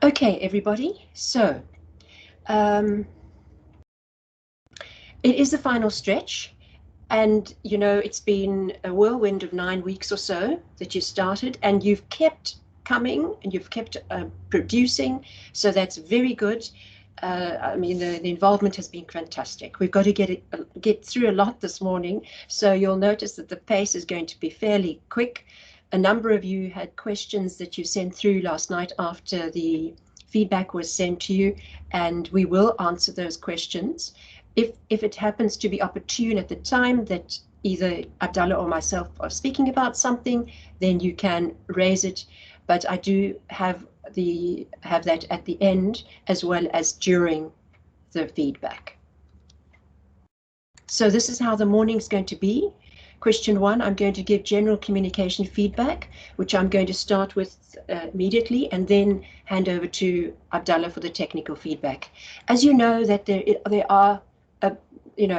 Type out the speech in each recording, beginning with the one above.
Okay, everybody, so it is the final stretch, and you know it's been a whirlwind of 9 weeks or so that you started, and you've kept coming and you've kept producing, so that's very good. I mean, the involvement has been fantastic. We've got to get through a lot this morning, so you'll notice that the pace is going to be fairly quick. A number of you had questions that you sent through last night after the feedback was sent to you, and we will answer those questions. If it happens to be opportune at the time that either Abdullah or myself are speaking about something, then you can raise it. But I do have that at the end as well as during the feedback. So this is how the morning's going to be. Question 1, I'm going to give general communication feedback, which I'm going to start with immediately, and then hand over to Abdullah for the technical feedback. As you know, that there are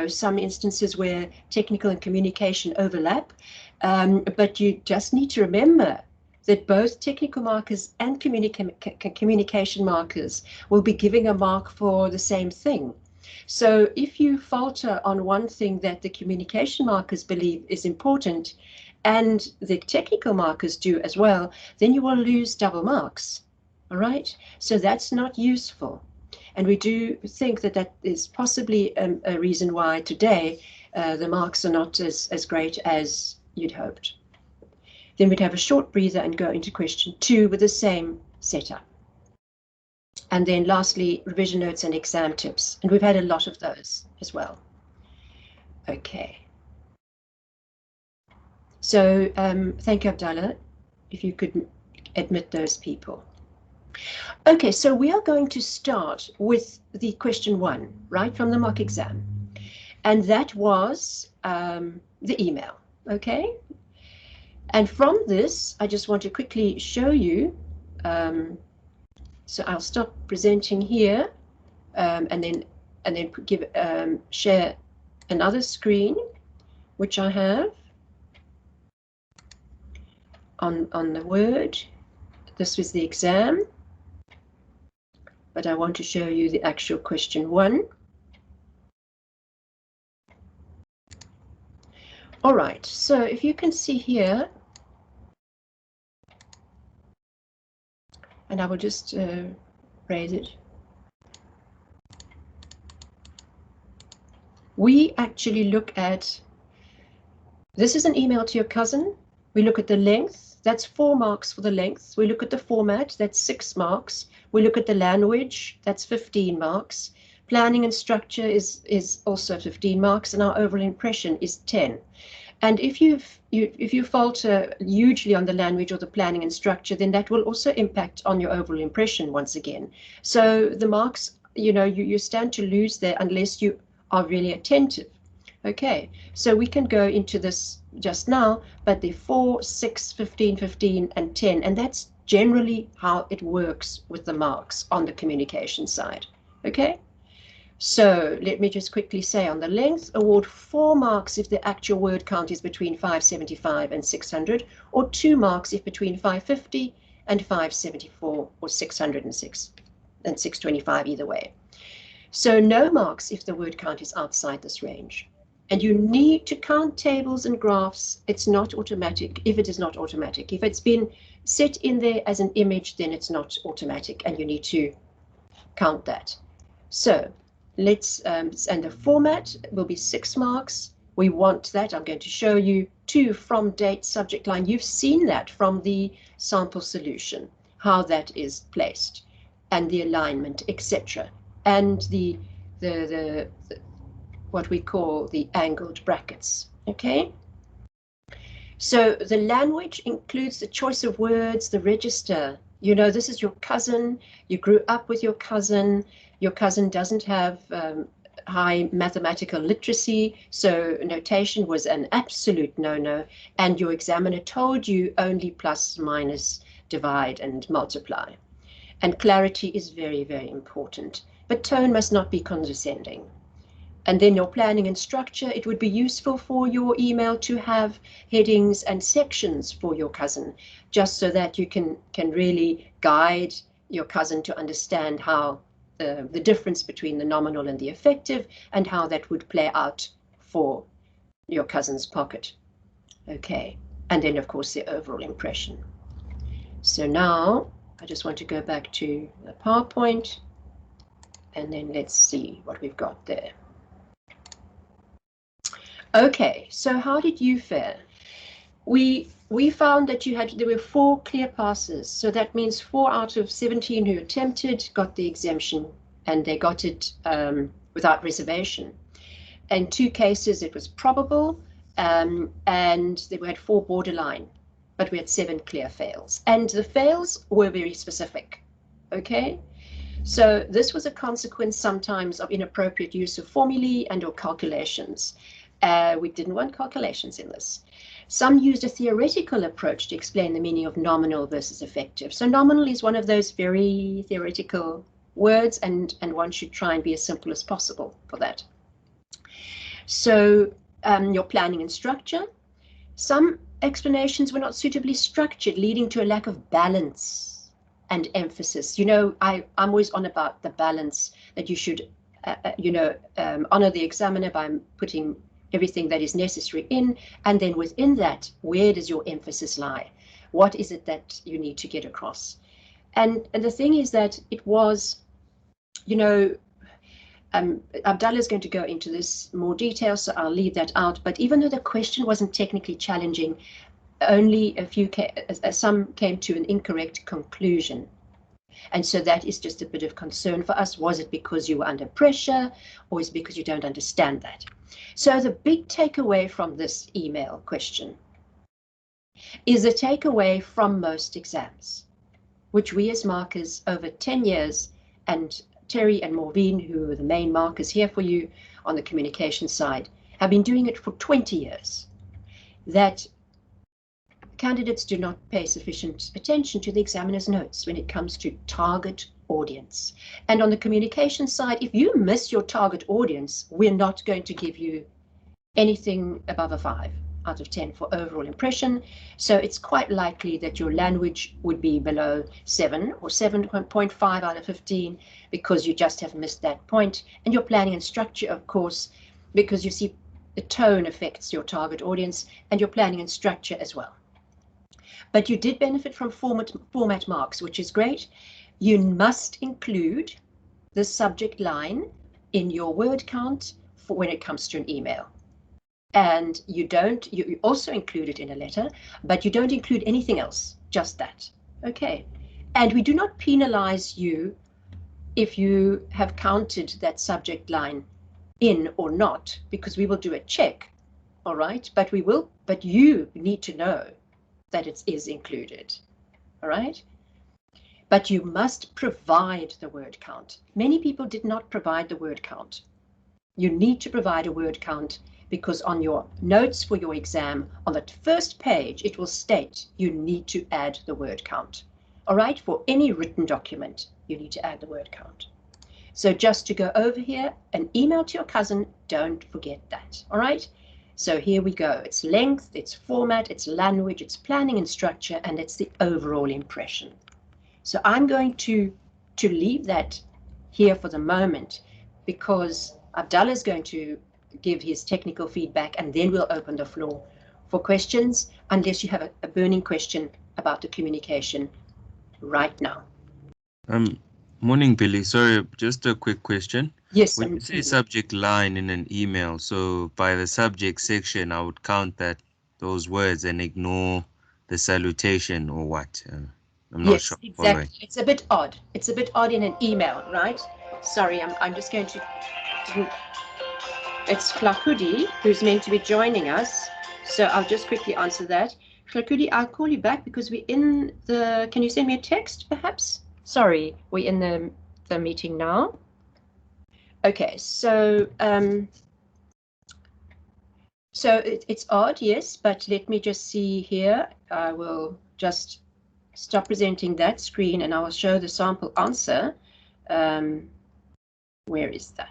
some instances where technical and communication overlap, but you just need to remember that both technical markers and communication markers will be giving a mark for the same thing. So if you falter on one thing that the communication markers believe is important and the technical markers do as well, then you will lose double marks. All right, so that's not useful. And we do think that that is possibly a reason why today the marks are not as great as you'd hoped. Then we'd have a short breather and go into question 2 with the same setup. And then lastly, revision notes and exam tips. And we've had a lot of those as well. Okay. So thank you, Abdullah, if you could admit those people. Okay, so we are going to start with the question 1, right, from the mock exam. And that was the email, okay? And from this, I just want to quickly show you, so I'll stop presenting here and then share another screen, which I have on the Word. This was the exam, but I want to show you the actual question 1. All right, so if you can see here, and I will just raise it. We actually look at, this is an email to your cousin. We look at the length, that's 4 marks for the length. We look at the format, that's 6 marks. We look at the language, that's 15 marks. Planning and structure is also 15 marks, and our overall impression is 10. And if you falter hugely on the language or the planning and structure, then that will also impact on your overall impression once again. So the marks, you stand to lose there unless you are really attentive. Okay, so we can go into this just now, but the 4, 6, 15, 15, and 10, and that's generally how it works with the marks on the communication side. Okay. So let me just quickly say on the length, award 4 marks if the actual word count is between 575 and 600, or 2 marks if between 550 and 574, or 606 and 625 either way. So no marks if the word count is outside this range. And you need to count tables and graphs. It's not automatic if it is not automatic. If it's been set in there as an image, then it's not automatic, and you need to count that. So let's, and the format will be 6 marks. We want that. I'm going to show you 2 from, date, subject line. You've seen that from the sample solution, how that is placed, and the alignment, etc. And the what we call the angled brackets. Okay. So the language includes the choice of words, the register. This is your cousin. You grew up with your cousin. Your cousin doesn't have high mathematical literacy, so notation was an absolute no-no, and your examiner told you only plus, minus, divide, and multiply. And clarity is very, very important, but tone must not be condescending. And then your planning and structure, it would be useful for your email to have headings and sections for your cousin, just so that you can really guide your cousin to understand how the difference between the nominal and the effective and how that would play out for your cousin's pocket. Okay, and then of course the overall impression. So now I just want to go back to the PowerPoint and then let's see what we've got there. Okay, so how did you fare? We found that there were 4 clear passes, so that means 4 out of 17 who attempted got the exemption, and they got it without reservation. In 2 cases it was probable, and we had 4 borderline, but we had 7 clear fails, and the fails were very specific. Okay, so this was a consequence sometimes of inappropriate use of formulae and or calculations. We didn't want calculations in this. Some used a theoretical approach to explain the meaning of nominal versus effective. So nominal is one of those very theoretical words, and one should try and be as simple as possible for that. So your planning and structure. Some explanations were not suitably structured, leading to a lack of balance and emphasis. You know, I'm always on about the balance, that you should, honor the examiner by putting everything that is necessary in, and then within that, where does your emphasis lie? What is it that you need to get across? And the thing is that it was, Abdallah is going to go into this more detail, so I'll leave that out. But even though the question wasn't technically challenging, only some came to an incorrect conclusion. And so that is just a bit of concern for us. Was it because you were under pressure, or is it because you don't understand that? So the big takeaway from this email question is a takeaway from most exams, which we as markers over 10 years, and Terry and Maureen, who are the main markers here for you on the communication side, have been doing it for 20 years, that candidates do not pay sufficient attention to the examiner's notes when it comes to target audience. And on the communication side, if you miss your target audience, we're not going to give you anything above a 5 out of 10 for overall impression. So it's quite likely that your language would be below 7 or 7.5 out of 15 because you just have missed that point. And your planning and structure, of course, because you see the tone affects your target audience, and your planning and structure as well. But you did benefit from format marks, which is great. You must include the subject line in your word count for when it comes to an email. And you also include it in a letter, but you don't include anything else, just that. Okay. And we do not penalize you if you have counted that subject line in or not, because we will do a check. All right. But you need to know that it is included. All right. But you must provide the word count. Many people did not provide the word count. You need to provide a word count, because on your notes for your exam, on the first page, it will state you need to add the word count. All right, for any written document, you need to add the word count. So just to go over here, an email to your cousin, don't forget that. All right, so here we go. It's length, it's format, it's language, it's planning and structure, and it's the overall impression. So I'm going to leave that here for the moment, because Abdallah is going to give his technical feedback, and then we'll open the floor for questions, unless you have a burning question about the communication right now. Morning, Billy. Sorry, just a quick question. Yes. When you say subject line in an email, so by the subject section, I would count those words and ignore the salutation, or what? I'm not sure. Yes, exactly. It's a bit odd. It's a bit odd in an email, right? Sorry, I'm just going to. It's Flakudi who's meant to be joining us, so I'll just quickly answer that. Flakudi, I'll call you back because we're in the. Can you send me a text, perhaps? Sorry, we're in the meeting now. Okay, so it's odd, yes, but let me just see here. I will just stop presenting that screen, and I will show the sample answer. Where is that?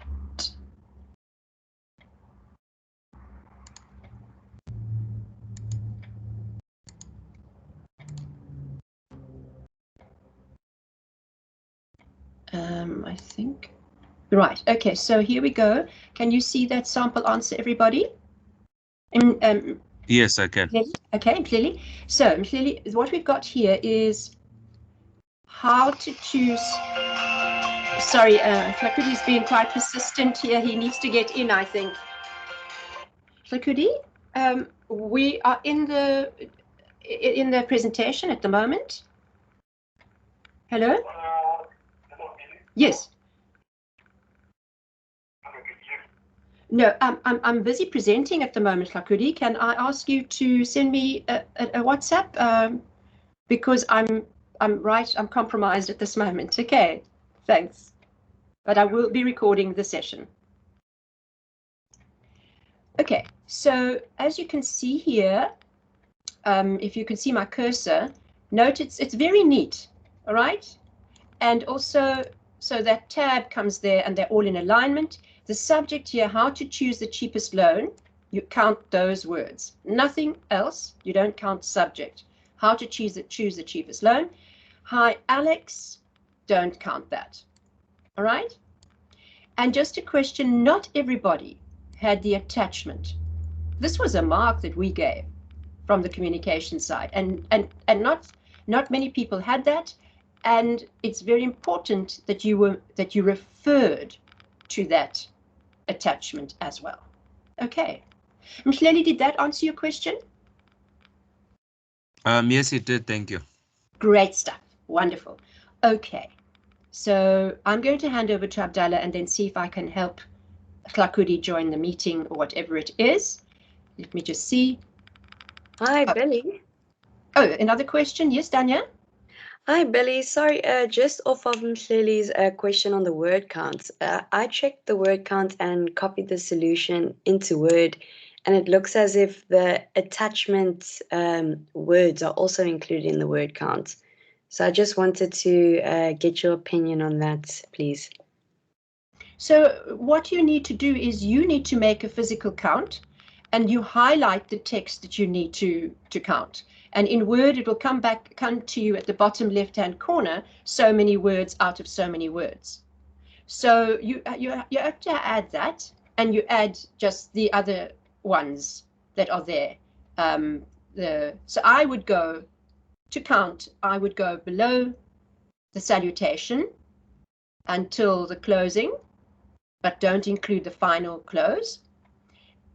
I think. Right, okay, so here we go. Can you see that sample answer, everybody? Yes, I can. Okay, clearly. So clearly, what we've got here is how to choose. Sorry, Flakudi's being quite persistent here. He needs to get in, I think. Flakudi, we are in the presentation at the moment. Hello? Yes. No, I'm busy presenting at the moment, Flakudi. Can I ask you to send me a WhatsApp? Because I'm compromised at this moment. Okay, thanks. But I will be recording the session. Okay, so as you can see here, if you can see my cursor, note it's very neat, all right? And also, so that tab comes there and they're all in alignment. The subject here, how to choose the cheapest loan, you count those words. Nothing else, you don't count subject. How to choose the cheapest loan. Hi, Alex, don't count that, all right? And just a question, not everybody had the attachment. This was a mark that we gave from the communication side, and not many people had that, and it's very important that you referred to that attachment as well. Okay, Mhleli, did that answer your question? Yes, it did. Thank you. Great stuff. Wonderful. Okay, so I'm going to hand over to Abdallah and then see if I can help Klakudi join the meeting or whatever it is. Let me just see. Hi, Billy. Oh, another question. Yes, Danya? Hi, Billy. Sorry, just off of Mhleli's question on the word count. I checked the word count and copied the solution into Word, and it looks as if the attachment words are also included in the word count. So I just wanted to get your opinion on that, please. So what you need to do is you need to make a physical count and you highlight the text that you need to count. And in Word, it will come to you at the bottom left-hand corner, so many words out of so many words. So you have to add that, and you add just the other ones that are there. So I would go to count, I would go below the salutation until the closing, but don't include the final close.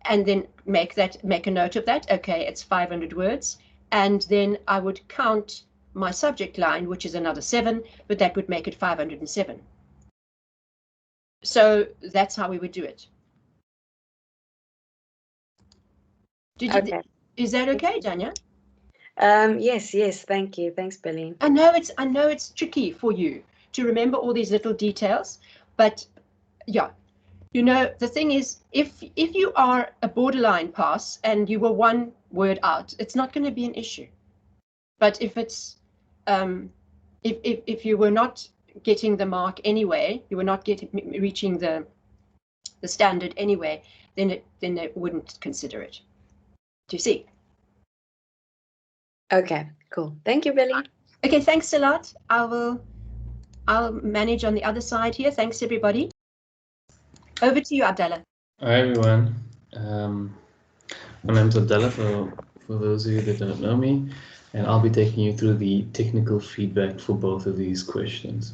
And then make a note of that. Okay, it's 500 words. And then I would count my subject line, which is another 7, but that would make it 507. So that's how we would do it. Is that okay, Danya? Yes, thank you. Thanks, Billy. I know it's tricky for you to remember all these little details, but yeah. You know, the thing is, if you are a borderline pass and you were one word out, it's not going to be an issue. But if it's if you were not getting the mark anyway, you were not reaching the standard anyway, then they wouldn't consider it. Do you see? Okay, cool. Thank you, Billy. Okay, thanks a lot. I'll manage on the other side here. Thanks, everybody. Over to you, Abdallah. Hi, everyone. My name's Abdallah, for those of you that don't know me, and I'll be taking you through the technical feedback for both of these questions.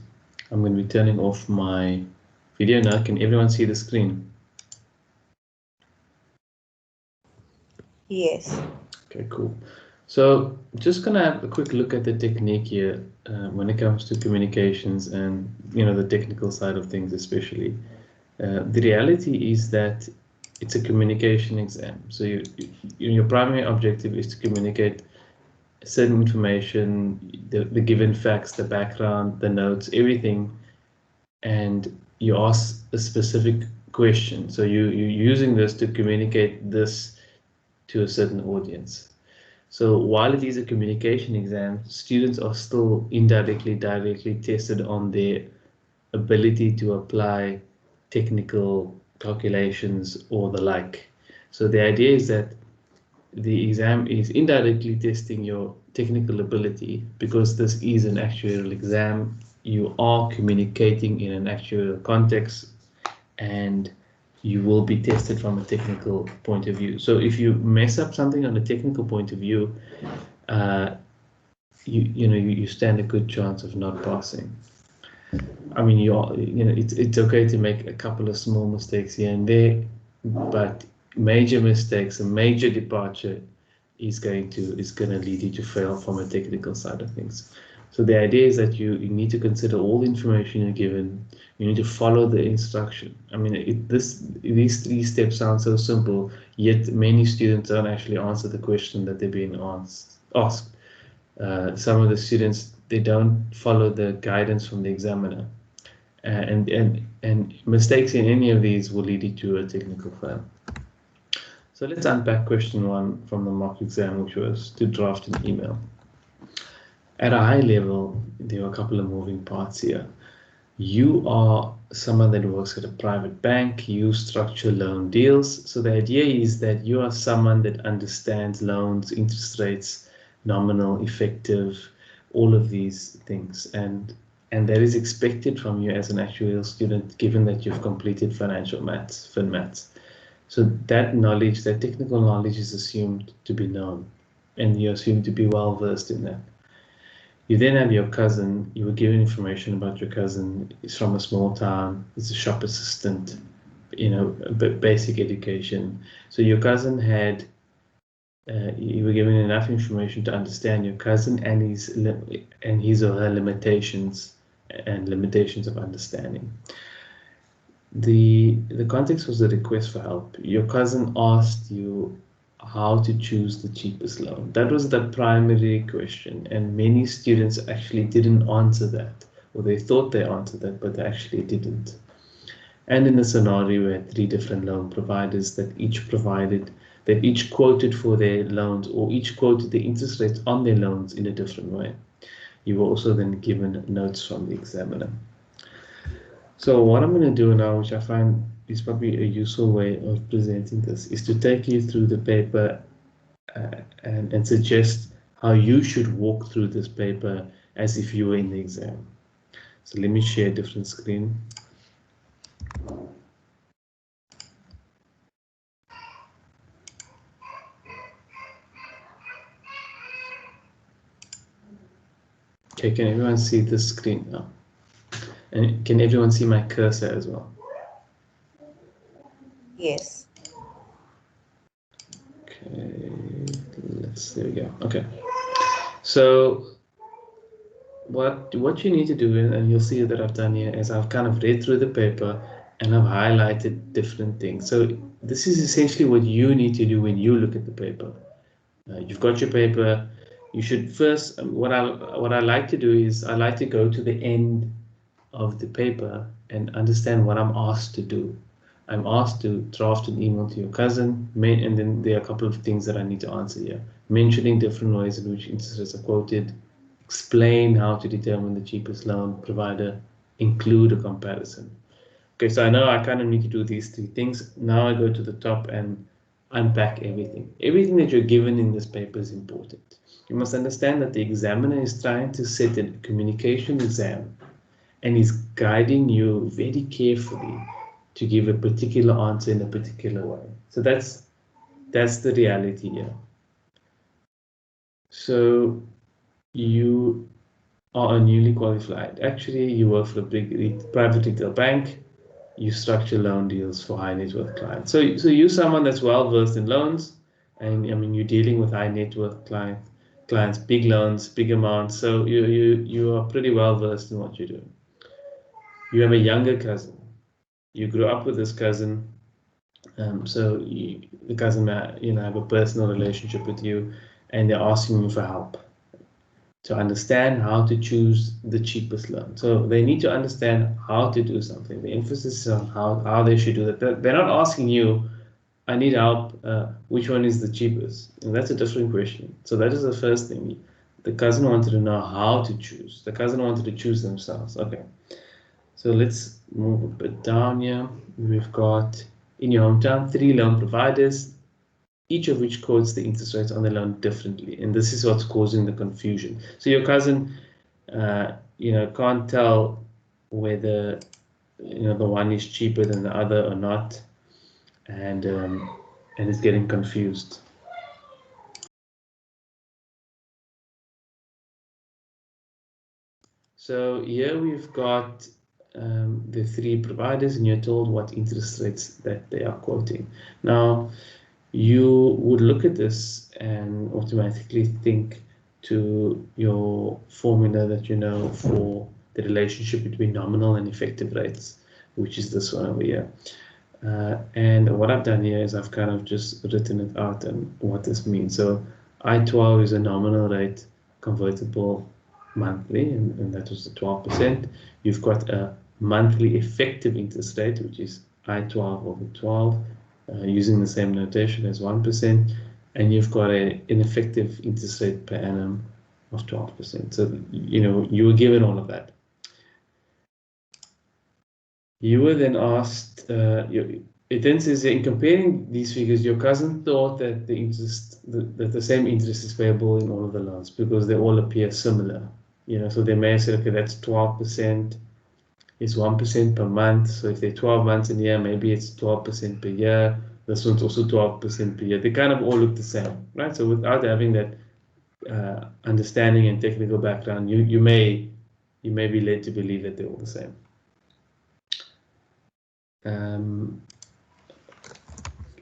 I'm going to be turning off my video now. Can everyone see the screen? Yes. Okay, cool. So just going to have a quick look at the technique here when it comes to communications and, you know, the technical side of things especially. The reality is that it's a communication exam. So your primary objective is to communicate certain information, the given facts, the background, the notes, everything, and you ask a specific question. So you're using this to communicate this to a certain audience. So while it is a communication exam, students are still indirectly, directly tested on their ability to apply technical calculations or the like. So the idea is that the exam is indirectly testing your technical ability because this is an actuarial exam. you are communicating in an actual context, and you will be tested from a technical point of view. So if you mess up something on a technical point of view, you stand a good chance of not passing. I mean, it's okay to make a couple of small mistakes here and there, but major mistakes, a major departure is going to lead you to fail from a technical side of things. So the idea is that you need to consider all the information you're given. You need to follow the instruction. I mean, these 3 steps sound so simple, yet many students don't actually answer the question that they're being asked. Some of the students, they don't follow the guidance from the examiner, and mistakes in any of these will lead you to a technical fail. So let's unpack question 1 from the mock exam, which was to draft an email. At a high level, there are a couple of moving parts here. You are someone that works at a private bank, you structure loan deals. So the idea is that you are someone that understands loans, interest rates, nominal, effective, all of these things. And that is expected from you as an actuarial student, given that you've completed financial maths, fin maths. So that knowledge, that technical knowledge is assumed to be known, and you're assumed to be well versed in that. You then have your cousin. You were given information about your cousin. He's from a small town. He's a shop assistant, basic education. So your cousin had, you were given enough information to understand your cousin and his or her limitations of understanding. The context was a request for help. Your cousin asked you how to choose the cheapest loan. That was the primary question, and many students actually didn't answer that, or they thought they answered that, but they actually didn't. And in the scenario, we had 3 different loan providers that each quoted for their loans, or each quoted the interest rates on their loans in a different way. You were also then given notes from the examiner. So what I'm going to do now, which I find is probably a useful way of presenting this, is to take you through the paper and suggest how you should walk through this paper as if you were in the exam. So let me share a different screen. Okay, can everyone see this screen now? And can everyone see my cursor as well? Yes. Okay, there we go. Okay, so what you need to do, and you'll see that I've done here, is I've kind of read through the paper and I've highlighted different things. So this is essentially what you need to do when you look at the paper. You've got your paper. You should first, what I like to do is I like to go to the end of the paper and understand what I'm asked to do. I'm asked to draft an email to your cousin, and then there are a couple of things that I need to answer here. Mentioning different ways in which interest rates are quoted, explain how to determine the cheapest loan provider, include a comparison. Okay, so I know I kind of need to do these 3 things. Now I go to the top and unpack everything. Everything that you're given in this paper is important. You must understand that the examiner is trying to set a communication exam, and he's guiding you very carefully to give a particular answer in a particular way. So that's the reality here. So you are a newly qualified. Actually, you work for a big private retail bank. You structure loan deals for high net worth clients. So you're someone that's well versed in loans, and I mean you're dealing with high net worth clients, big loans, big amounts. So you are pretty well versed in what you're doing. You have a younger cousin. You grew up with this cousin, so the cousin have a personal relationship with you, and they're asking you for help to understand how to choose the cheapest loan. So they need to understand how to do something. The emphasis is on how they should do that. They're not asking you, I need help, which one is the cheapest? And that's a different question. So that is the first thing. The cousin wanted to know how to choose. The cousin wanted to choose themselves. Okay. So let's move a bit down here. We've got, in your hometown, 3 loan providers, each of which quotes the interest rates on the loan differently. And this is what's causing the confusion. So your cousin, can't tell whether the one is cheaper than the other or not, and is getting confused. So here we've got the three providers, and you're told what interest rates that they are quoting. Now, you would look at this and automatically think to your formula that you know for the relationship between nominal and effective rates, which is this one over here. And what I've done here is I've kind of just written it out and what this means. So I-12 is a nominal rate convertible monthly, and that was the 12%. You've got a monthly effective interest rate, which is I-12 over 12, using the same notation as 1%, and you've got an effective interest rate per annum of 12%. So, you were given all of that. You were then asked, it then says in comparing these figures, your cousin thought that the same interest is payable in all of the loans because they all appear similar. So they may say, okay, that's 12%, it's 1% per month. So if they're 12 months in a year, maybe it's 12% per year. This one's also 12% per year. They kind of all look the same, right? So without having that understanding and technical background, you may be led to believe that they're all the same.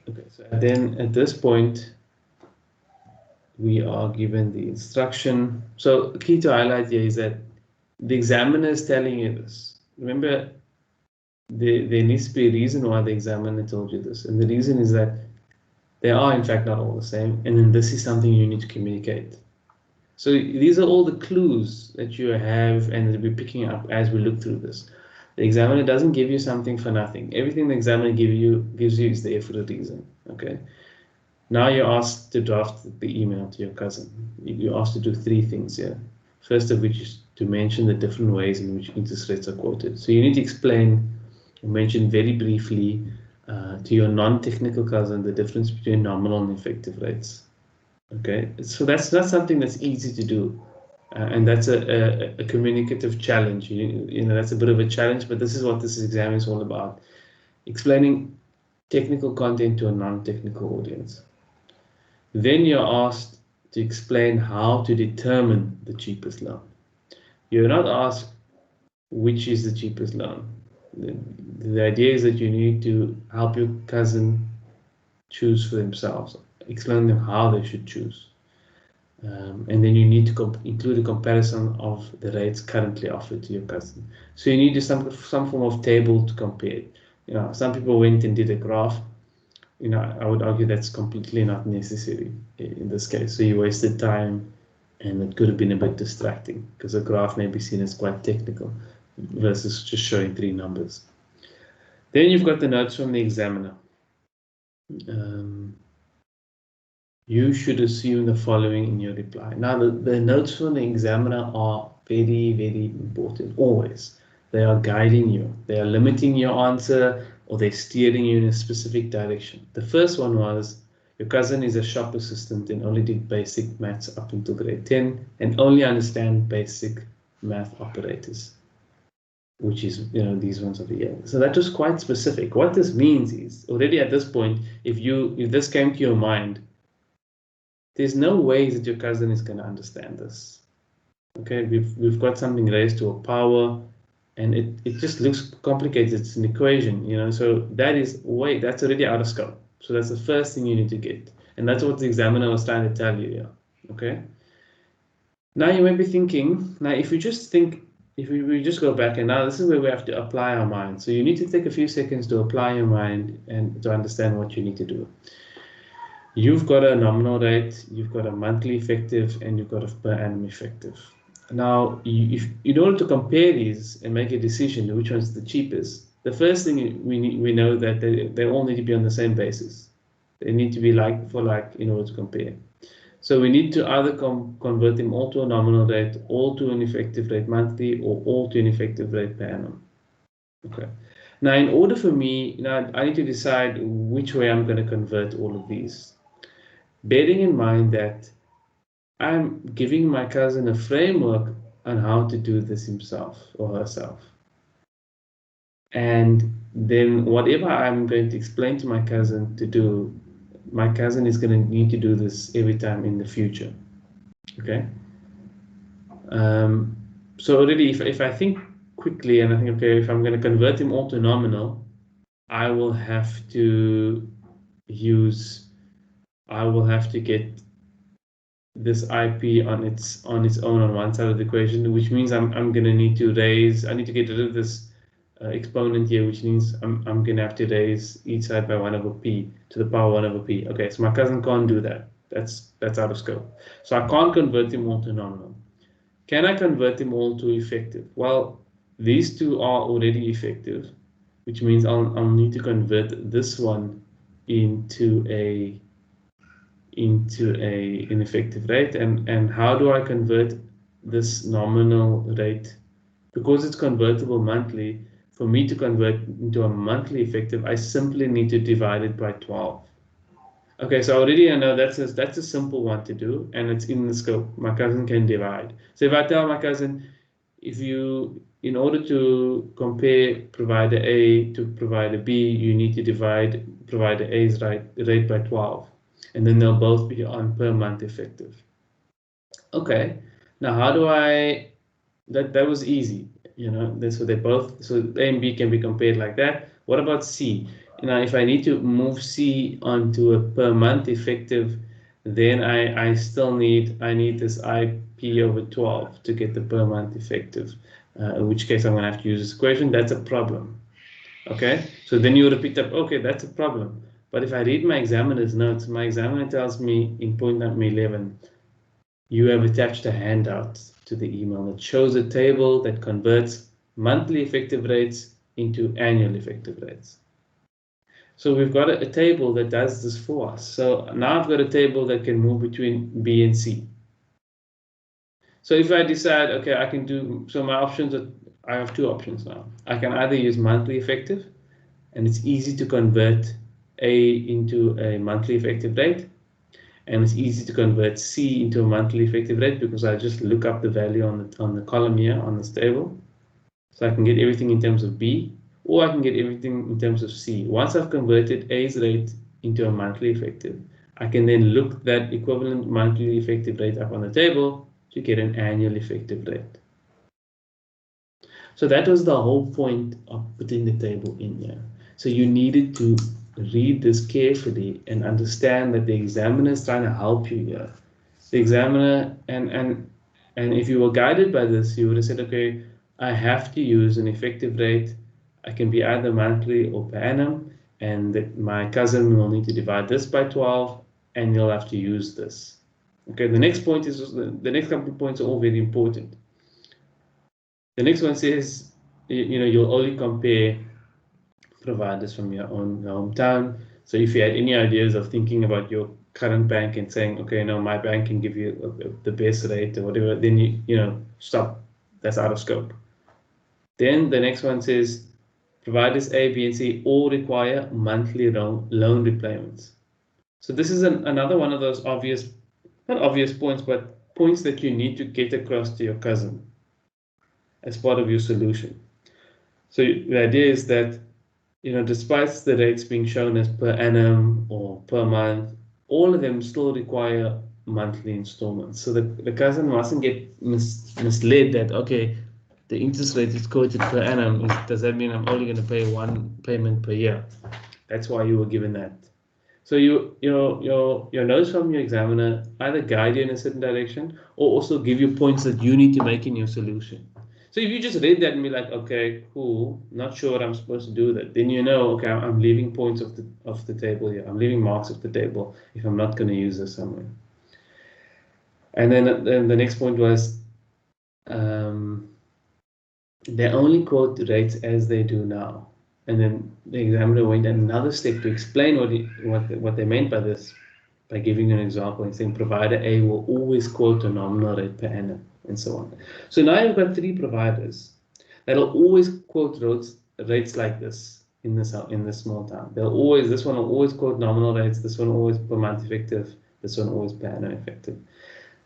Okay, so then at this point, we are given the instruction. So the key to highlight here is that the examiner is telling you this. Remember, there needs to be a reason why the examiner told you this. And the reason is that they are in fact not all the same. And then this is something you need to communicate. So these are all the clues that you have and that we're picking up as we look through this. The examiner doesn't give you something for nothing. Everything the examiner gives you is there for a reason. Okay. Now you're asked to draft the email to your cousin. You're asked to do three things here. First of which is to mention the different ways in which interest rates are quoted. So you need to explain or mention very briefly to your non-technical cousin the difference between nominal and effective rates. Okay, so that's not something that's easy to do. And that's a communicative challenge. That's a bit of a challenge, but this is what this exam is all about. Explaining technical content to a non-technical audience. Then you're asked to explain how to determine the cheapest loan. You're not asked which is the cheapest loan. The idea is that you need to help your cousin choose for themselves. Explain them how they should choose. And then you need to include a comparison of the rates currently offered to your cousin. So you need some form of table to compare. Some people went and did a graph. I would argue that's completely not necessary in this case. So you wasted time, and it could have been a bit distracting because a graph may be seen as quite technical versus just showing three numbers. Then you've got the notes from the examiner. You should assume the following in your reply. Now, the notes from the examiner are very, very important, always. They are guiding you. They are limiting your answer, or they're steering you in a specific direction. The first one was, your cousin is a shop assistant and only did basic maths up until grade 10 and only understand basic math operators, which is, these ones over here. So that was quite specific. What this means is, already at this point, if this came to your mind, there's no way that your cousin is going to understand this. Okay, we've got something raised to a power, and it just looks complicated. It's an equation, so that's already out of scope. So that's the first thing you need to get. And that's what the examiner was trying to tell you here. Okay. Now you may be thinking, if we just go back, and now this is where we have to apply our mind. So you need to take a few seconds to apply your mind and to understand what you need to do. You've got a nominal rate, you've got a monthly effective, and you've got a per annum effective. Now, in order to compare these and make a decision which one's the cheapest, the first thing we know that they all need to be on the same basis. They need to be like for like in order to compare. So we need to either convert them all to a nominal rate, all to an effective rate monthly, or all to an effective rate per annum. Okay. Now, in order for me, I need to decide which way I'm going to convert all of these. Bearing in mind that I'm giving my cousin a framework on how to do this himself or herself. And then whatever I'm going to explain to my cousin to do, my cousin is going to need to do this every time in the future. Okay. So already, if I think quickly and I think, okay, if I'm going to convert them all to nominal, I will have to get this IP on its own on one side of the equation, which means I need to get rid of this exponent here, which means I'm going to have to raise each side by 1 over p to the power 1 over p. Okay, so my cousin can't do that. That's out of scope. So I can't convert them all to nominal. Can I convert them all to effective? Well, these two are already effective, which means I'll need to convert this one into an effective rate. And how do I convert this nominal rate? Because it's convertible monthly, for me to convert into a monthly effective, I simply need to divide it by 12. Okay, so already I know that's a simple one to do, and it's in the scope. My cousin can divide. So if I tell my cousin, in order to compare provider A to provider B, you need to divide provider A's rate by 12, and then they'll both be on per month effective. Okay, now how do I? That was easy, so A and B can be compared like that. What about C? If I need to move C onto a per month effective, then I need this IP over 12 to get the per month effective, in which case I'm going to have to use this equation. That's a problem. Okay, so then you would have picked up, okay, that's a problem. But if I read my examiner's notes, my examiner tells me in point number 11, you have attached a handout to the email that shows a table that converts monthly effective rates into annual effective rates. So we've got a table that does this for us. So now I've got a table that can move between B and C. So if I decide, okay, I can do, so my options are, I have two options now. I can either use monthly effective, and it's easy to convert A into a monthly effective rate, and it's easy to convert C into a monthly effective rate because I just look up the value on the column here on this table. So I can get everything in terms of B, or I can get everything in terms of C. Once I've converted A's rate into a monthly effective, I can then look that equivalent monthly effective rate up on the table to get an annual effective rate. So that was the whole point of putting the table in here. So you needed to read this carefully and understand that the examiner is trying to help you here. The examiner, and if you were guided by this, you would have said, okay, I have to use an effective rate. I can be either monthly or per annum, and my cousin will need to divide this by 12, and you'll have to use this. Okay, the next point is, the next couple of points are all very important. The next one says, you'll only compare providers from your own hometown. So if you had any ideas of thinking about your current bank and saying, okay, no, my bank can give you the best rate or whatever, then you stop. That's out of scope. Then the next one says, providers A, B, and C all require monthly loan repayments. So this is another one of those not obvious points, but points that you need to get across to your cousin as part of your solution. So the idea is that, despite the rates being shown as per annum or per month, all of them still require monthly installments. So the cousin mustn't get misled that, okay, the interest rate is quoted per annum. Does that mean I'm only going to pay one payment per year? That's why you were given that. So your notes from your examiner either guide you in a certain direction or also give you points that you need to make in your solution. So if you just read that and be like, okay, cool, not sure what I'm supposed to do with it, then okay, I'm leaving points off the table here. I'm leaving marks off the table if I'm not going to use this somewhere. And then the next point was, they only quote rates as they do now. And then the examiner went another step to explain what they meant by this, by giving an example and saying provider A will always quote a nominal rate per annum, and so on. So now you've got three providers that'll always quote rates like this in this small town. This one will always quote nominal rates, this one always per month effective, this one always per annum effective.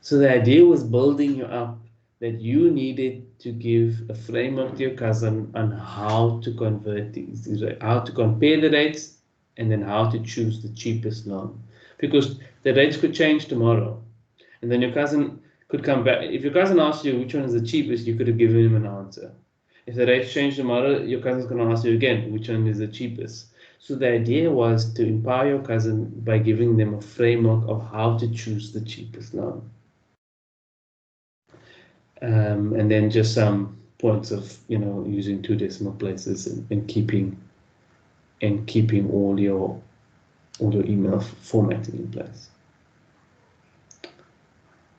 So the idea was building you up that you needed to give a framework to your cousin on how to convert these, how to compare the rates, and then how to choose the cheapest loan. Because the rates could change tomorrow. And then your cousin could come back. If your cousin asked you which one is the cheapest, you could have given him an answer. If the rates change tomorrow, your cousin's going to ask you again, which one is the cheapest? So the idea was to empower your cousin by giving them a framework of how to choose the cheapest loan. And then just some points of, using 2 decimal places and keeping all your email formatting in place.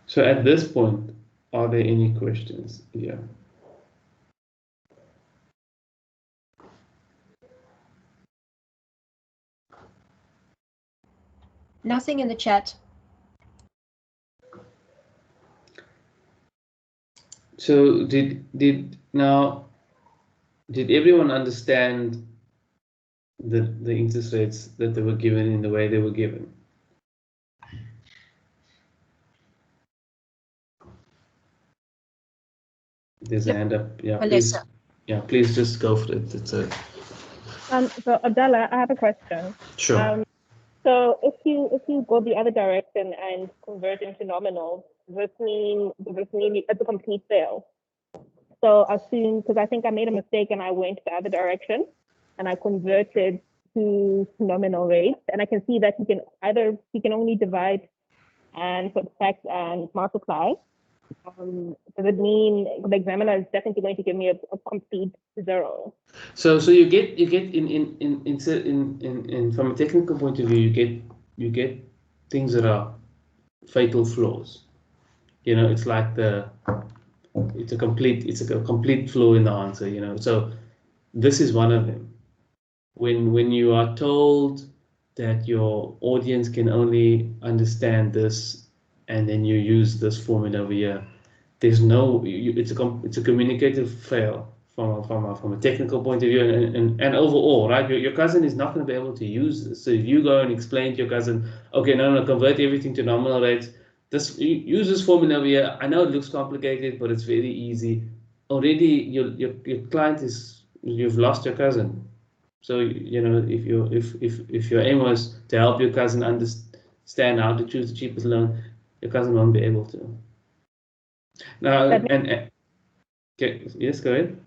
So at this point, are there any questions? Yeah. Nothing in the chat. So did everyone understand the interest rates that they were given in the way they were given? There's a hand up. Yeah, please. Yeah, please just go for it. It's a. So Abdallah, I have a question. Sure. So if you go the other direction and convert into nominal, does this mean it's a complete fail? So assume, because I think I made a mistake and I went the other direction and I converted to nominal rates, and I can see that he can only divide and subtract and multiply. Does it mean the examiner is definitely going to give me a complete 0? So you get in from a technical point of view, you get things that are fatal flaws. It's like it's a complete flaw in the answer. So this is one of them. When you are told that your audience can only understand this, and then you use this formula over here, there's no. It's a communicative fail from a technical point of view and overall, right? Your cousin is not going to be able to use this. So if you go and explain to your cousin, okay, no, convert everything to nominal rates. Use this formula over here. I know it looks complicated, but it's very easy. Already, your client you've lost your cousin. So if your aim was to help your cousin understand how to choose the cheapest loan, your cousin won't be able to. Now okay, yes, go ahead.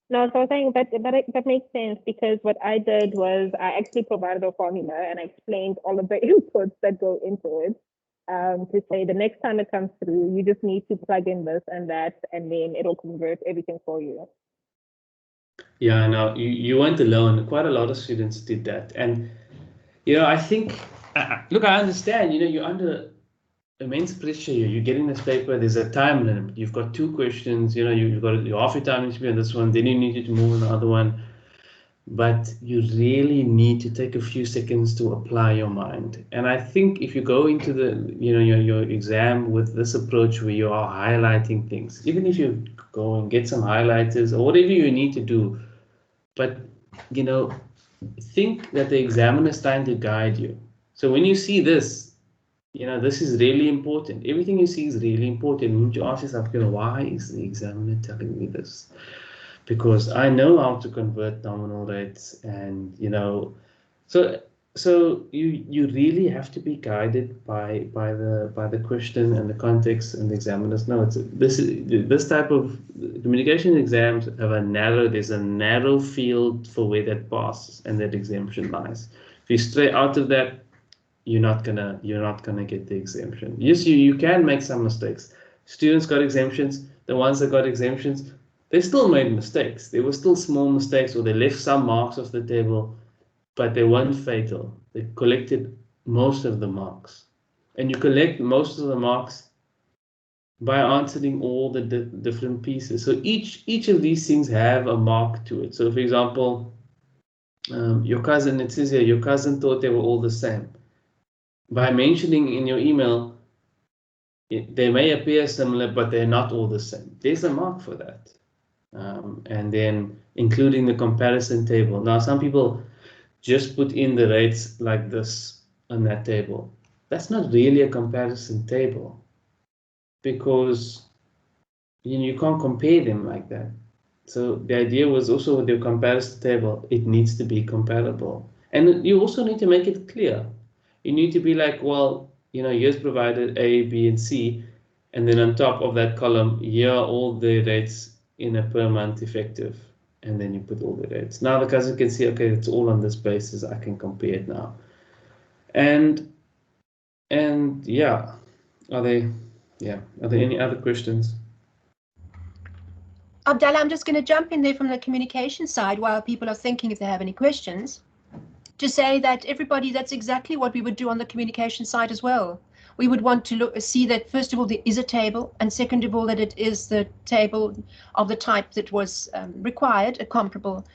No, so I was saying that makes sense, because what I did was I actually provided a formula and I explained all of the inputs that go into it, to say the next time it comes through, you just need to plug in this and that, and then it'll convert everything for you. Yeah, no, you weren't alone. Quite a lot of students did that, and I think, look, I understand. You're under immense pressure here. You're getting this paper. There's a time limit. You've got 2 questions. You've got your half your time needs to be on this one. Then you need to move on the other one. But you really need to take a few seconds to apply your mind. And I think if you go into your exam with this approach where you are highlighting things, even if you go and get some highlighters or whatever you need to do, but think that the examiner is trying to guide you. So when you see this, this is really important. Everything you see is really important. You need to ask yourself, why is the examiner telling me this? Because I know how to convert nominal rates, and so you really have to be guided by the question and the context and the examiner's notes. This type of communication exams have there's a narrow field for where that passes and that exemption lies. If you stray out of that, you're not gonna get the exemption. Yes, you can make some mistakes. Students got exemptions. The ones that got exemptions, they still made mistakes. There were still small mistakes, or they left some marks off the table, but they weren't fatal. They collected most of the marks, and you collect most of the marks by answering all the different pieces. So each of these things have a mark to it. So, for example, your cousin, it says here, your cousin thought they were all the same. By mentioning in your email, they may appear similar, but they're not all the same. There's a mark for that. And then including the comparison table. Now, some people just put in the rates like this on that table. That's not really a comparison table, because you can't compare them like that. So the idea was also with your comparison table, it needs to be comparable. And you also need to make it clear. You need to be like, well, here's provided A, B, and C. And then on top of that column, here are all the rates in a per month effective. And then you put all the rates. Now the cousin can see, okay, it's all on this basis. I can compare it now. And yeah, are there any other questions? Abdallah, I'm just going to jump in there from the communication side while people are thinking if they have any questions, to say that everybody, that's exactly what we would do on the communication side as well. We would want to see that, first of all, there is a table, and second of all, that it is the table of the type that was required, a comparable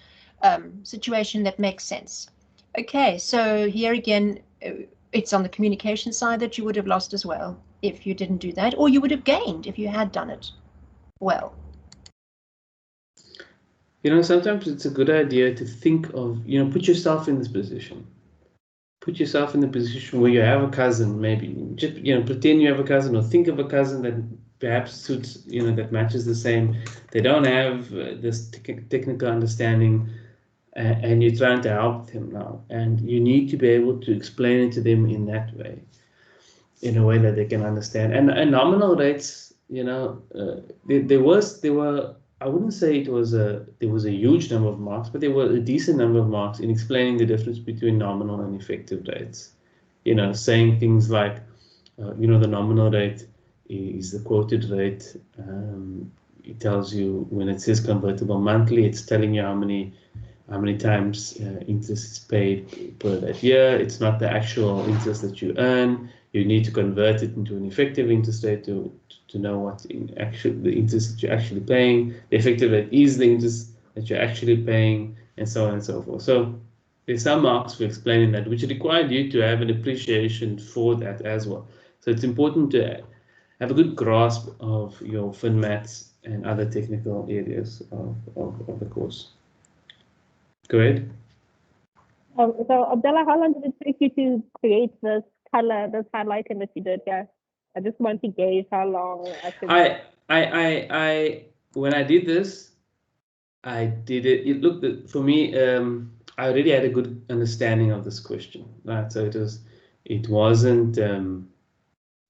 situation that makes sense. Okay, so here again, it's on the communication side that you would have lost as well if you didn't do that, or you would have gained if you had done it well. Sometimes it's a good idea to think of, put yourself in this position. Put yourself in the position where you have a cousin, maybe. Just, pretend you have a cousin, or think of a cousin that perhaps suits, that matches the same. They don't have this technical understanding, and you're trying to help them now. And you need to be able to explain it to them in that way, in a way that they can understand. And nominal rates, there were, I wouldn't say there was a huge number of marks, but there were a decent number of marks in explaining the difference between nominal and effective rates. Saying things like, the nominal rate is the quoted rate. It tells you when it says convertible monthly, it's telling you how many times interest is paid per that year. It's not the actual interest that you earn. You need to convert it into an effective interest rate to know what the interest that you're actually paying. The effective rate is the interest that you're actually paying, and so on and so forth. So there's some marks for explaining that, which required you to have an appreciation for that as well. So it's important to have a good grasp of your fin maths and other technical areas of the course. Go ahead. So Abdallah, how long did it take you to create this color, this highlighting that you did here? I just want to gauge how long actually. I when I did this, I did it. It looked for me. I already had a good understanding of this question, right? So it wasn't.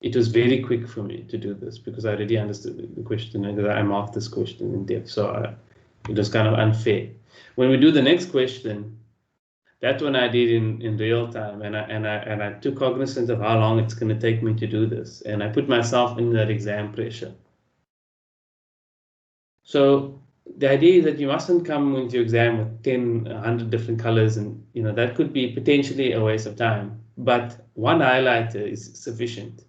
It was very quick for me to do this because I already understood the question and I marked this question in depth. So it was kind of unfair. When we do the next question, that one I did in real time, and I took cognizance of how long it's going to take me to do this, and I put myself in that exam pressure. So the idea is that you mustn't come into your exam with 10, 100 different colors, and that could be potentially a waste of time. But one highlighter is sufficient,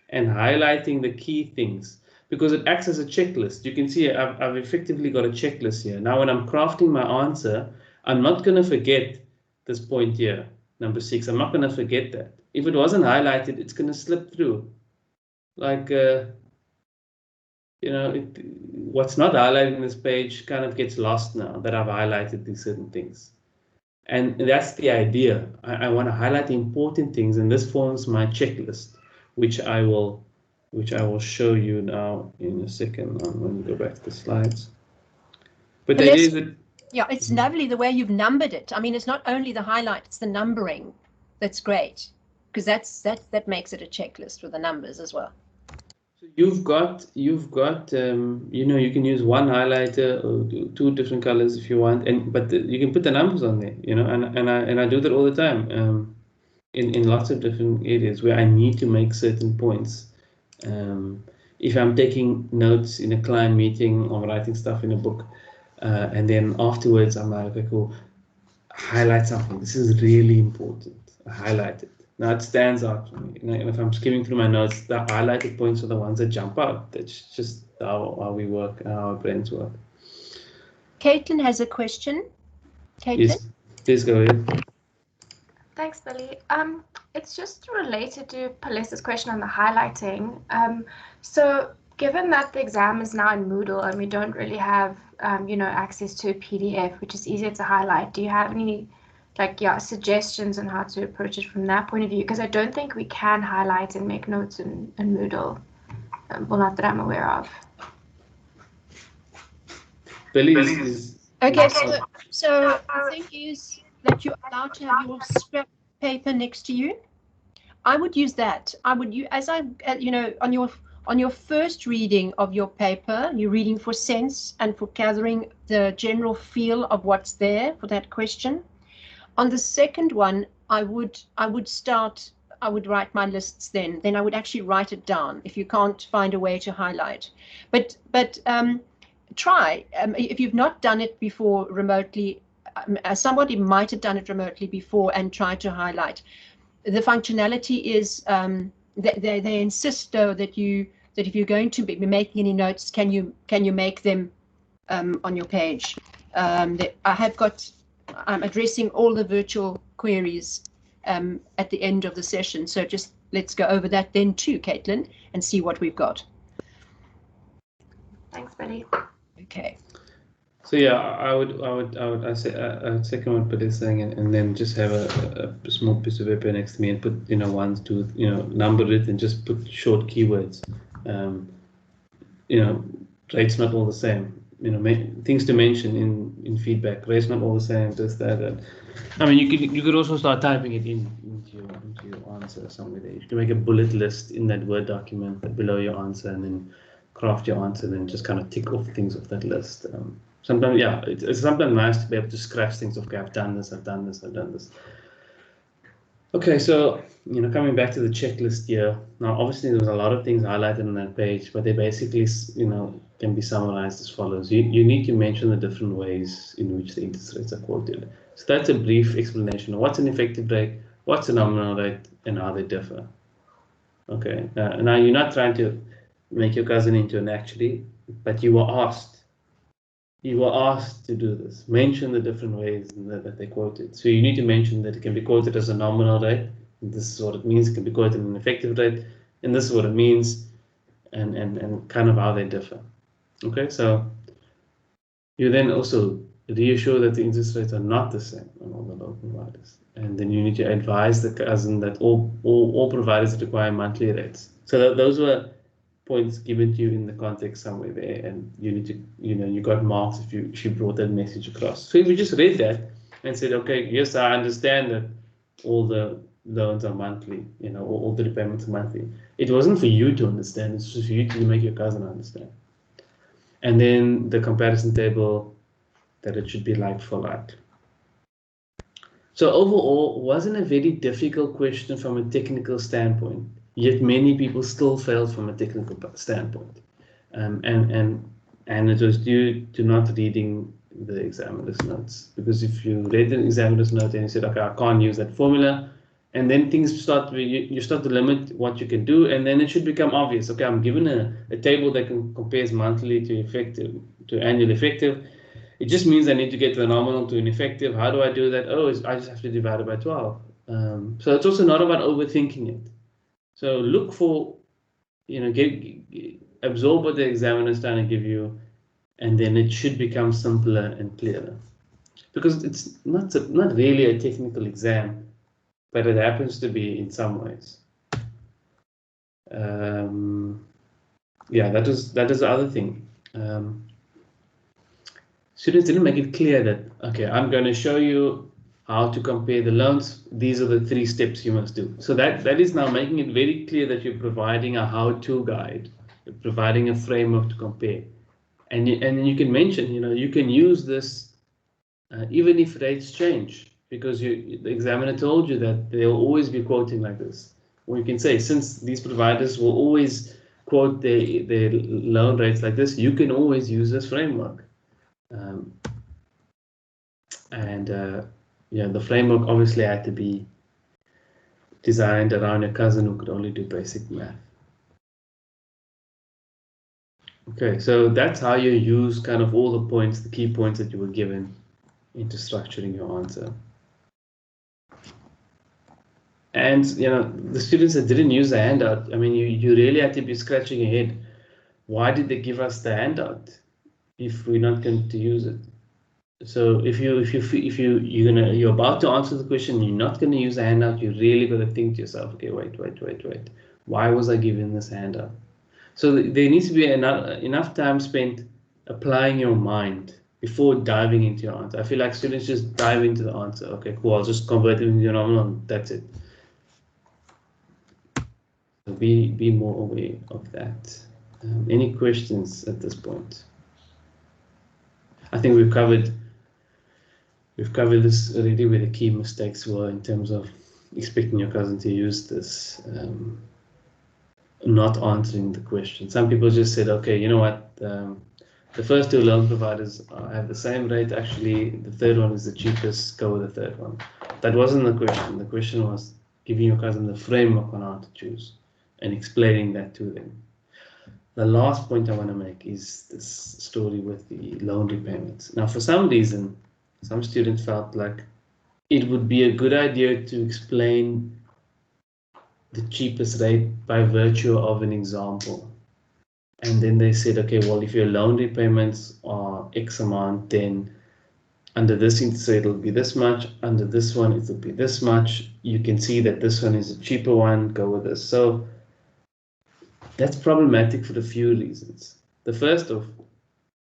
and highlighting the key things, because it acts as a checklist. You can see I've effectively got a checklist here. Now when I'm crafting my answer, I'm not going to forget this point here, number 6. I'm not going to forget that. If it wasn't highlighted, it's going to slip through. Like, what's not highlighted in this page kind of gets lost now that I've highlighted these certain things. And that's the idea. I want to highlight the important things, and this forms my checklist, which I will show you now in a second when we go back to the slides. But the idea is that, yeah, it's lovely the way you've numbered it. I mean, it's not only the highlight, it's the numbering that's great, because that makes it a checklist with the numbers as well. So you've got you can use one highlighter or 2 different colors if you want, but you can put the numbers on there, and I do that all the time in lots of different areas where I need to make certain points. If I'm taking notes in a client meeting or writing stuff in a book, and then afterwards I'm like, okay, cool, highlight something. This is really important. I highlight it. Now it stands out for me. And if I'm skimming through my notes, the highlighted points are the ones that jump out. That's just how we work and how our brains work. Caitlin has a question. Caitlin? Yes, please go ahead. Thanks, Billy. It's just related to Palesa's question on the highlighting. So given that the exam is now in Moodle and we don't really have, access to a PDF, which is easier to highlight, do you have any suggestions on how to approach it from that point of view? Because I don't think we can highlight and make notes in Moodle. Well, not that I'm aware of. Billy is Okay, so the thing is that you're allowed to have your scrap paper next to you. I would use that. I would use, as I, you know, on your first reading of your paper, you're reading for sense and for gathering the general feel of what's there for that question. On the second one, I would write my lists then. Then I would actually write it down if you can't find a way to highlight. But try, if you've not done it before remotely, somebody might have done it remotely before and tried to highlight. The functionality is they insist though that if you're going to be making any notes, can you make them on your page. I'm addressing all the virtual queries at the end of the session, so just let's go over that then too, Caitlin, and see what we've got. Thanks, Billy. Okay. So yeah, I would second what Billy's saying, and then just have a small piece of paper next to me and put 1, 2, number it and just put short keywords. Rate's not all the same. Things to mention in feedback. Rate's not all the same. This, that. I mean, you could also start typing it into your answer somewhere there. You can make a bullet list in that Word document below your answer, and then craft your answer, and then just kind of tick off things off that list. Sometimes, yeah, it's sometimes nice to be able to scratch things off. Okay, I've done this, I've done this, I've done this. Okay, so coming back to the checklist here. Now, obviously, there's a lot of things highlighted on that page, but they basically, can be summarized as follows. You need to mention the different ways in which the interest rates are quoted. So that's a brief explanation of what's an effective rate, what's a nominal rate, and how they differ. Okay, now you're not trying to make your cousin into an actuary, but you were asked. You were asked to do this. Mention the different ways that they quoted. So you need to mention that it can be quoted as a nominal rate. This is what it means. It can be quoted an effective rate, and this is what it means, and kind of how they differ. Okay, so you then also reassure that the interest rates are not the same on all the loan providers, and then you need to advise the cousin that all providers require monthly rates. So those were points given to you in the context somewhere there, and you need to, you got marks if you brought that message across. So if you just read that and said, okay, yes, I understand that all the loans are monthly, all the repayments are monthly. It wasn't for you to understand, it's just for you to make your cousin understand. And then the comparison table, that it should be like for like. So overall, it wasn't a very difficult question from a technical standpoint, yet many people still failed from a technical standpoint. And it was due to not reading the examiner's notes. Because if you read the examiner's note and you said, okay, I can't use that formula, and then things start, you start to limit what you can do, and then it should become obvious. Okay, I'm given a table that compares monthly to annual effective. It just means I need to get the nominal to an effective. How do I do that? Oh, I just have to divide it by 12. So it's also not about overthinking it. So look for, absorb what the examiner is trying to give you, and then it should become simpler and clearer. Because it's not really a technical exam, but it happens to be in some ways. Yeah, that is the other thing. Students didn't make it clear that, okay, I'm going to show you how to compare the loans. These are the 3 steps you must do. So that is now making it very clear that you're providing a how-to guide, you're providing a framework to compare. And you can mention, you can use this even if rates change, because the examiner told you that they'll always be quoting like this. Or you can say, since these providers will always quote their loan rates like this, you can always use this framework. The framework obviously had to be designed around a cousin who could only do basic math. Okay, so that's how you use kind of all the points, the key points that you were given into structuring your answer. And the students that didn't use the handout, I mean, you really had to be scratching your head. Why did they give us the handout if we're not going to use it? So if you're about to answer the question, you're not going to use a handout, you really got to think to yourself, okay, wait. Why was I given this handout? So there needs to be enough time spent applying your mind before diving into your answer. I feel like students just dive into the answer. Okay, cool, I'll just convert it into nominal, that's it. So be more aware of that. Any questions at this point? I think we've covered this already, where the key mistakes were in terms of expecting your cousin to use this, not answering the question. Some people just said, okay, you know what, the first two loan providers have the same rate. Actually, the third one is the cheapest, go with the third one. That wasn't the question. The question was giving your cousin the framework on how to choose and explaining that to them. The last point I want to make is this story with the loan repayments. Now, for some reason, some students felt like it would be a good idea to explain the cheapest rate by virtue of an example. And then they said, okay, well, if your loan repayments are X amount, then under this interest rate it'll be this much, under this one it'll be this much. You can see that this one is a cheaper one, go with this. So that's problematic for a few reasons. The first of,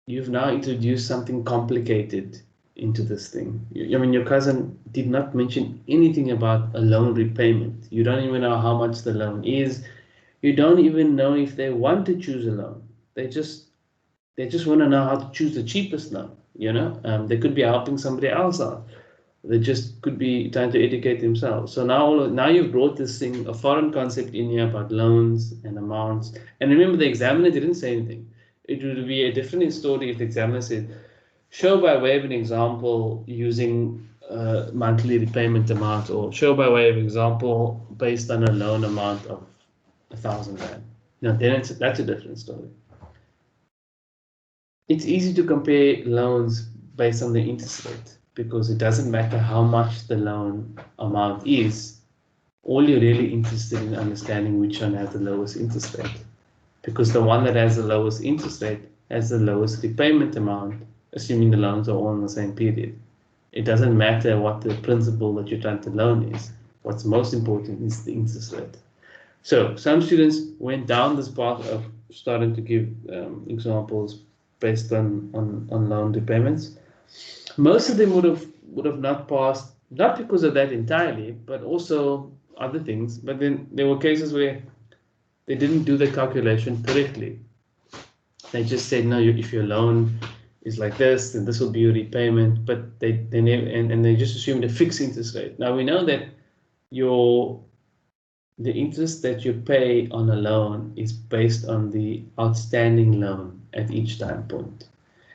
you've now introduced something complicated into this thing. I mean, your cousin did not mention anything about a loan repayment. You don't even know how much the loan is. You don't even know if they want to choose a loan. They just want to know how to choose the cheapest loan. You know, they could be helping somebody else out. They just could be trying to educate themselves. So now you've brought this thing, a foreign concept in here about loans and amounts. And remember, the examiner didn't say anything. It would be a different story if the examiner said, show by way of an example using monthly repayment amount, or show by way of example based on a loan amount of 1,000 rand. Now, then that's a different story. It's easy to compare loans based on the interest rate, because it doesn't matter how much the loan amount is. All you're really interested in understanding which one has the lowest interest rate, because the one that has the lowest interest rate has the lowest repayment amount, assuming the loans are all in the same period. It doesn't matter what the principal that you're trying to loan is. What's most important is the interest rate. So some students went down this path of starting to give examples based on loan repayments. Most of them would have not passed, not because of that entirely, but also other things. But then there were cases where they didn't do the calculation correctly. They just said, no, if your loan is like this, then this will be your repayment. But they never, and they just assumed a fixed interest rate. Now we know that the interest that you pay on a loan is based on the outstanding loan at each time point.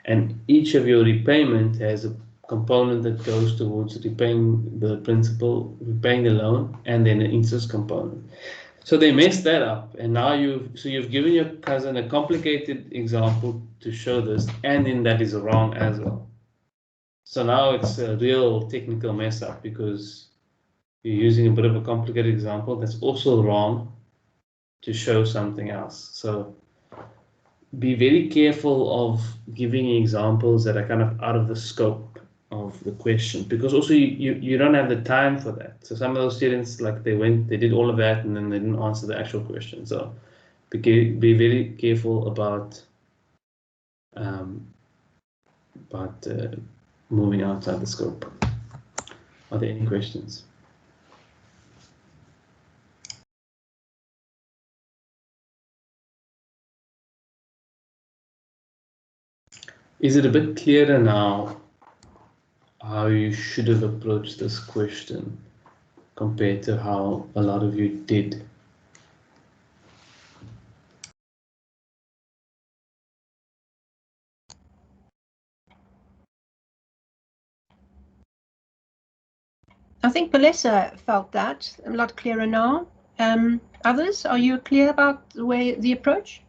And each of your repayment has a component that goes towards repaying the principal, repaying the loan, and then an interest component. So they messed that up, and now you've given your cousin a complicated example to show this, and then that is wrong as well. So now it's a real technical mess up, because you're using a bit of a complicated example that's also wrong to show something else. So be very careful of giving examples that are kind of out of the scope of the question, because also you don't have the time for that. So some of those students, like they did all of that, and then they didn't answer the actual question. So be very careful about moving outside the scope. Are there any questions? Is it a bit clearer now how you should have approached this question compared to how a lot of you did? I think Palesa felt that a lot clearer now. Others, are you clear about the approach?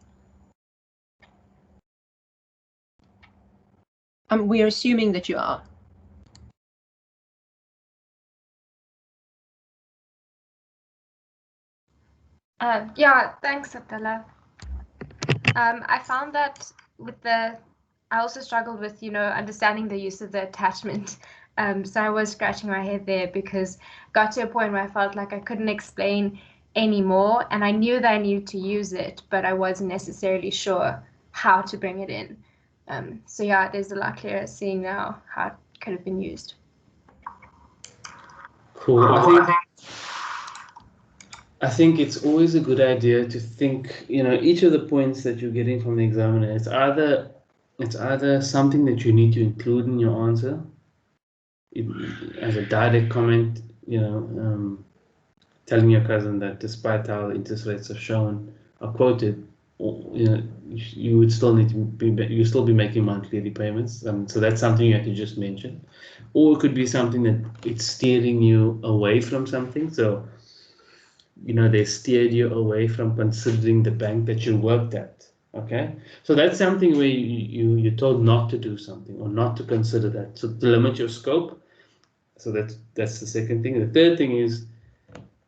We're assuming that you are. Yeah, thanks, Attila. I found that I also struggled with, understanding the use of the attachment. So I was scratching my head there, because got to a point where I felt like I couldn't explain anymore, and I knew that I needed to use it, but I wasn't necessarily sure how to bring it in. So yeah, there's a lot clearer seeing now how it could have been used. Cool. I think it's always a good idea to think, each of the points that you're getting from the examiner, it's either something that you need to include in your answer as a direct comment, telling your cousin that despite how the interest rates are shown, are quoted, you would still need to be making monthly repayments. So that's something you have to just mention. Or it could be something that it's steering you away from something. So, they steered you away from considering the bank that you worked at. Okay, so that's something where you're told not to do something or not to consider that. So to limit your scope. So that's the second thing. The third thing is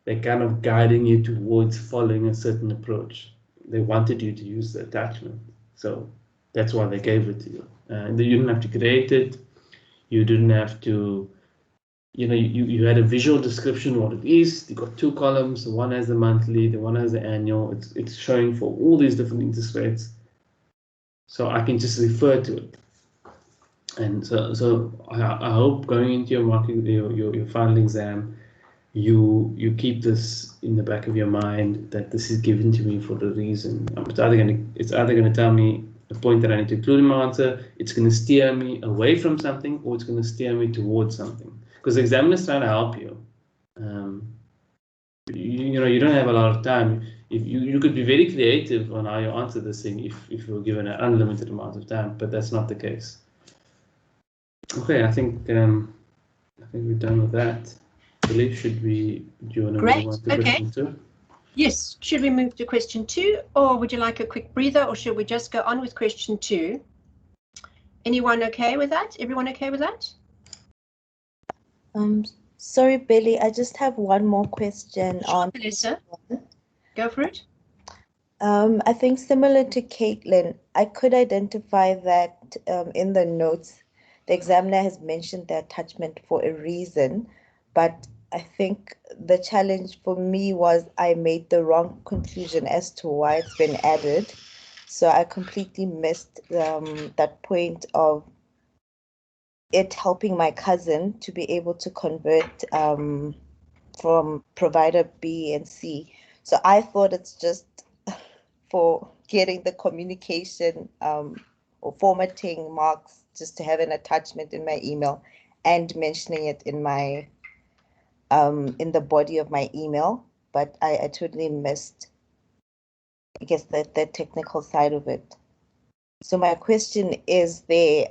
they're kind of guiding you towards following a certain approach. They wanted you to use the attachment. So that's why they gave it to you. You didn't have to create it. You didn't have to, you had a visual description of what it is. You got 2 columns. The one has the monthly, the one has the annual. It's showing for all these different interest rates. So I can just refer to it. And so I hope going into your final exam, you keep this in the back of your mind that this is given to me for a reason. It's either going to tell me a point that I need to include in my answer, it's going to steer me away from something, or it's going to steer me towards something. Because the examiner is trying to help you. You don't have a lot of time. If you could be very creative on how you answer this thing if you were given an unlimited amount of time, but that's not the case. Okay, I think we're done with that. Billy, do you want to move on to question 2? Yes, should we move to question 2, or would you like a quick breather, or should we just go on with question 2? Anyone okay with that? Everyone okay with that? Sorry, Billy, I just have one more question on Melissa, go for it. I think similar to Caitlin, I could identify that in the notes, the examiner has mentioned the attachment for a reason, but I think the challenge for me was I made the wrong conclusion as to why it's been added. So I completely missed that point of it helping my cousin to be able to convert from provider B and C. So I thought it's just for getting the communication or formatting marks, just to have an attachment in my email and mentioning it in my in the body of my email. But I totally missed, I guess, the technical side of it. So my question is there,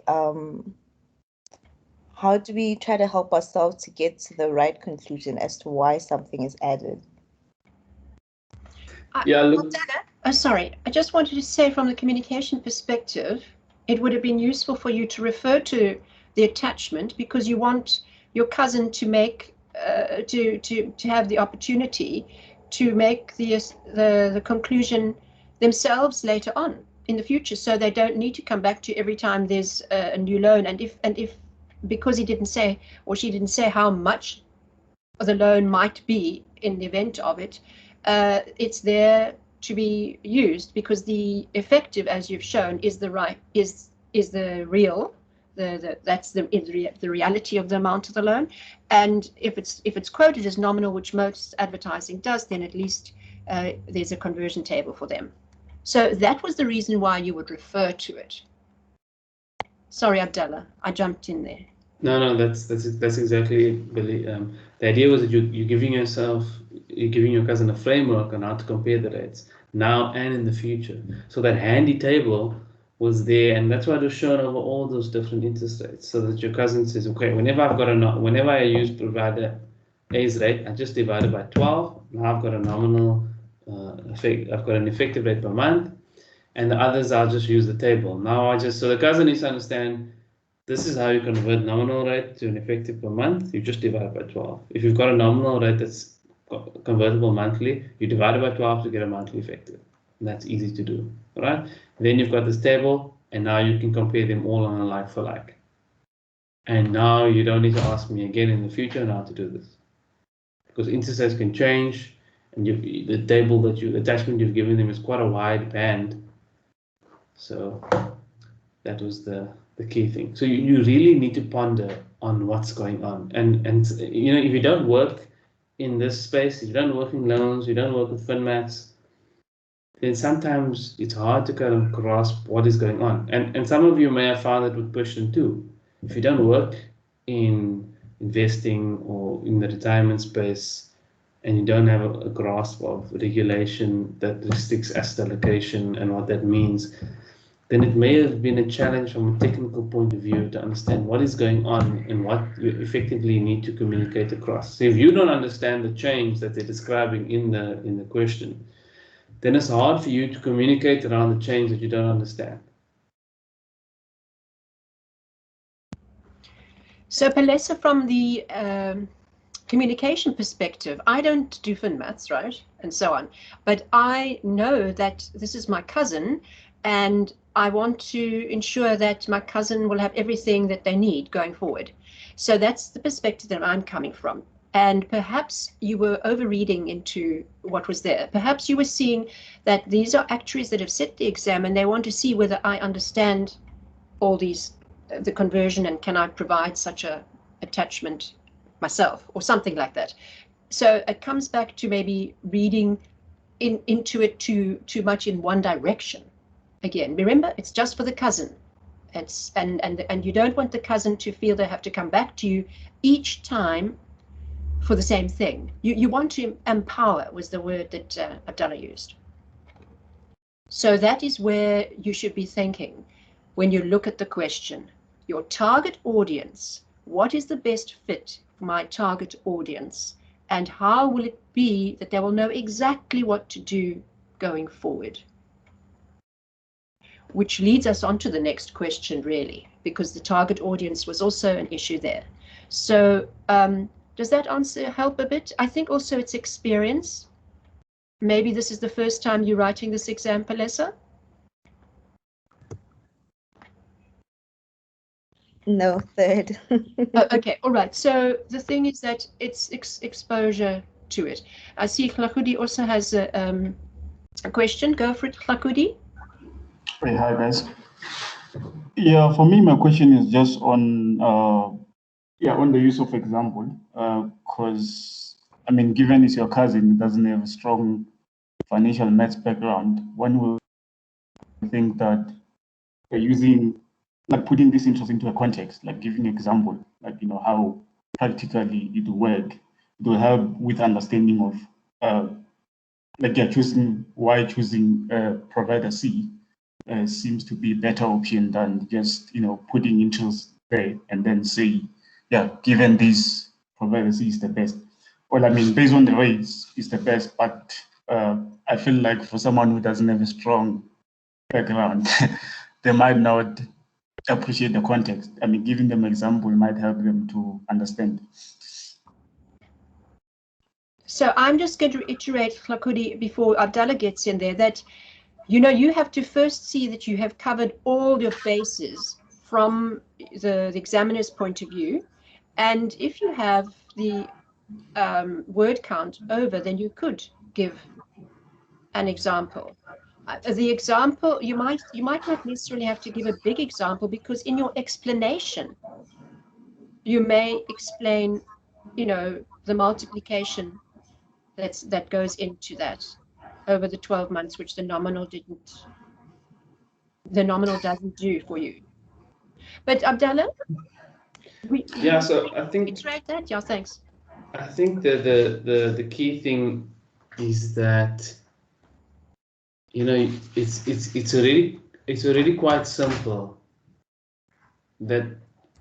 how do we try to help ourselves to get to the right conclusion as to why something is added? Sorry, I just wanted to say from the communication perspective, it would have been useful for you to refer to the attachment because you want your cousin to make to have the opportunity to make the conclusion themselves later on in the future, so they don't need to come back to every time there's a new loan. And if because he didn't say or she didn't say how much the loan might be in the event of it, it's there to be used because the effective, as you've shown, is the right is the real. That's the reality of the amount of the loan, and if it's quoted as nominal, which most advertising does, then at least there's a conversion table for them. So that was the reason why you would refer to it. Sorry, Abdullah, I jumped in there. No, that's exactly it, Billy. The idea was that you're giving your cousin a framework on how to compare the rates now and in the future. So that handy table was there, and that's why it was shown over all those different interest rates, so that your cousin says, okay, whenever I use provider A's rate, I just divide it by 12. Now I've got a nominal I've got an effective rate per month, and the others I'll just use the table. So the cousin needs to understand this is how you convert nominal rate to an effective per month. You just divide by 12. If you've got a nominal rate that's convertible monthly, you divide it by 12 to get a monthly effective. And that's easy to do, right? Then you've got this table, and now you can compare them all on a like for like. And now you don't need to ask me again in the future on how to do this, because interest rates can change, and the table the attachment you've given them is quite a wide band. So That was the key thing. So you really need to ponder on what's going on. And you know, if you don't work in this space, if you don't work in loans, you don't work with FinMaths, then sometimes it's hard to kind of grasp what is going on. And some of you may have found it with question 2. If you don't work in investing or in the retirement space, and you don't have a grasp of regulation that restricts asset allocation and what that means, then it may have been a challenge from a technical point of view to understand what is going on and what you effectively need to communicate across. So if you don't understand the change that they're describing in the question, then it's hard for you to communicate around the change that you don't understand. So Palesa, from the communication perspective, I don't do FinMaths, right, and so on, but I know that this is my cousin, and I want to ensure that my cousin will have everything that they need going forward. So that's the perspective that I'm coming from. And perhaps you were overreading into what was there. Perhaps you were seeing that these are actuaries that have set the exam and they want to see whether I understand all these, the conversion, and can I provide such a attachment myself or something like that. So it comes back to maybe reading into it too much in one direction. Again, remember, it's just for the cousin. It's and you don't want the cousin to feel they have to come back to you each time for the same thing. You want to empower, was the word that Abdullah used. So that is where you should be thinking when you look at the question. Your target audience, what is the best fit for my target audience, and how will it be that they will know exactly what to do going forward? Which leads us on to the next question, really, because the target audience was also an issue there. So does that answer help a bit? I think also it's experience. Maybe this is the first time you're writing this exam, Palesa? No, third. Oh, okay, all right. So the thing is that it's exposure to it. I see Hlakudi also has a question. Go for it, Hlakudi. Hey, hi guys. Yeah, for me, my question is just on on the use of example, because I mean, given it's your cousin, it doesn't have a strong financial maths background, one will think that using, like, putting this interest into a context, like giving example, like, you know, how practically it will work, it will help with understanding of like you're choosing provider C seems to be a better option than just, you know, putting interest there and then say, yeah, given this, provider C is the best. Well, I mean, based on the rates, it's the best, but I feel like for someone who doesn't have a strong background, they might not appreciate the context. I mean, giving them an example might help them to understand. So I'm just going to reiterate, Hlakudi, before Abdallah gets in there, that you know, you have to first see that you have covered all your bases from the examiner's point of view. And if you have the word count over, then you could give an example. The example, you might not necessarily have to give a big example, because in your explanation, you may explain, you know, the multiplication that goes into that over the 12 months, which the nominal doesn't do for you. But Abdallah, So I think iterate that. Yeah, thanks. I think that the key thing is that, you know, it's already quite simple that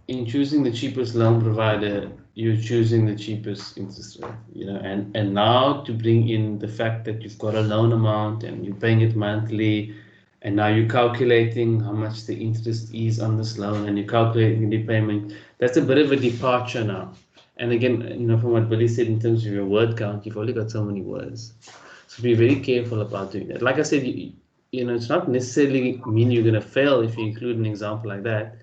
in choosing the cheapest loan provider, you're choosing the cheapest interest rate, you know, and now to bring in the fact that you've got a loan amount and you're paying it monthly, and now you're calculating how much the interest is on this loan and you're calculating the payment, that's a bit of a departure now. And again, you know, from what Billy said in terms of your word count, you've only got so many words. So be very careful about doing that. Like I said, you know, it's not necessarily mean you're going to fail if you include an example like that.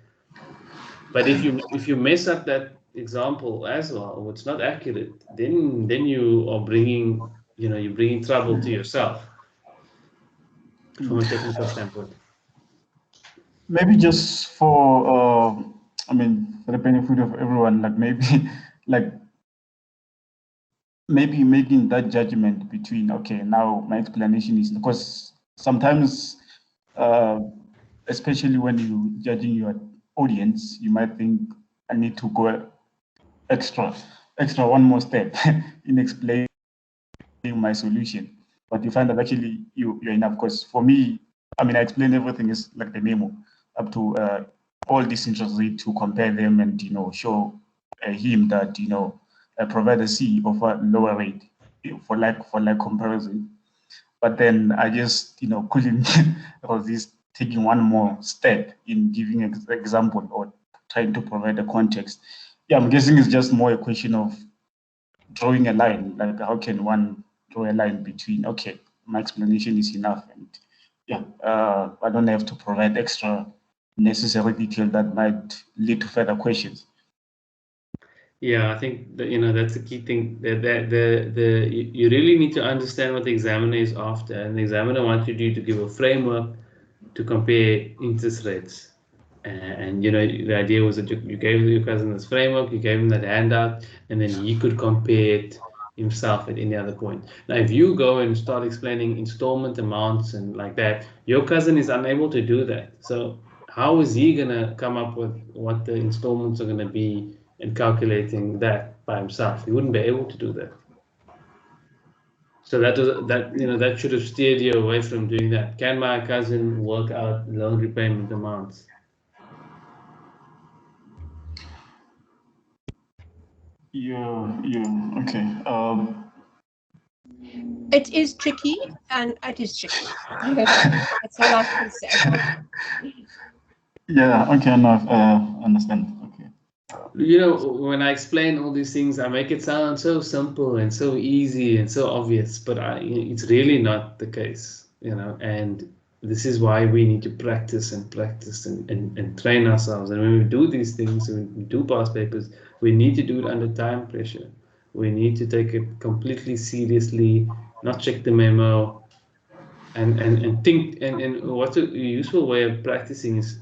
But if you mess up that example as well, or it's not accurate, then you are bringing, you know, you're bringing trouble to yourself from a technical standpoint. Maybe just for, I mean, for the benefit of everyone, like maybe, like maybe making that judgment between, okay, now my explanation is, because sometimes, especially when you judging your audience, you might think I need to go extra one more step in explaining my solution, but you find that actually you're enough. Because for me, I mean, I explain everything is like the memo up to all this interest rate to compare them and show him that provide a C of a lower rate for like comparison. But then I just couldn't resist taking one more step in giving example or trying to provide a context. Yeah, I'm guessing it's just more a question of drawing a line, like how can one draw a line between, okay, my explanation is enough, and yeah, I don't have to provide extra necessary detail that might lead to further questions. Yeah, I think that, that's the key thing. You really need to understand what the examiner is after, and the examiner wanted you to give a framework to compare interest rates. And the idea was that you gave your cousin this framework, you gave him that handout, and then he could compare it himself at any other point. Now, if you go and start explaining installment amounts and like that, your cousin is unable to do that. So how is he gonna come up with what the installments are gonna be and calculating that by himself? He wouldn't be able to do that. So that should have steered you away from doing that. Can my cousin work out loan repayment amounts? Yeah, okay. It is tricky, and it is tricky. That's all I can say. Yeah, okay, enough. Understand. Okay. When I explain all these things, I make it sound so simple and so easy and so obvious, but it's really not the case, and this is why we need to practice and train ourselves. And when we do these things, when we do past papers, we need to do it under time pressure. We need to take it completely seriously, not check the memo, and think. And what's a useful way of practicing is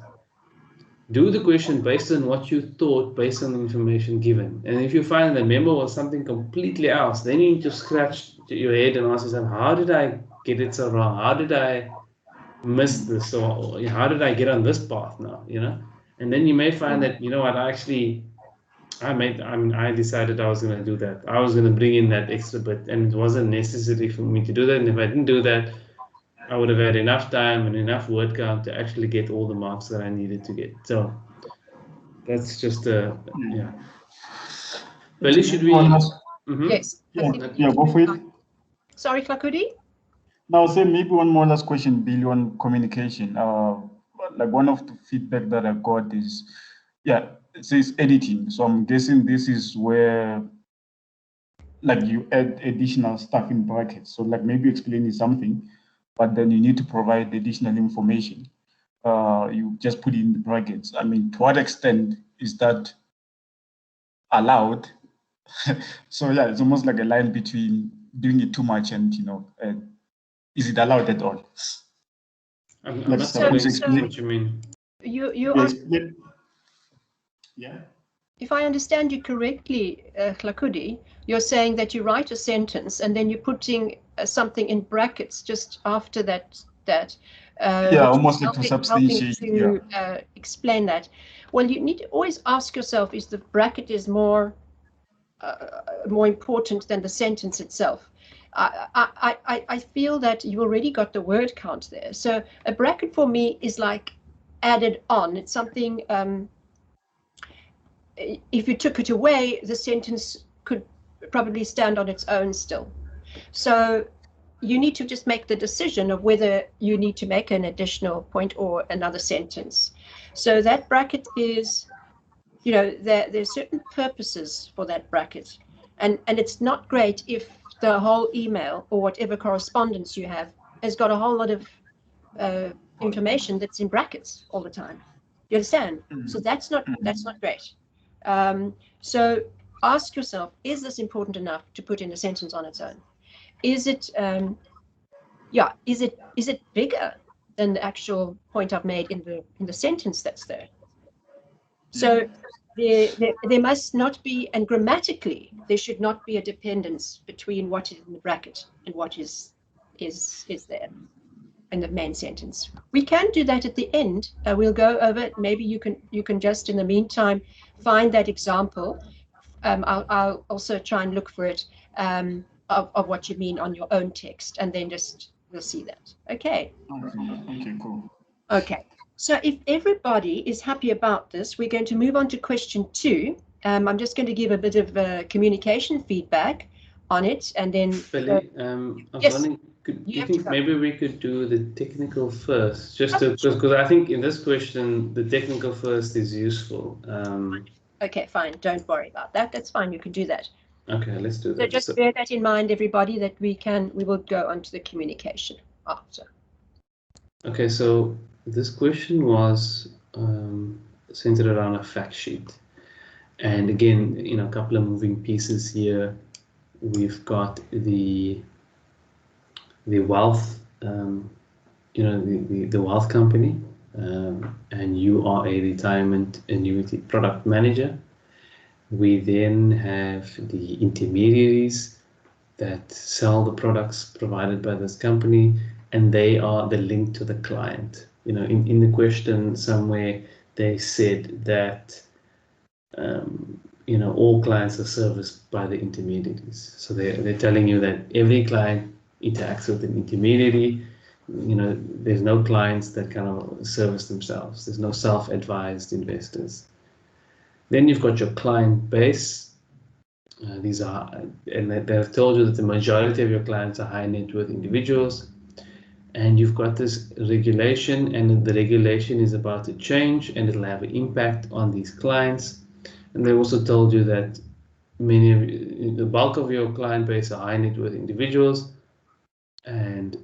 do the question based on what you thought, based on the information given. And if you find the memo was something completely else, then you need to scratch your head and ask yourself, how did I get it so wrong? How did I miss this? Or how did I get on this path now? And then you may find that, what, I decided I was going to do that. I was going to bring in that extra bit, and it wasn't necessary for me to do that. And if I didn't do that, I would have had enough time and enough word count to actually get all the marks that I needed to get. So that's just yeah. Belly, should we? Yes. Yeah, go for it. Sorry, Klakudi? Now, say maybe one more last question, Billy, on communication. Like one of the feedback that I got is, it says editing. So I'm guessing this is where, like, you add additional stuff in brackets. So like maybe explaining something, but then you need to provide additional information. You just put in the brackets. I mean, to what extent is that allowed? So yeah, it's almost like a line between doing it too much and is it allowed at all? I'm not sure what you mean. You are. Yeah. If I understand you correctly, Klakudi, you're saying that you write a sentence and then you're putting something in brackets just after that. Almost like to substantiate. To explain that. Well, you need to always ask yourself: is the bracket is more important than the sentence itself? I feel that you already got the word count there. So a bracket for me is like added on. It's something. If you took it away, the sentence could probably stand on its own still. So you need to just make the decision of whether you need to make an additional point or another sentence. So that bracket is, there's certain purposes for that bracket. And it's not great if the whole email or whatever correspondence you have has got a whole lot of information that's in brackets all the time. You understand? So that's not great. So ask yourself, is this important enough to put in a sentence on its own? Is it, is it bigger than the actual point I've made in the sentence that's there. So there must not be, and grammatically, there should not be a dependence between what is in the bracket and what is there in the main sentence. We can do that at the end. We'll go over it. Maybe you can just in the meantime find that example. I'll also try and look for it of what you mean on your own text, and then we'll see that. Okay. Okay, cool. Okay. So if everybody is happy about this, we're going to move on to question 2. I'm just going to give a bit of communication feedback on it, and then. Billy, I was yes. wondering, do you think maybe we could do the technical first, just because I think in this question the technical first is useful. Okay, fine. Don't worry about that. That's fine. You can do that. Okay, let's do So that. just bear that in mind, everybody, that we will go on to the communication after. Okay, so this question was centered around a fact sheet, and again, a couple of moving pieces here. We've got the wealth, the wealth company, and you are a retirement annuity product manager. We then have the intermediaries that sell the products provided by this company, and they are the link to the client. In the question somewhere they said that all clients are serviced by the intermediaries. So they're telling you that every client interacts with an intermediary. There's no clients that kind of service themselves. There's no self-advised investors. Then you've got your client base. They've told you that the majority of your clients are high net worth individuals. And you've got this regulation, and the regulation is about to change, and it'll have an impact on these clients. And they also told you that the bulk of your client base are high net worth individuals, and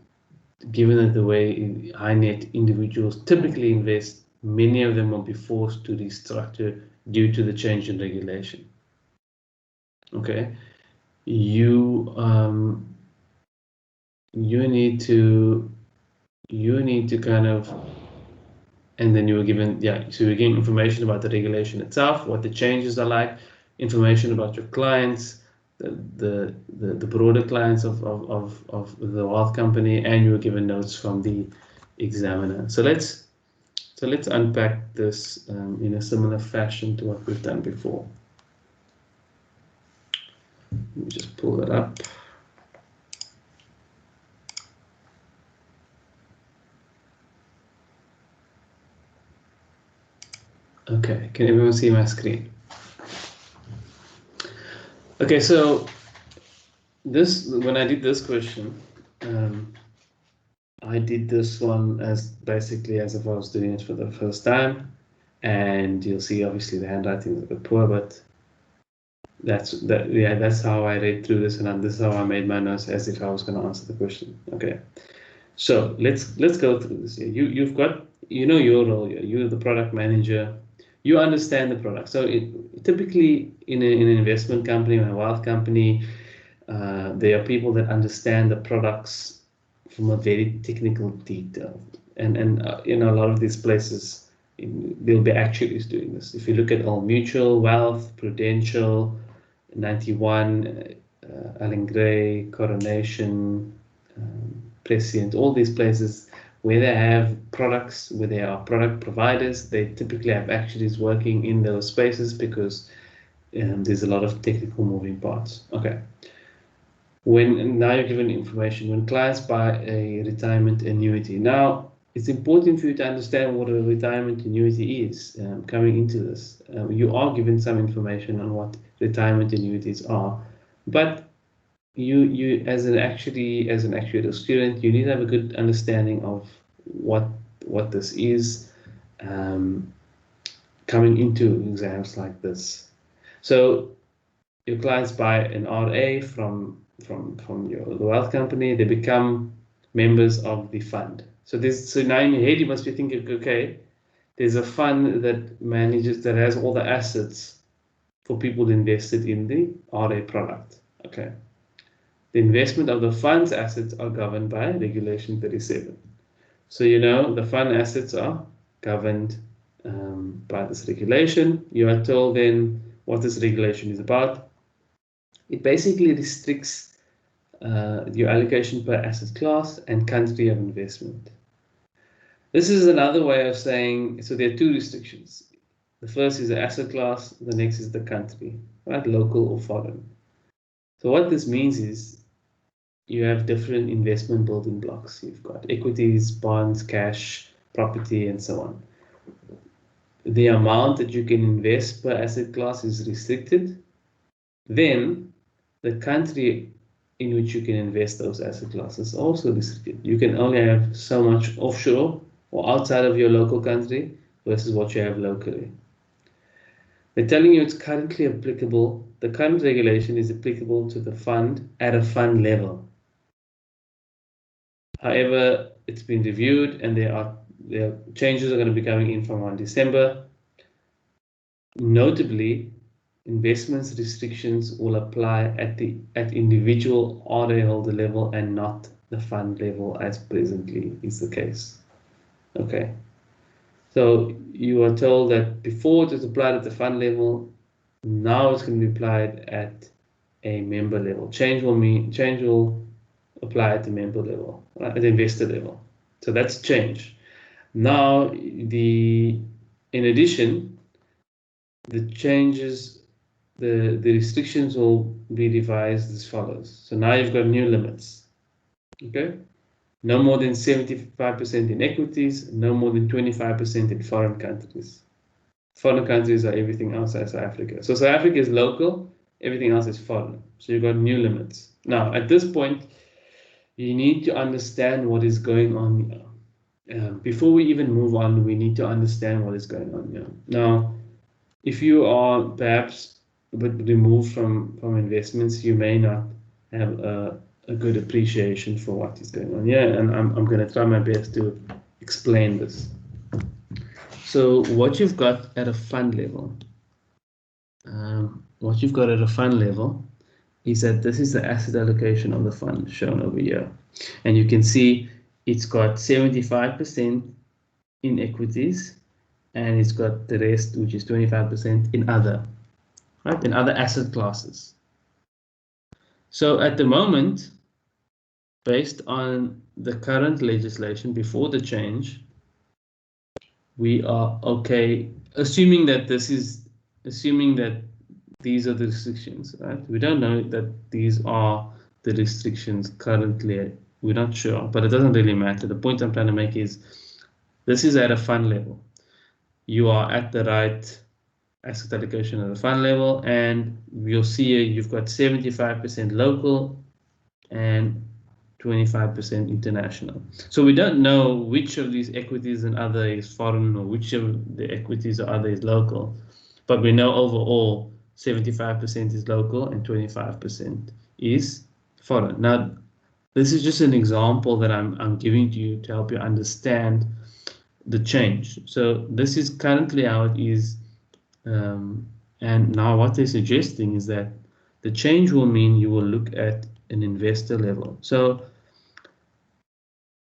given that the way high net individuals typically invest, many of them will be forced to restructure due to the change in regulation. Okay, you need to kind of, and then you were given, so you're getting information about the regulation itself, what the changes are like, information about your clients, the broader clients of the wealth company, and you were given notes from the examiner. So let's unpack this in a similar fashion to what we've done before. Let me just pull that up. Okay, can everyone see my screen? Okay, so when I did this question, I did this one as basically as if I was doing it for the first time, and you'll see obviously the handwriting is a bit poor, but that's how I read through this, and this is how I made my notes as if I was going to answer the question. Okay, so let's go through this. You've got your role here. You're the product manager. You understand the product. So typically in an investment company or a wealth company, there are people that understand the products from a very technical detail. And a lot of these places, there'll be actuaries doing this. If you look at Old Mutual, Wealth, Prudential, 91, Allen Gray, Coronation, Prescient, all these places where they have products, where they are product providers, they typically have actuaries working in those spaces because there's a lot of technical moving parts. Okay. Now you're given information. When clients buy a retirement annuity, now it's important for you to understand what a retirement annuity is. Coming into this, you are given some information on what retirement annuities are, but you as an actuarial student, you need to have a good understanding of what this is coming into exams like this. So your clients buy an RA from the wealth company, they become members of the fund. So now in your head you must be thinking, okay, there's a fund that has all the assets for people invested in the RA product. Okay. The investment of the fund's assets are governed by Regulation 37. So you know the fund assets are governed by this regulation. You are told then what this regulation is about. It basically restricts your allocation per asset class and country of investment. This is another way of saying, so there are two restrictions. The first is the asset class, the next is the country, right? Local or foreign. So what this means is you have different investment building blocks. You've got equities, bonds, cash, property, and so on. The amount that you can invest per asset class is restricted. Then the country in which you can invest those asset classes is also restricted. You can only have so much offshore or outside of your local country versus what you have locally. They're telling you it's currently applicable. The current regulation is applicable to the fund at a fund level. However, it's been reviewed and there are changes are going to be coming in from 1 December. Notably, investments restrictions will apply at individual RA holder level and not the fund level as presently is the case. Okay. So you are told that before it was applied at the fund level, now it's going to be applied at a member level. Change will apply at the member level, right, at the investor level. So that's change. Now in addition, the changes, the restrictions will be revised as follows. So now you've got new limits. Okay. No more than 75% in equities, no more than 25% in foreign countries. Foreign countries are everything outside South Africa. So South Africa is local, everything else is foreign. So you've got new limits. Now, at this point, you need to understand what is going on here. Before we even move on, we need to understand what is going on here. Now, if you are perhaps a bit removed from investments, you may not have a good appreciation for what is going on here, and I'm going to try my best to explain this. So what you've got at a fund level, is that this is the asset allocation of the fund shown over here, and you can see it's got 75% in equities, and it's got the rest, which is 25% in other, right? In other asset classes. So at the moment, based on the current legislation before the change, we are okay, assuming that these are the restrictions, right? We don't know that these are the restrictions currently. We're not sure, but it doesn't really matter. The point I'm trying to make is this is at a fund level. You are at the right asset allocation at the fund level, and you'll see here you've got 75% local and 25% international. So we don't know which of these equities and other is foreign or which of the equities or other is local, but we know overall 75% is local and 25% is foreign. Now, this is just an example that I'm giving to you to help you understand the change. So this is currently how it is, and now what they're suggesting is that the change will mean you will look at an investor level. So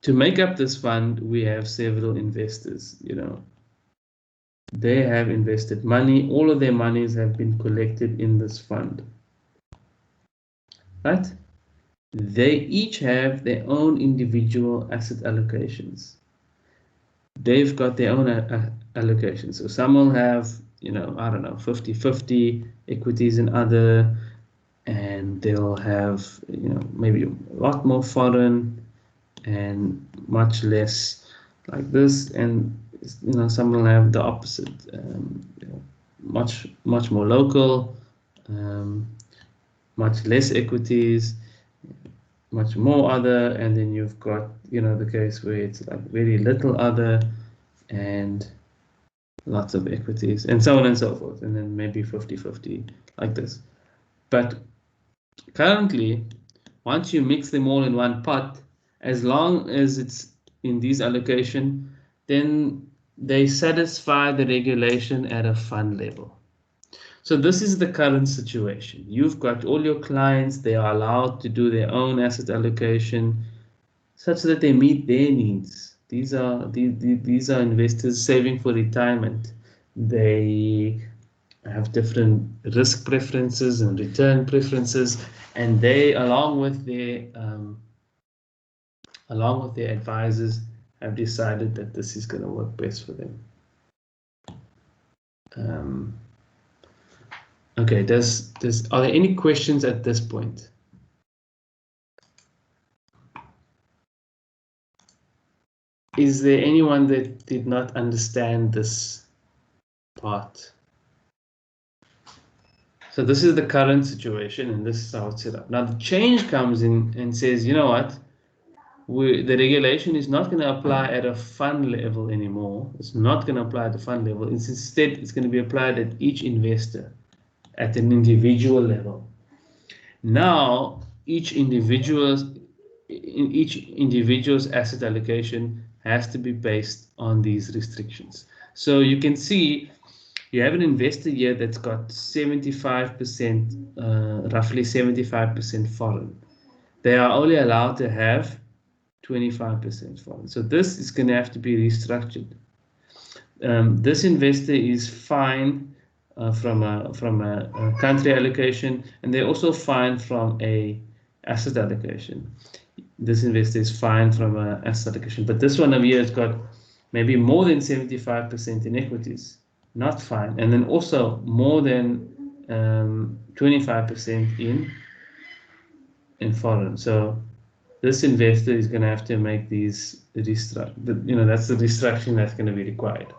to make up this fund, we have several investors. They have invested money. All of their monies have been collected in this fund, right? They each have their own individual asset allocations. They've got their own allocations. So some will have, I don't know, 50-50 equities and other, and they'll have, maybe a lot more foreign and much less like this, and some will have the opposite, much more local, much less equities, much more other, and then you've got the case where it's like very little other and lots of equities, and so on and so forth, and then maybe 50-50 like this. But currently, once you mix them all in one pot, as long as it's in these allocation, then they satisfy the regulation at a fund level. So this is the current situation. You've got all your clients, they are allowed to do their own asset allocation such that they meet their needs. These are investors saving for retirement. They have different risk preferences and return preferences, and they, along with their advisors, have decided that this is going to work best for them. Okay, are there any questions at this point? Is there anyone that did not understand this part? So this is the current situation, and this is how it's set up. Now the change comes in and says, you know what? The regulation is not going to apply at a fund level anymore. It's not going to apply at the fund level. Instead, it's going to be applied at each investor at an individual level. Now, each individual's asset allocation has to be based on these restrictions. So you can see you have an investor here that's got 75%, roughly 75% foreign. They are only allowed to have 25% foreign. So this is going to have to be restructured. This investor is fine from a country allocation, and they're also fine from a asset allocation. This investor is fine from an asset allocation, but this one over here has got maybe more than 75% in equities, not fine, and then also more than 25% in foreign. So this investor is going to have to make these that's the restructuring that's going to be required.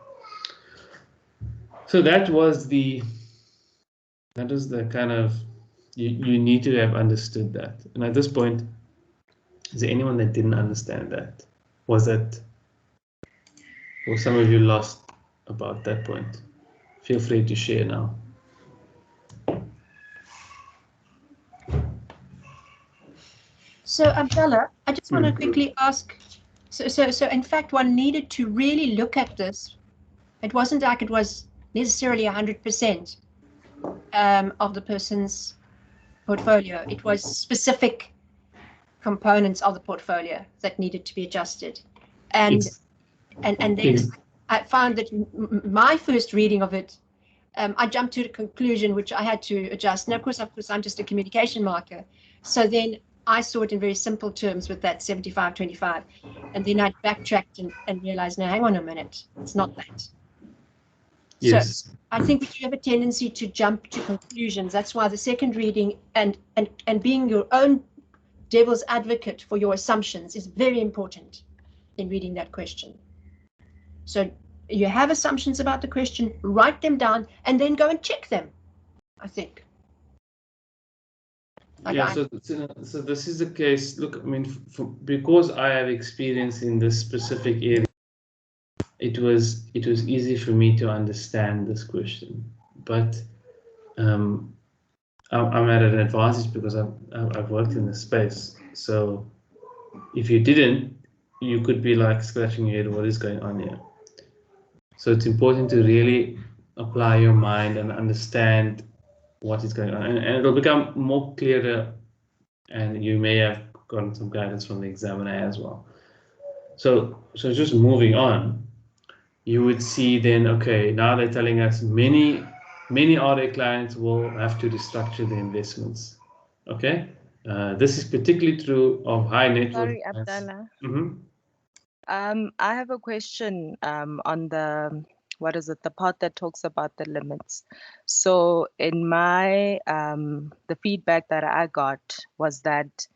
So that was the kind of, you need to have understood that. And at this point, is there anyone that didn't understand that? Was some of you lost about that point? Feel free to share now. So Abdallah, I just want to quickly ask, so in fact, one needed to really look at this. It wasn't like it was necessarily 100% of the person's portfolio. It was specific components of the portfolio that needed to be adjusted. And then I found that my first reading of it, I jumped to a conclusion which I had to adjust. Now, of course, I'm just a communication marker. So then I saw it in very simple terms with that 75-25. And then I backtracked and realized, no, hang on a minute, it's not that. Yes. So I think we do have a tendency to jump to conclusions. That's why the second reading and being your own devil's advocate for your assumptions is very important in reading that question. So you have assumptions about the question, write them down, and then go and check them, I think. So this is the case. Look, I mean, because I have experience in this specific area, it was easy for me to understand this question. But I'm at an advantage because I've worked in this space. So if you didn't, you could be like scratching your head, what is going on here? So it's important to really apply your mind and understand what is going on, and it'll become more clearer, and you may have gotten some guidance from the examiner as well. So just moving on, you would see then, okay, now they're telling us many RA clients will have to restructure their investments. Okay, this is particularly true of high net worth. Sorry, Abdallah. I have a question on the, the part that talks about the limits. So in my, the feedback that I got was that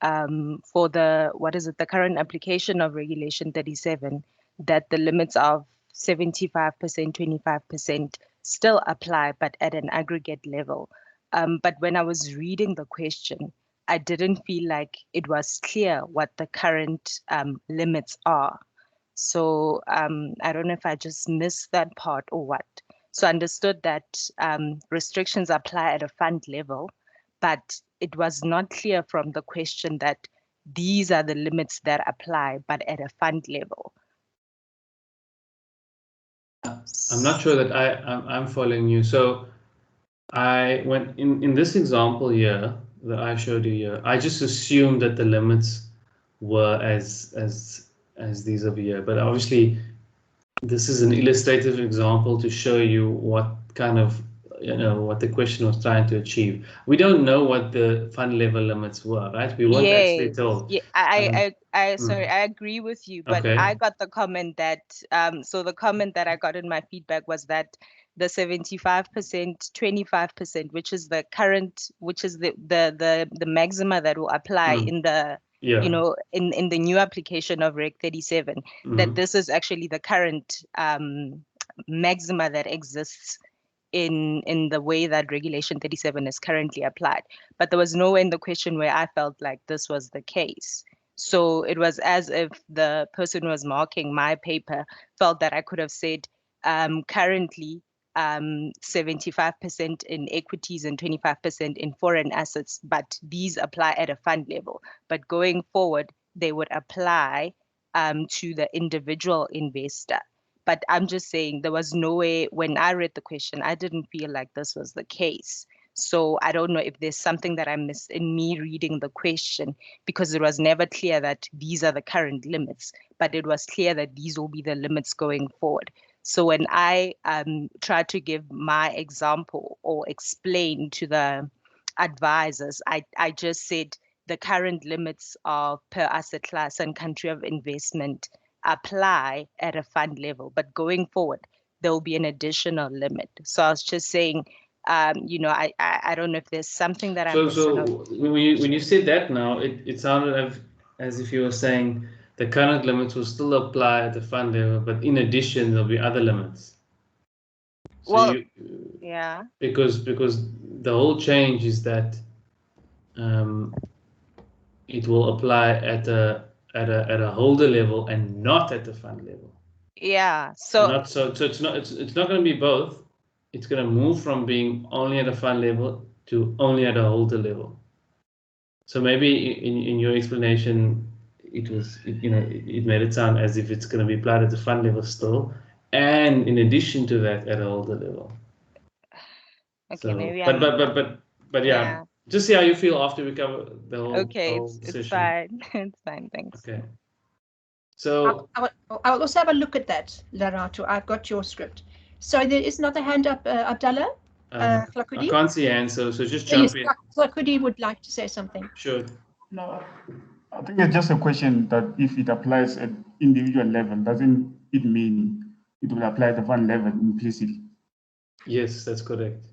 for the, the current application of Regulation 37, that the limits of 75%, 25% still apply, but at an aggregate level. But when I was reading the question, I didn't feel like it was clear what the current limits are. So I don't know if I just missed that part or what. So I understood that restrictions apply at a fund level, but it was not clear from the question that these are the limits that apply, but at a fund level. I'm not sure that I'm following you. So I went in this example here that I showed you here, I just assumed that the limits were as as these over here. But obviously, this is an illustrative example to show you what kind of, what the question was trying to achieve. We don't know what the fund level limits were, right? We weren't actually told. Yeah, sorry, I agree with you, but Okay. I got the comment that so the comment that I got in my feedback was that the 75%, 25%, which is the current, which is the maxima that will apply in the in the new application of Reg 37, that this is actually the current maxima that exists in the way that Regulation 37 is currently applied. But there was nowhere in the question where I felt like this was the case. So it was as if the person who was marking my paper felt that I could have said currently 75% in equities and 25% in foreign assets, but these apply at a fund level. But going forward, they would apply to the individual investor. But I'm just saying there was no way, when I read the question, I didn't feel like this was the case. So I don't know if there's something that I missed in me reading the question, because it was never clear that these are the current limits, but it was clear that these will be the limits going forward. So when I tried to give my example or explain to the advisors, I just said the current limits of per asset class and country of investment apply at a fund level, but going forward, there will be an additional limit. So I was just saying, I don't know if there's something that I'm missing. So when you said that now, it sounded as if you were saying the current limits will still apply at the fund level, but in addition, there'll be other limits. So well, yeah. Because the whole change is that it will apply at a holder level and not at the fund level. Yeah. So it's not going to be both. It's going to move from being only at a fund level to only at a holder level. So maybe in your explanation, it made it sound as if it's going to be applied at the fund level still, and in addition to that, at a holder level. Okay, So, maybe but yeah, just see how you feel after we cover the whole. Okay, whole it's session. fine. It's fine, thanks. Okay. So I will also have a look at that, Lerato. I've got your script. So there is another hand up, Abdallah. I Klakudi? can't see hands, so just jump in. Klakudi would like to say something. Sure. No, I think it's just a question that if it applies at individual level, doesn't it mean it will apply at the fund level implicitly? Yes, that's correct.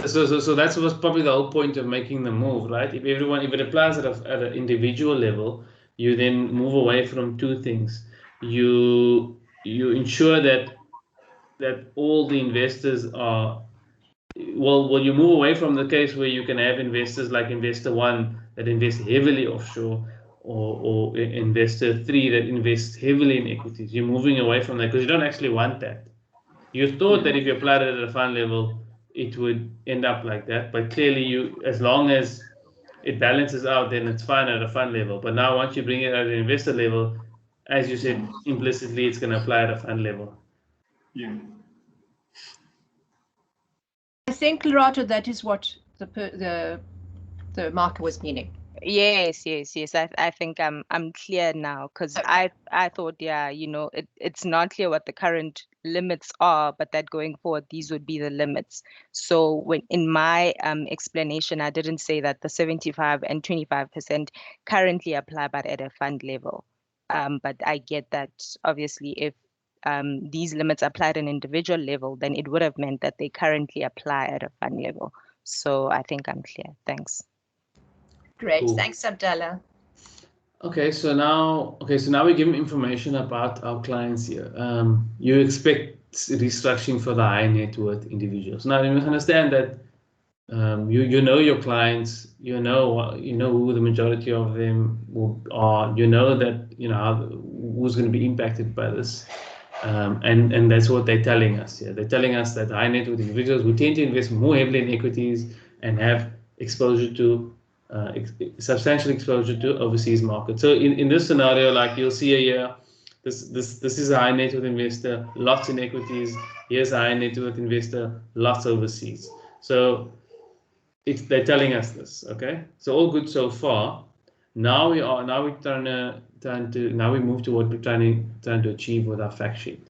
So that was probably the whole point of making the move, right? If it applies at an individual level, you then move away from two things. You ensure that all the investors are well. You move away from the case where you can have investors like investor 1 that invest heavily offshore, or investor 3 that invests heavily in equities. You're moving away from that because you don't actually want that. You thought that if you applied it at a fund level, it would end up like that, but clearly as long as it balances out, then it's fine at a fund level. But now once you bring it at an investor level, as you said, implicitly it's going to apply at a fund level. Yeah. I think, Lerato, that is what the marker was meaning. Yes. I think I'm clear now, because I thought, it's not clear what the current limits are, but that going forward these would be the limits. So when in my explanation, I didn't say that the 75 and 25% currently apply, but at a fund level. But I get that obviously if these limits apply at an individual level, then it would have meant that they currently apply at a fund level. So I think I'm clear. Thanks. Great, Cool. Thanks, Abdallah. Okay, so now we give them information about our clients here. You expect restructuring for the high net worth individuals. Now you must understand that you know your clients, you know who the majority of them are, you know that who's going to be impacted by this, and that's what they're telling us here. They're telling us that high net worth individuals who tend to invest more heavily in equities and have exposure to substantial exposure to overseas markets. So in this scenario, like you'll see here, this is a high net worth investor, lots in equities. Here's a high net worth investor, lots overseas. So they're telling us this, okay? So all good so far. Now we move to what we're trying to achieve with our fact sheet.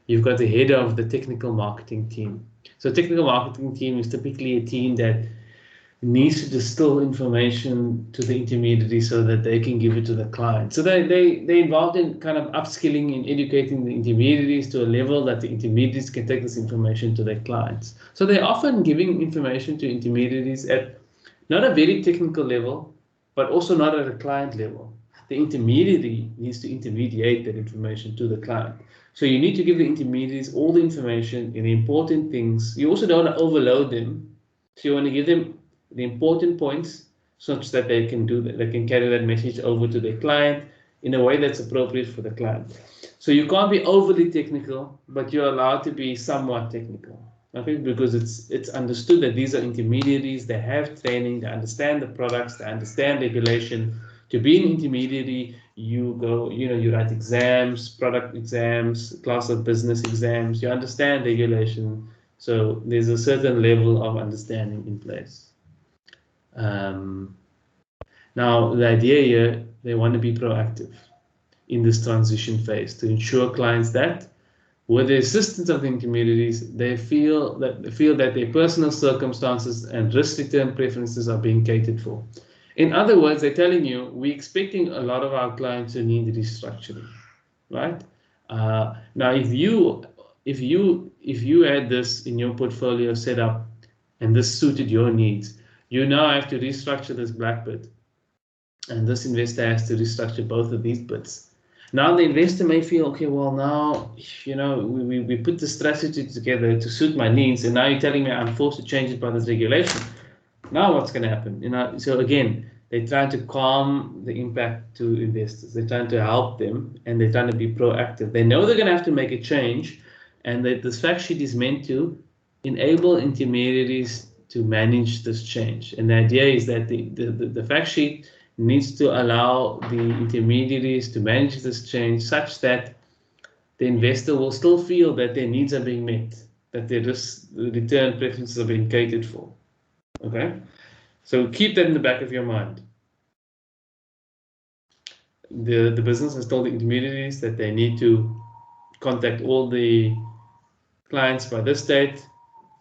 You've got the head of the technical marketing team. So technical marketing team is typically a team that needs to distill information to the intermediary so that they can give it to the client. So they're involved in kind of upskilling and educating the intermediaries to a level that the intermediaries can take this information to their clients. So they're often giving information to intermediaries at not a very technical level, but also not at a client level. The intermediary needs to intermediate that information to the client. So you need to give the intermediaries all the information in the important things. You also don't want to overload them. So you want to give them the important points such that they can carry that message over to their client in a way that's appropriate for the client. So you can't be overly technical, but you're allowed to be somewhat technical. Okay, because it's understood that these are intermediaries, they have training, they understand the products, they understand regulation. To be an intermediary, you write exams, product exams, class of business exams, you understand regulation. So there's a certain level of understanding in place. Now, the idea here, they want to be proactive in this transition phase to ensure clients that with the assistance of the intermediaries, they feel that their personal circumstances and risk return preferences are being catered for. In other words, they're telling you, we're expecting a lot of our clients to need restructuring, right? Now, if you had this in your portfolio set up and this suited your needs, you now have to restructure this black bit, and this investor has to restructure both of these bits. Now the investor may feel, okay, well now, we put the strategy together to suit my needs, and now you're telling me I'm forced to change it by this regulation. Now what's going to happen? So again, they're trying to calm the impact to investors. They're trying to help them, and they're trying to be proactive. They know they're going to have to make a change, and that this fact sheet is meant to enable intermediaries to manage this change. And the idea is that the fact sheet needs to allow the intermediaries to manage this change such that the investor will still feel that their needs are being met, that their risk return preferences are being catered for. Okay, so keep that in the back of your mind. The business has told the intermediaries that they need to contact all the clients by this date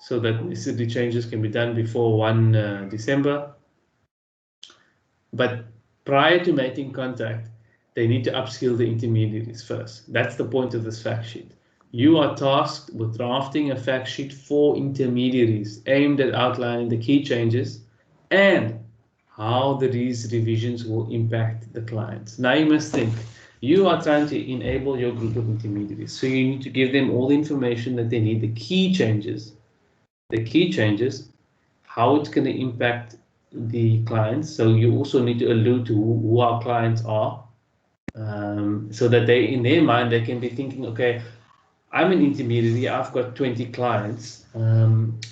so that the changes can be done before 1 December. But prior to making contact, they need to upskill the intermediaries first. That's the point of this fact sheet. You are tasked with drafting a fact sheet for intermediaries aimed at outlining the key changes and how these revisions will impact the clients. Now you must think, you are trying to enable your group of intermediaries. So you need to give them all the information that they need, the key changes, how it's going to impact the clients. So you also need to allude to who our clients are, so that in their mind, they can be thinking, okay, I'm an intermediary, I've got 20 clients.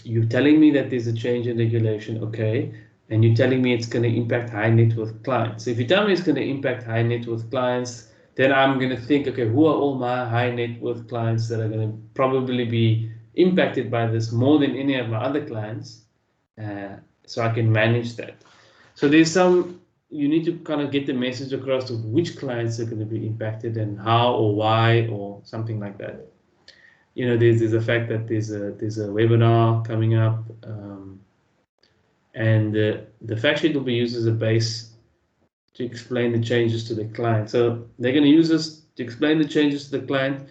You're telling me that there's a change in regulation, okay, and you're telling me it's going to impact high net worth clients. So if you tell me it's going to impact high net worth clients, then I'm going to think, okay, who are all my high net worth clients that are going to probably be impacted by this more than any of my other clients? So I can manage that. So you need to kind of get the message across of which clients are going to be impacted and how or why or something like that. There's the fact that there's a webinar coming up, and the fact sheet will be used as a base to explain the changes to the client. So they're going to use this to explain the changes to the client.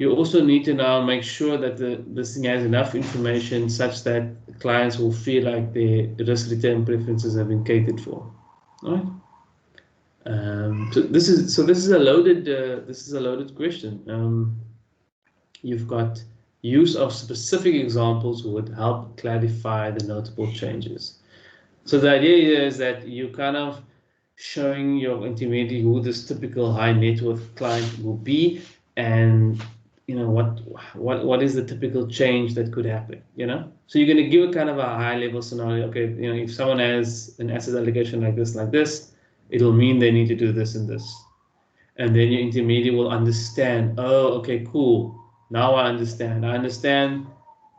You also need to now make sure that this thing has enough information such that clients will feel like their risk return preferences have been catered for. All right. So this is a loaded question. You've got use of specific examples would help clarify the notable changes. So the idea here is that you kind of showing your intermediary who this typical high net worth client will be, and what is the typical change that could happen. So you're going to give a kind of a high level scenario. Okay, if someone has an asset allocation like this, it'll mean they need to do this and this, and then your intermediary will understand. Oh, okay, cool. Now I understand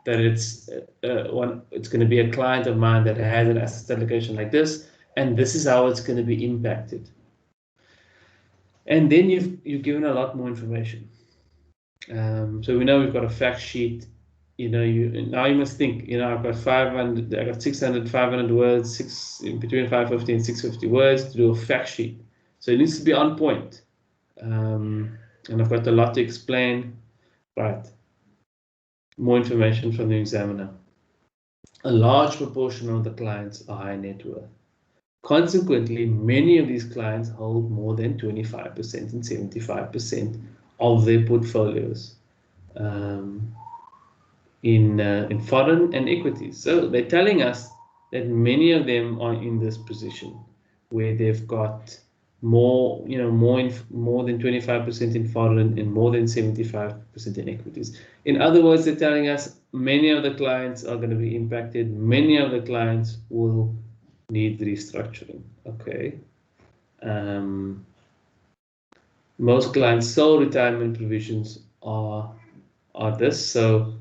that it's going to be a client of mine that has an asset allocation like this, and this is how it's going to be impacted. And then you've given a lot more information. So we know we've got a fact sheet. Now you must think. I've got 500, I got 600, 500 words, between 550 and 650 words to do a fact sheet. So it needs to be on point. And I've got a lot to explain. Right. More information from the examiner. A large proportion of the clients are high net worth. Consequently, many of these clients hold more than 25% and 75% of their portfolios in foreign and equities. So they're telling us that many of them are in this position where they've got more than 25% in foreign and more than 75% in equities. In other words, they're telling us many of the clients are going to be impacted. Many of the clients will need restructuring. Okay. Most clients' sole retirement provisions are this. So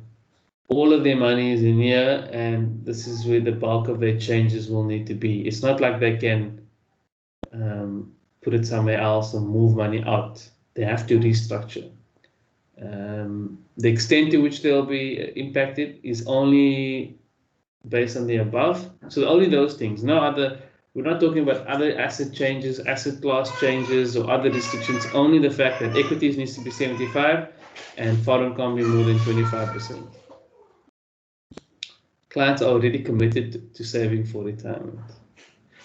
all of their money is in here, and this is where the bulk of their changes will need to be. It's not like they can put it somewhere else or move money out. They have to restructure. The extent to which they'll be impacted is only based on the above. So only those things. We're not talking about other asset changes, asset class changes, or other restrictions. Only the fact that equities needs to be 75 and foreign can't be more than 25%. Clients are already committed to saving for retirement.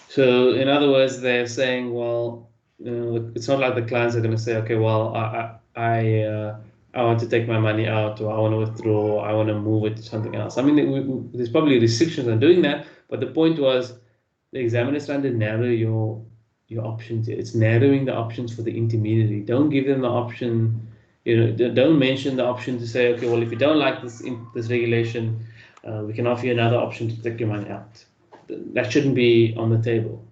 So in other words, they're saying, well, it's not like the clients are going to say, okay, well, I want to take my money out, or I want to withdraw, or I want to move it to something else. I mean, there's probably restrictions on doing that, but the point was the examiner is trying to narrow your options. It's narrowing the options for the intermediary. Don't give them the option, don't mention the option to say, okay, well, if you don't like this regulation, we can offer you another option to take your money out. That shouldn't be on the table.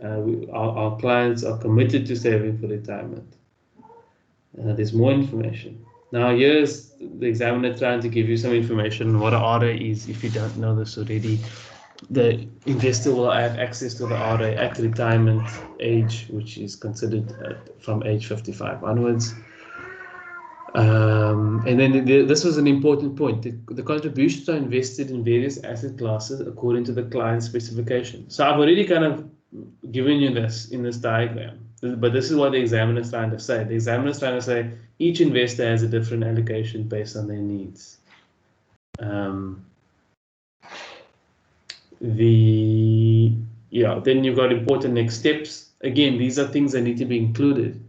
Our clients are committed to saving for retirement. There's more information. Now here's the examiner trying to give you some information on what an RA is. If you don't know this already, the investor will have access to the RA at retirement age, which is considered from age 55 onwards. And then this was an important point. The contributions are invested in various asset classes according to the client specification. So I've already kind of given you this in this diagram, but this is what the examiner is trying to say. The examiner is trying to say each investor has a different allocation based on their needs. Then you've got important next steps. Again, these are things that need to be included.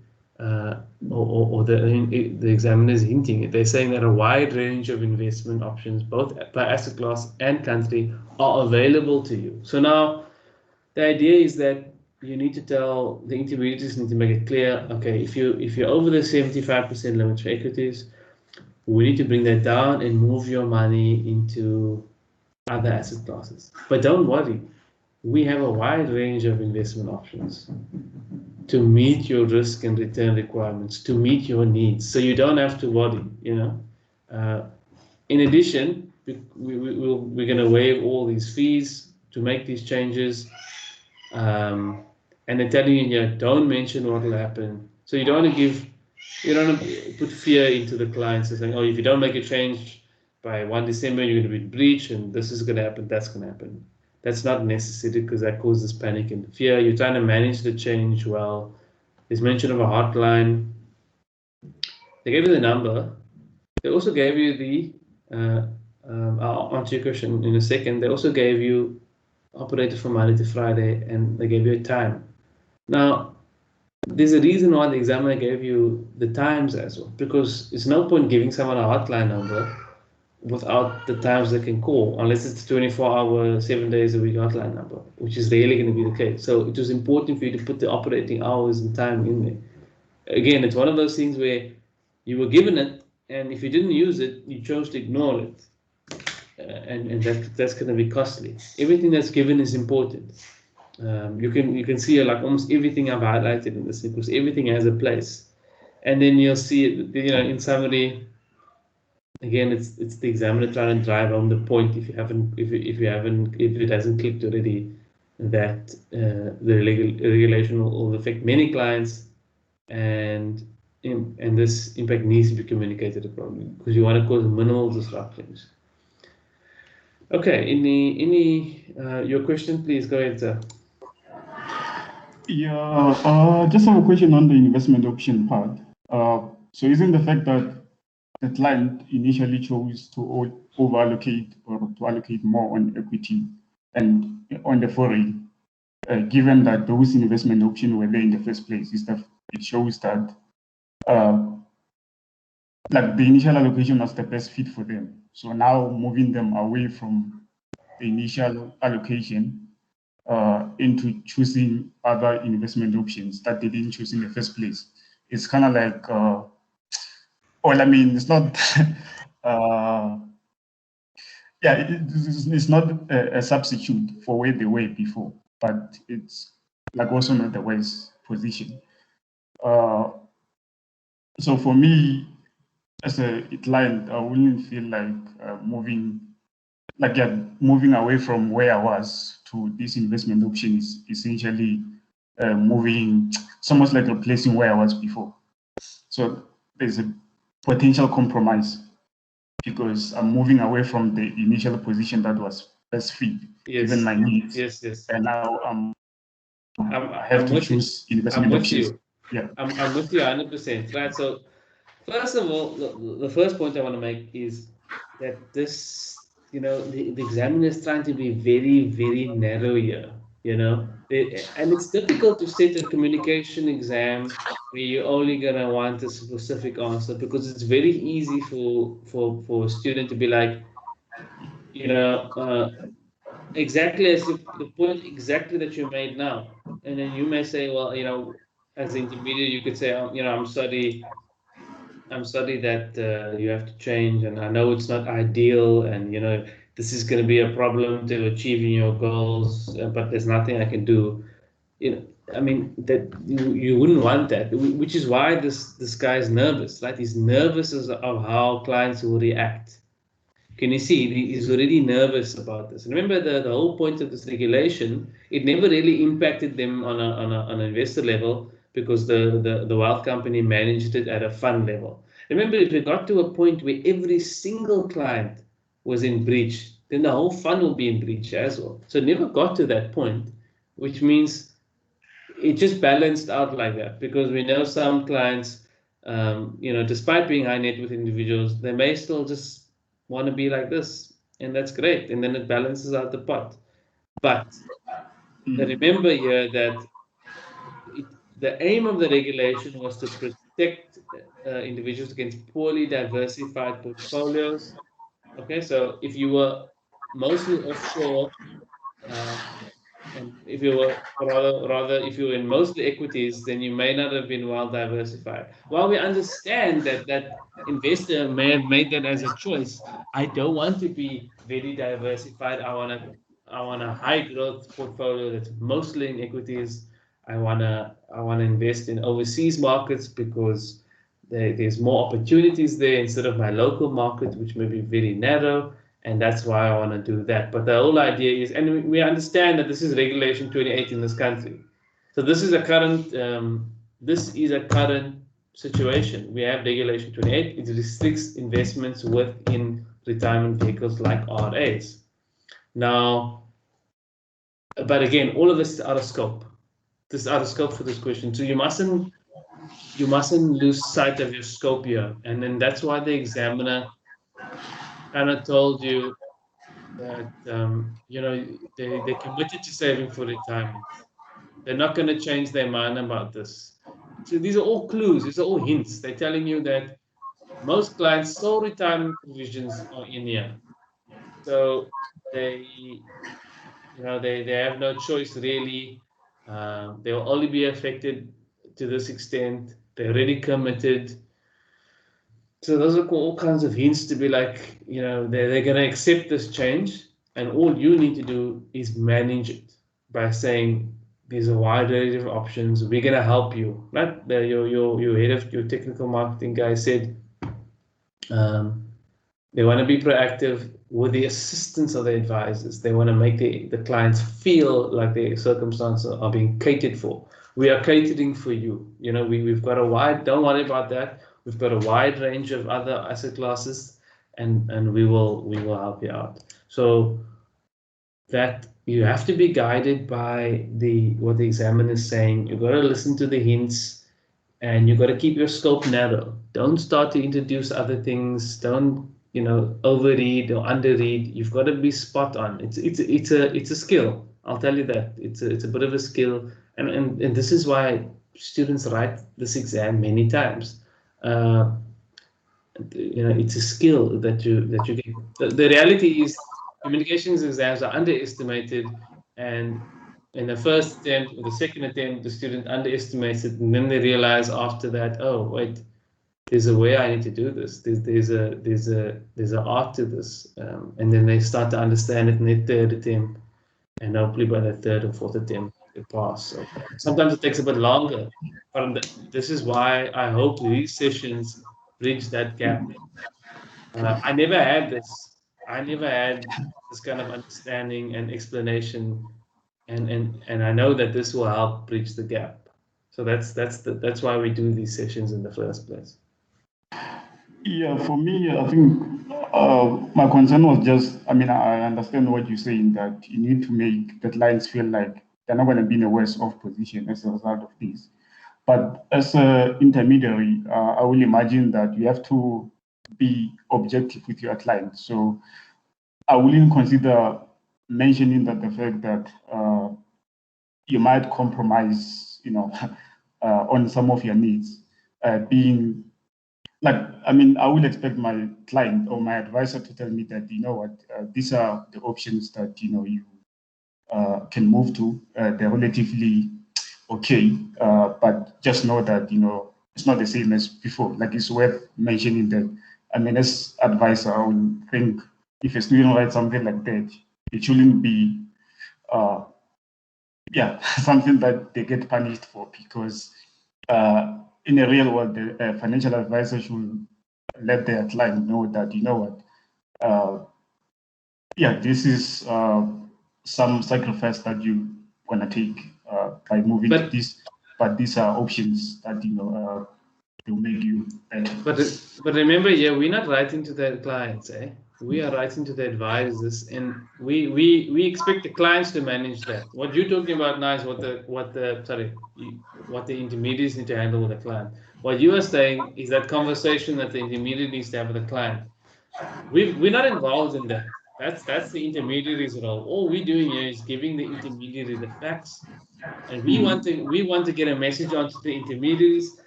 Or the examiner is hinting it. They're saying that a wide range of investment options, both by asset class and country, are available to you. So now the idea is that you need to tell the intermediaries need to make it clear. Okay, if you're over the 75% limit for equities, we need to bring that down and move your money into other asset classes. But don't worry, we have a wide range of investment options to meet your risk and return requirements, to meet your needs. So you don't have to worry, In addition, we're going to waive all these fees to make these changes. And they're telling you here, don't mention what will happen. So you don't want to put fear into the clients and saying, oh, if you don't make a change by 1 December, you're going to be breached and this is going to happen, that's going to happen. That's not necessary because that causes panic and fear. You're trying to manage the change well. There's mention of a hotline. They gave you the number. They also gave you the, I'll answer your question in a second. They also gave you operated from Monday to Friday and they gave you a time. Now, there's a reason why the examiner gave you the times as well, because it's no point giving someone a hotline number without the times they can call, unless it's 24-hour, 7 days a week hotline number, which is rarely going to be the case. So it was important for you to put the operating hours and time in there. Again, it's one of those things where you were given it, and if you didn't use it, you chose to ignore it, and that's going to be costly. Everything that's given is important. You can see like almost everything I've highlighted in this, because everything has a place, and then you'll see it, in summary. Again, it's the examiner trying to drive home the point. If it hasn't clicked already, that the regulation will affect many clients, and this impact needs to be communicated appropriately because you want to cause minimal disruptions. Okay, any your question, please go ahead, sir. Yeah, just have a question on the investment option part. So isn't the fact that the client initially chose to over-allocate or to allocate more on equity and on the foreign, given that those investment options were there in the first place, it shows that like the initial allocation was the best fit for them. So now moving them away from the initial allocation into choosing other investment options that they didn't choose in the first place. It's kind of like, well, I mean, it's not, it's not a substitute for where they were before, but it's like also not the wise position. So for me, as a client, I wouldn't feel like moving away from where I was to this investment option is essentially moving. It's almost like replacing where I was before. So there's a potential compromise because I'm moving away from the initial position that was best fit given my needs. Yes. And now I have to choose investment options. Yeah, I'm with you 100%. Right. So first of all, the first point I want to make is that this, the examiner is trying to be very, very narrow here, and it's difficult to set a communication exam where you're only gonna want a specific answer because it's very easy for a student to be like, exactly as the point exactly that you made now, and then you may say, well, as an intermediate, you could say, I'm sorry that you have to change, and I know it's not ideal, and this is going to be a problem to achieving your goals, but there's nothing I can do. I mean that you wouldn't want that, which is why this guy is nervous, right? He's nervous of how clients will react. Can you see? He's already nervous about this. And remember, the whole point of this regulation, it never really impacted them on an investor level because the wealth company managed it at a fund level. Remember, if we got to a point where every single client was in breach, then the whole fund will be in breach as well. So it never got to that point, which means it just balanced out like that because we know some clients, despite being high net worth individuals, they may still just want to be like this, and that's great, and then it balances out the pot. But remember here that the aim of the regulation was to protect individuals against poorly diversified portfolios. Okay, so if you were mostly offshore, and if you were rather if you were in mostly equities, then you may not have been well diversified. While we understand that investor may have made that as a choice, I don't want to be very diversified. I want a high growth portfolio that's mostly in equities. I wanna invest in overseas markets because there's more opportunities there instead of my local market, which may be very narrow. And that's why I want to do that. But the whole idea is, and we understand that this is regulation 28 in this country. So this is a current situation. We have regulation 28. It restricts investments within retirement vehicles like RAs. Now, but again, all of this is out of scope. This is out of scope for this question. So you mustn't lose sight of your scope here. And then that's why the examiner kind of told you that they're committed to saving for retirement. They're not going to change their mind about this. So these are all clues. These are all hints. They're telling you that most clients' sole retirement provisions are in here. So they have no choice really. They will only be affected to this extent. They're already committed. So those are all kinds of hints to be like, they're going to accept this change, and all you need to do is manage it by saying there's a wide range of options. We're going to help you. Right? Your head of your technical marketing guy said, They want to be proactive with the assistance of the advisors. They want to make the clients feel like their circumstances are being catered for. We are catering for you. You know, we've got a wide, don't worry about that. We've got a wide range of other asset classes, and we will help you out. So that you have to be guided by what the examiner is saying. You've got to listen to the hints, and you've got to keep your scope narrow. Don't start to introduce other things. Don't, you know, overread or underread. You've got to be spot on. It's a skill. I'll tell you that. It's a bit of a skill, and this is why students write this exam many times. You know, it's a skill that you get. The reality is communications exams are underestimated, and in the first attempt or the second attempt the student underestimates it, and then they realize after that, oh wait, there's a way I need to do this, there's a art to this, and then they start to understand it in their third attempt, and hopefully by the third or fourth attempt they pass. So sometimes it takes a bit longer, but this is why I hope these sessions bridge that gap. I never had this. I never had this kind of understanding and explanation, and I know that this will help bridge the gap. So that's why we do these sessions in the first place. Yeah, for me, I think my concern was just, I mean, I understand what you're saying, that you need to make the clients feel like they're not going to be in a worse off position as a result of this. But as an intermediary, I will imagine that you have to be objective with your client. So I wouldn't consider mentioning that the fact that you might compromise, you know, on some of your needs, being like, I mean, I will expect my client or my advisor to tell me that, you know what, these are the options that, you know, you can move to. They're relatively okay, but just know that, you know, it's not the same as before. Like, it's worth mentioning that. I mean, as advisor, I would think if a student writes something like that, it shouldn't be, yeah, something that they get punished for, because in the real world, the financial advisor should let their client know that, you know what, yeah, this is some sacrifice that you want to take by moving to this, but these are options that, you know, will make you better. But remember, yeah, we're not writing to the clients, eh? We are writing to the advisors, and we expect the clients to manage that. What you're talking about now is what the intermediaries need to handle with the client. What you are saying is that conversation that the intermediary needs to have with the client. We're not involved in that. That's the intermediary's role. All we're doing here is giving the intermediary the facts, and we want to get a message onto the intermediaries.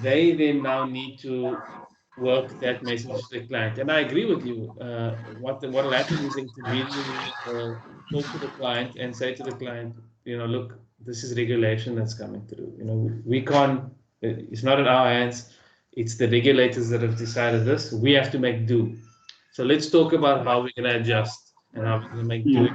They then now need to work that message to the client. And I agree with you. What will happen is the intermediary will talk to the client and say to the client, you know, look, this is regulation that's coming through. You know, we can't. It's not in our hands. It's the regulators that have decided this. We have to make do. So let's talk about how we're going to adjust and how we're going to make do.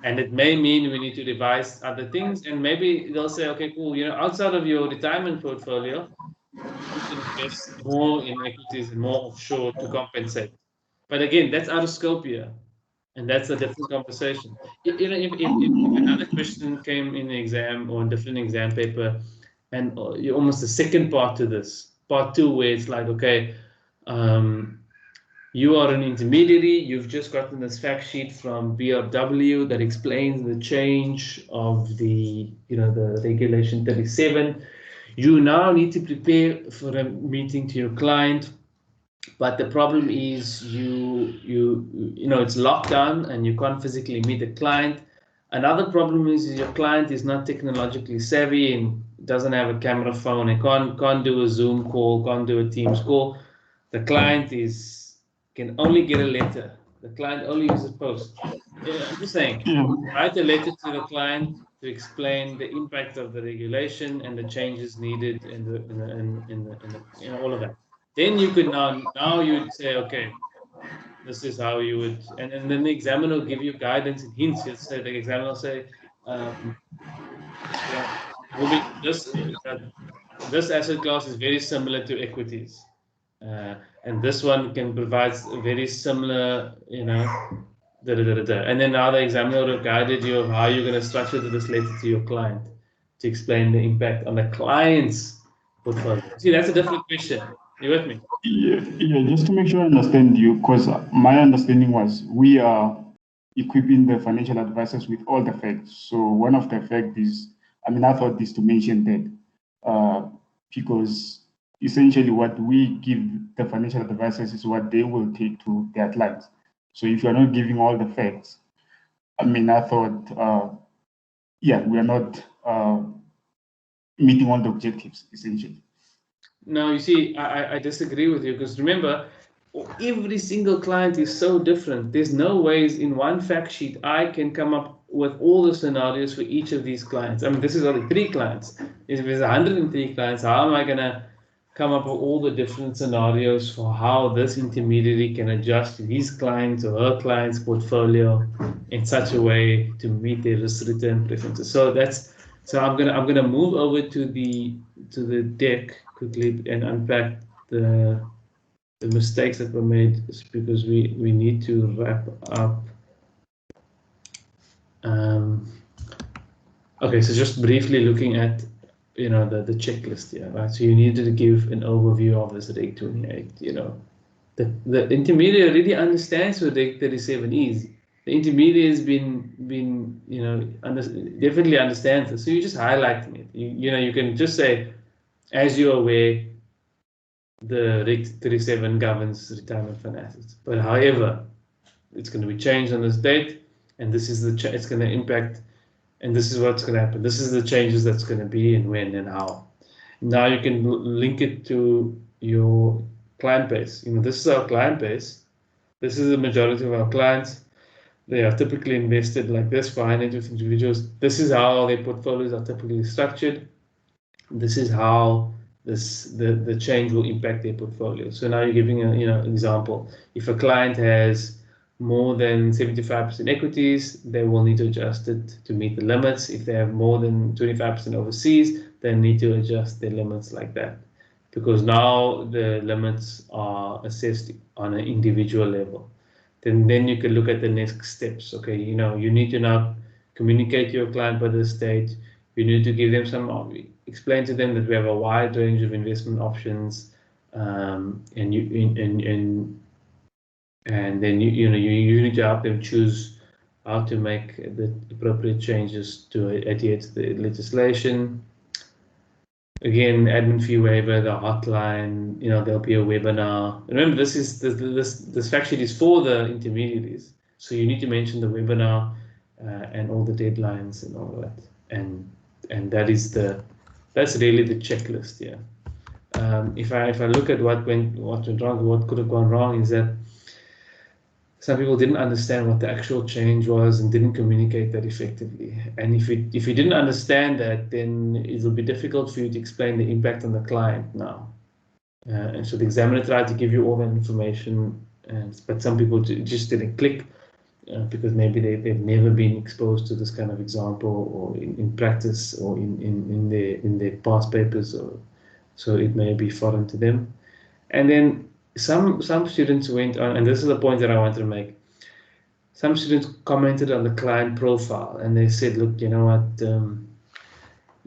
And it may mean we need to revise other things. And maybe they'll say, okay, cool. You know, outside of your retirement portfolio, you can invest more in equities and more offshore to compensate. But again, that's out of scope here, and that's a different conversation. You know, if another question came in the exam or a different exam paper, and you're almost the second part to this, part two, where it's like, okay, you are an intermediary, you've just gotten this fact sheet from BRW that explains the change of the, you know, the regulation 37. You now need to prepare for a meeting to your client, but the problem is you know, it's locked down and you can't physically meet the client. Another problem is your client is not technologically savvy and doesn't have a camera phone and can't do a Zoom call, can't do a Teams call. The client can only get a letter. The client only uses post. I'm just saying, write a letter to the client to explain the impact of the regulation and the changes needed in all of that. Then you could now you'd say, okay, this is how you would, and then the examiner will give you guidance and hints. He'll say, the examiner will say, moving this asset class is very similar to equities. And this one can provide a very similar, and then now the examiner will guided you of how you're going to structure this letter to your client to explain the impact on the client's portfolio. See, that's a different question. You with me? Yeah, just to make sure I understand you, because my understanding was we are equipping the financial advisors with all the facts. So one of the facts is, I thought this to mention that because essentially what we give the financial advisors is what they will take to their clients. So if you're not giving all the facts, I thought, we are not meeting all the objectives, essentially. No, you see, I disagree with you, because remember, every single client is so different. There's no ways in one fact sheet I can come up with all the scenarios for each of these clients. This is only 3 clients. If there's 103 clients, how am I going to come up with all the different scenarios for how this intermediary can adjust his clients or her client's portfolio in such a way to meet their risk return preferences? So I'm gonna move over to the deck quickly and unpack the mistakes that were made, because we need to wrap up. Okay, so just briefly looking at the checklist here, right? So you needed to give an overview of this Reg 28. The intermediate really understands what Reg 37 is. The intermediate has been definitely understands this. So you're just highlighting it. You can just say, as you're aware, the Reg 37 governs retirement fund assets. But however, it's going to be changed on this date, and this is it's going to impact, and this is what's going to happen. This is the changes that's going to be, and when and how. Now you can link it to your client base. This is our client base. This is the majority of our clients. They are typically invested like this for high net worth individuals. This is how their portfolios are typically structured. This is how the change will impact their portfolio. So now you're giving an example. If a client has more than 75% equities, they will need to adjust it to meet the limits. If they have more than 25% overseas, they need to adjust their limits like that, because now the limits are assessed on an individual level. Then you can look at the next steps. Okay, you need to now communicate to your client by this stage. You need to give them explain to them that we have a wide range of investment options, and then you need to help them choose how to make the appropriate changes to adhere to the legislation. Again, admin fee waiver, the hotline, there'll be a webinar. Remember, this fact sheet is for the intermediaries, so you need to mention the webinar and all the deadlines and all that, and that's really the checklist here. If I look at what went wrong, what could have gone wrong is that some people didn't understand what the actual change was and didn't communicate that effectively. And if you didn't understand that, then it'll be difficult for you to explain the impact on the client now. And so the examiner tried to give you all that information, but some people just didn't click because maybe they've never been exposed to this kind of example, or in practice, or in their past papers, so it may be foreign to them. And then some students went on, and this is the point that I wanted to make. Some students commented on the client profile, and they said, look, you know what,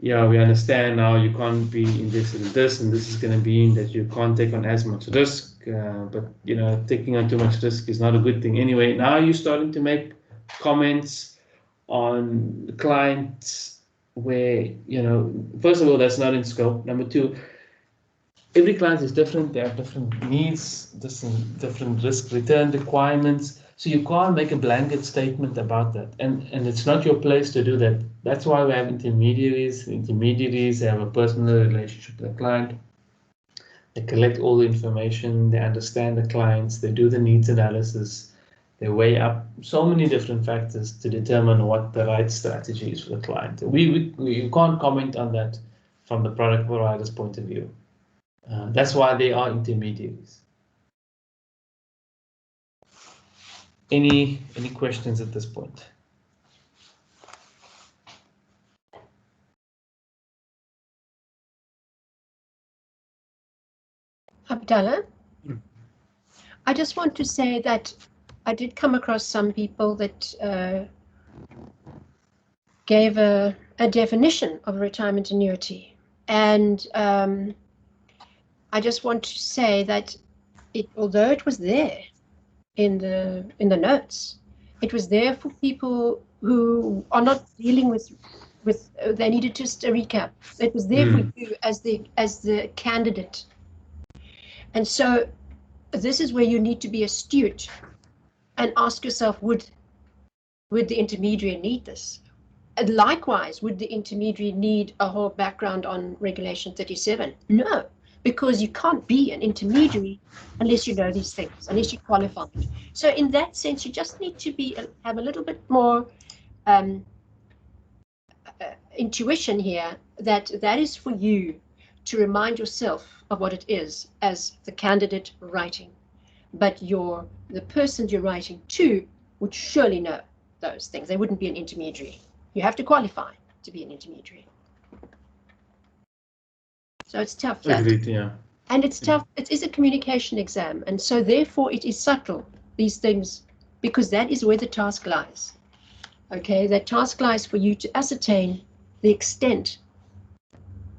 yeah, we understand now you can't be invested in this, and this is going to mean that you can't take on as much risk, but taking on too much risk is not a good thing anyway. Now you're starting to make comments on the clients where, first of all, that's not in scope. Number two, every client is different. They have different needs, different risk return requirements. So you can't make a blanket statement about that. And it's not your place to do that. That's why we have intermediaries. Intermediaries have a personal relationship with the client. They collect all the information. They understand the clients. They do the needs analysis. They weigh up so many different factors to determine what the right strategy is for the client. You can't comment on that from the product provider's point of view. That's why they are intermediaries. Any questions at this point? Abdallah? I just want to say that I did come across some people that gave a definition of retirement annuity, and I just want to say that although it was there in the notes, it was there for people who are not dealing with they needed just a recap. It was there for you as the candidate, and so this is where you need to be astute and ask yourself, would the intermediary need this? And likewise, would the intermediary need a whole background on Regulation 37? No, because you can't be an intermediary unless you know these things, unless you're qualified. So in that sense, you just need to have a little bit more intuition here, that is for you to remind yourself of what it is as the candidate writing. But the person you're writing to would surely know those things. They wouldn't be an intermediary. You have to qualify to be an intermediary. So it's tough. Agreed, yeah. And it's tough. It is a communication exam, and so therefore it is subtle, these things, because that is where the task lies. Okay, that task lies for you to ascertain the extent,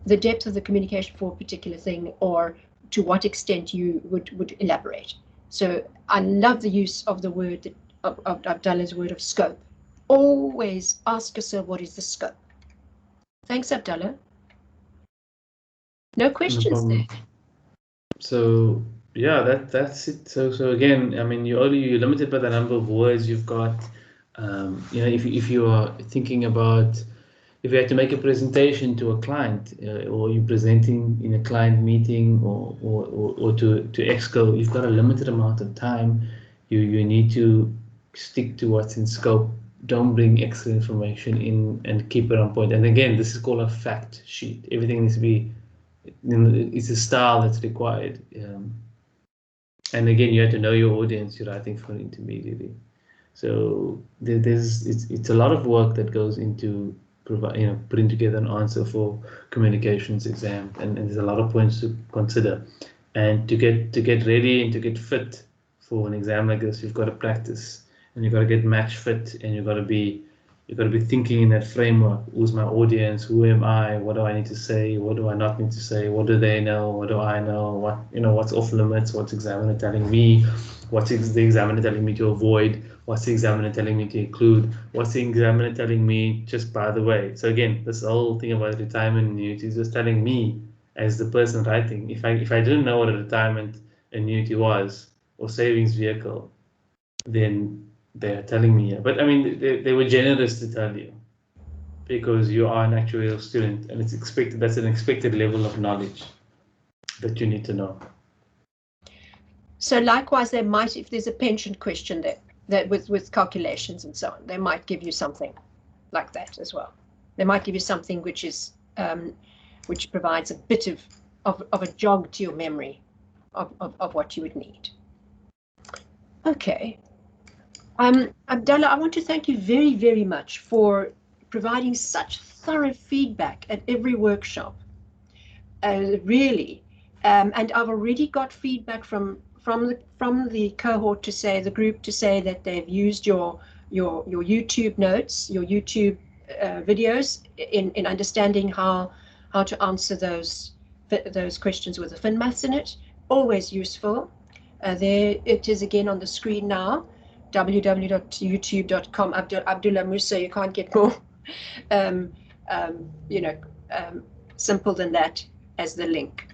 the depth of the communication for a particular thing, or to what extent you would elaborate. So I love the use of the word, of Abdullah's word of scope. Always ask yourself, what is the scope? Thanks, Abdullah. No questions there. So yeah, that's it. So again, I mean, you're limited by the number of words you've got. If you are thinking about, if you had to make a presentation to a client, or you're presenting in a client meeting or to Exco, you've got a limited amount of time. You need to stick to what's in scope. Don't bring extra information in, and keep it on point. And again, this is called a fact sheet. Everything needs to be, it's a style that's required. And again, you have to know your audience you're writing for an intermediary. So it's a lot of work that goes into putting together an answer for communications exam, and there's a lot of points to consider. And to get ready and to get fit for an exam like this, you've got to practice, and you've got to get match fit, and you've got to be thinking in that framework. Who's my audience? Who am I? What do I need to say? What do I not need to say? What do they know? What do I know? What's off limits? What's the examiner telling me? What's the examiner telling me to avoid? What's the examiner telling me to include? What's the examiner telling me just by the way? So again, this whole thing about retirement annuity is just telling me, as the person writing, if I didn't know what a retirement annuity was or savings vehicle, then they're telling me. But I mean, they were generous to tell you, because you are an actuarial student, and it's expected. That's an expected level of knowledge that you need to know. So likewise, they might, if there's a pension question there, that with calculations and so on, they might give you something like that as well. They might give you something which is which provides a bit of a jog to your memory of what you would need. Okay. Abdullah, I want to thank you very, very much for providing such thorough feedback at every workshop. Really, and I've already got feedback from the cohort to say, the group to say that they've used your YouTube notes, your YouTube videos in understanding how to answer those questions with the fin maths in it. Always useful. There it is again on the screen now. www.youtube.com. Abdullah Musa. You can't get more simple than that as the link.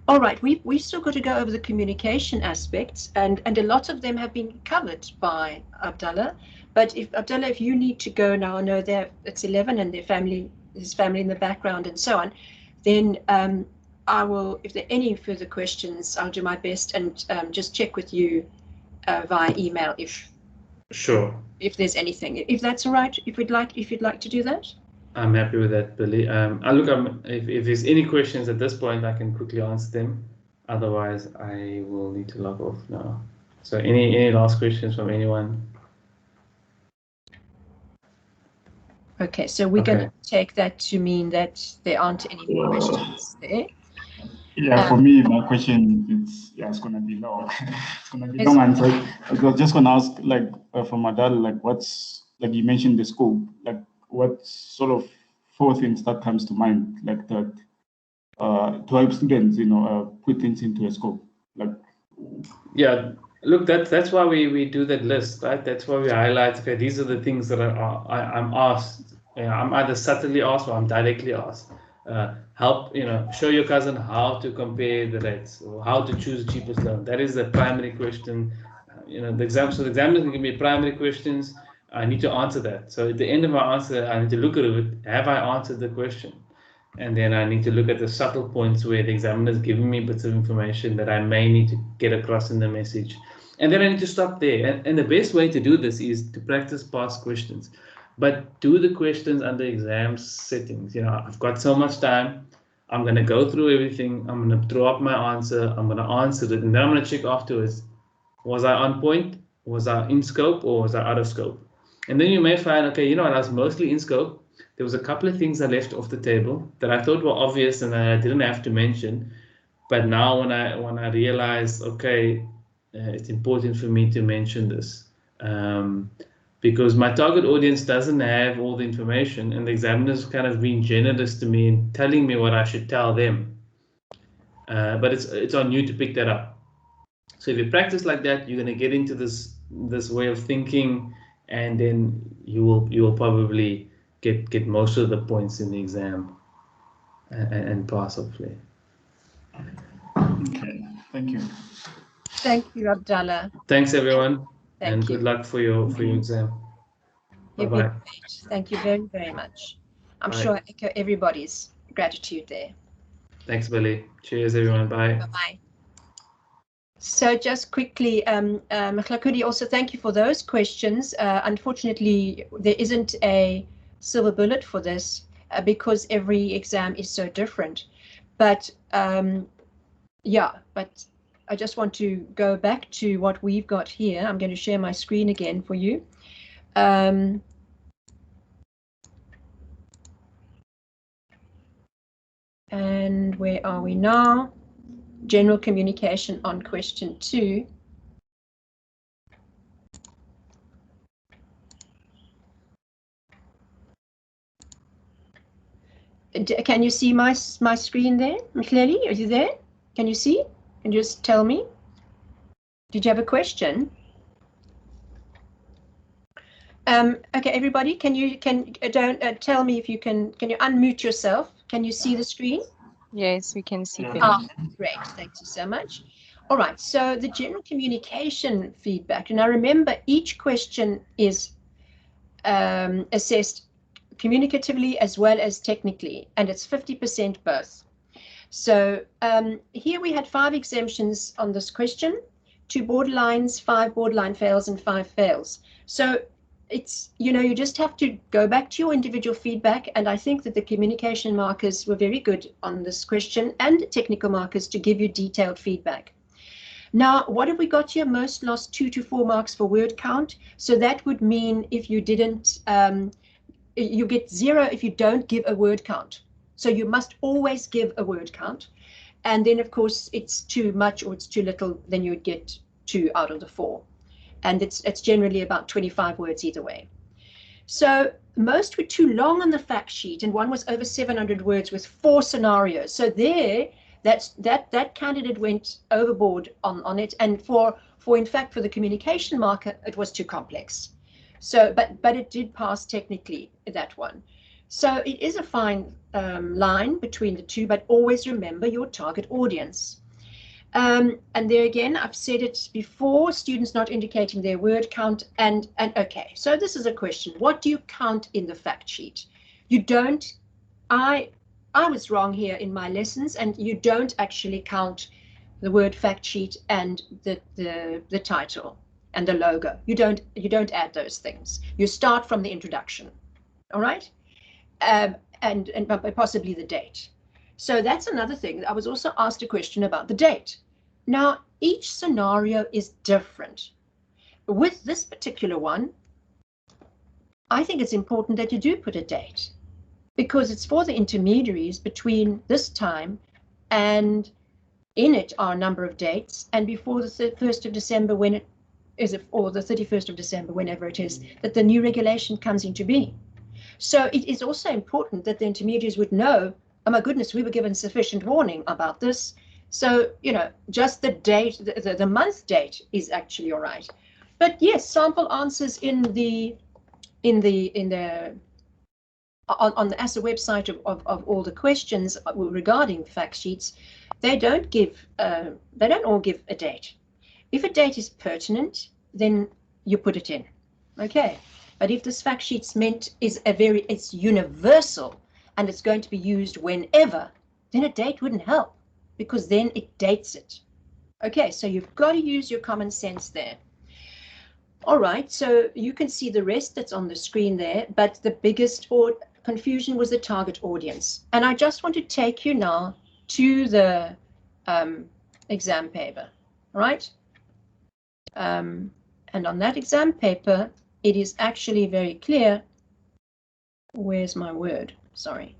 All right, we've still got to go over the communication aspects, and a lot of them have been covered by Abdullah. But Abdullah, if you need to go now, I know it's 11 and his family in the background and so on, then I will, if there are any further questions, I'll do my best and just check with you via email if there's anything. If that's all right, if you'd like to do that. I'm happy with that, Billy. If there's any questions at this point, I can quickly answer them. Otherwise, I will need to log off now. So any last questions from anyone? Okay, so we're going to take that to mean that there aren't any more questions there. Yeah, for me, my question it's gonna be long. It's gonna be long answer. I was just gonna ask, like, from Adal, like, what's, like, you mentioned the scope, like, what sort of four things that comes to mind, like that, to help students, put things into a scope, like. Yeah, look, that's why we do that list, right? That's why we highlight, okay, these are the things that I'm asked. I'm either subtly asked or I'm directly asked. Help, show your cousin how to compare the rates or how to choose the cheapest loan. That is the primary question. The exam is going to give me primary questions. I need to answer that. So at the end of my answer, I need to look at it. Have I answered the question? And then I need to look at the subtle points where the examiner is giving me bits of information that I may need to get across in the message. And then I need to stop there. And the best way to do this is to practice past questions. But do the questions under exam settings. I've got so much time. I'm going to go through everything. I'm going to throw up my answer. I'm going to answer it. And then I'm going to check afterwards. Was I on point? Was I in scope or was I out of scope? And then you may find, okay, I was mostly in scope. There was a couple of things I left off the table that I thought were obvious and I didn't have to mention. But now when I realize, okay, it's important for me to mention this because my target audience doesn't have all the information and the examiner's kind of being generous to me and telling me what I should tell them. But it's on you to pick that up. So if you practice like that, you're going to get into this way of thinking, and then you will probably get most of the points in the exam and pass, hopefully. Okay, thank you. Thank you, Abdallah. Thanks, everyone, and Thank you. good luck for your exam. You've Bye-bye. been great. Thank you very, very much. I'm Bye. sure I echo everybody's gratitude there. Thanks, Billy. Cheers, everyone. Bye. Bye-bye. So just quickly, Mhlakudi, also thank you for those questions. Unfortunately, there isn't a silver bullet for this because every exam is so different. But yeah, but I just want to go back to what we've got here. I'm going to share my screen again for you. And where are we now? General communication on question 2. Can you see my screen there? Clearly, are you there? Can you see? Can you just tell me? Did you have a question? Okay, everybody, can you tell me if you can you unmute yourself? Can you see the screen? Yes, we can see. Great, thank you so much. All right, so the general communication feedback. Now remember, each question is assessed communicatively as well as technically, and it's 50% both. So here we had 5 exemptions on this question, 2 borderlines, 5 borderline fails, and 5 fails. So it's, you just have to go back to your individual feedback, and I think that the communication markers were very good on this question and technical markers to give you detailed feedback. Now, what have we got here? Most lost 2 to 4 marks for word count. So that would mean if you didn't, you get 0 if you don't give a word count. So you must always give a word count. And then, of course, it's too much or it's too little, then you would get 2 out of the 4. And it's generally about 25 words either way. So most were too long on the fact sheet, and one was over 700 words with 4 scenarios. So there, that candidate went overboard on it. And for in fact, for the communication marker, it was too complex. So, but it did pass technically, that one. So it is a fine line between the two, but always remember your target audience. And there again, I've said it before, students not indicating their word count. And okay, so this is a question. What do you count in the fact sheet? You don't, I was wrong here in my lessons, and you don't actually count the word fact sheet and the title and the logo. You don't add those things. You start from the introduction, all right? And possibly the date. So that's another thing. I was also asked a question about the date. Now, each scenario is different. With this particular one, I think it's important that you do put a date, because it's for the intermediaries between this time and in it are a number of dates, and before the 1st of December, when it is, or the 31st of December, whenever it is, that the new regulation comes into being. So it is also important that the intermediaries would know, oh my goodness, we were given sufficient warning about this. So, you know, just the date, the month date is actually all right. But yes, sample answers on the ASA website of all the questions regarding fact sheets, they don't all give a date. If a date is pertinent, then you put it in. Okay. But if this fact sheet's it's universal and it's going to be used whenever, then a date wouldn't help, because then it dates it. Okay, so you've got to use your common sense there. All right, so you can see the rest that's on the screen there, but the biggest confusion was the target audience. And I just want to take you now to the exam paper, all right? And on that exam paper, it is actually very clear. Where's my word? Sorry.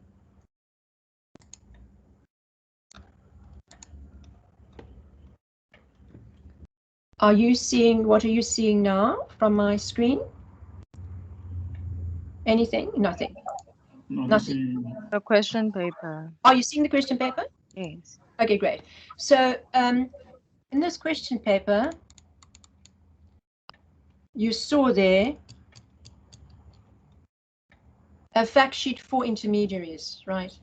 Are you seeing, what are you seeing now from my screen? Anything? Nothing. No, Nothing. The question paper. Are you seeing the question paper? Yes. Okay, great. So in this question paper, you saw there a fact sheet for intermediaries, right?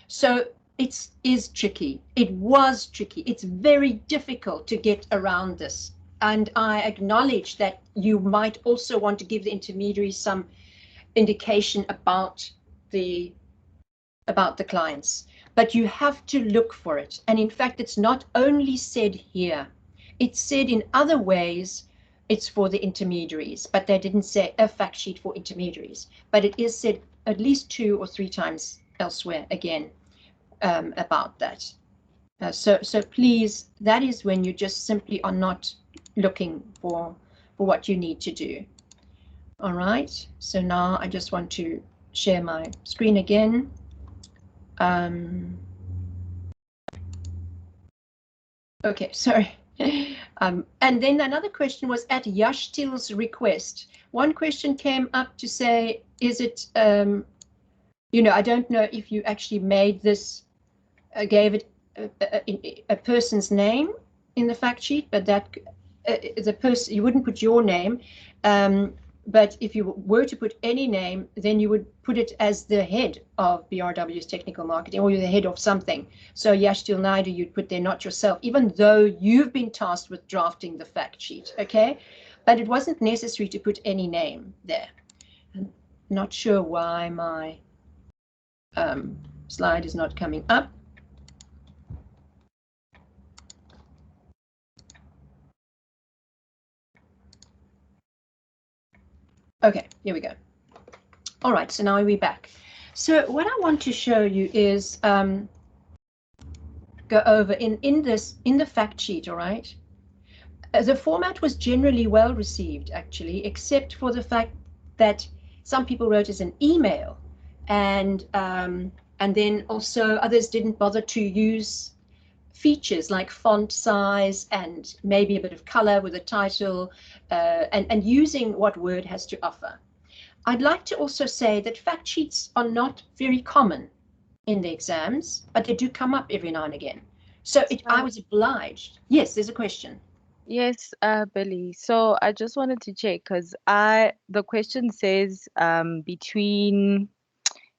So it is tricky. It was tricky. It's very difficult to get around this. And I acknowledge that you might also want to give the intermediaries some indication about the clients, but you have to look for it. And in fact, it's not only said here, it's said in other ways. It's for the intermediaries, but they didn't say a fact sheet for intermediaries, but it is said at least 2 or 3 times elsewhere again about that. So please, that is when you just simply are not looking for what you need to do. All right, so now I just want to share my screen again. Okay, sorry. And then another question was at Yashtil's request. One question came up to say, is it, you know, I don't know if you actually made this, gave it a person's name in the fact sheet, but that the person, you wouldn't put your name. But if you were to put any name, then you would put it as the head of BRW's technical marketing, or you're the head of something. So Yashtil Naidu, you'd put there, not yourself, even though you've been tasked with drafting the fact sheet, okay? But it wasn't necessary to put any name there. I'm not sure why my slide is not coming up. Okay, here we go. All right, so now we're back. So what I want to show you is go over in the fact sheet, all right? The format was generally well received, actually, except for the fact that some people wrote as an email, and then also others didn't bother to use features like font size and maybe a bit of color with a title, and using what Word has to offer. I'd like to also say that fact sheets are not very common in the exams, but they do come up every now and again. So I was obliged. Yes, there's a question. Yes, Billy. So I just wanted to check because the question says between,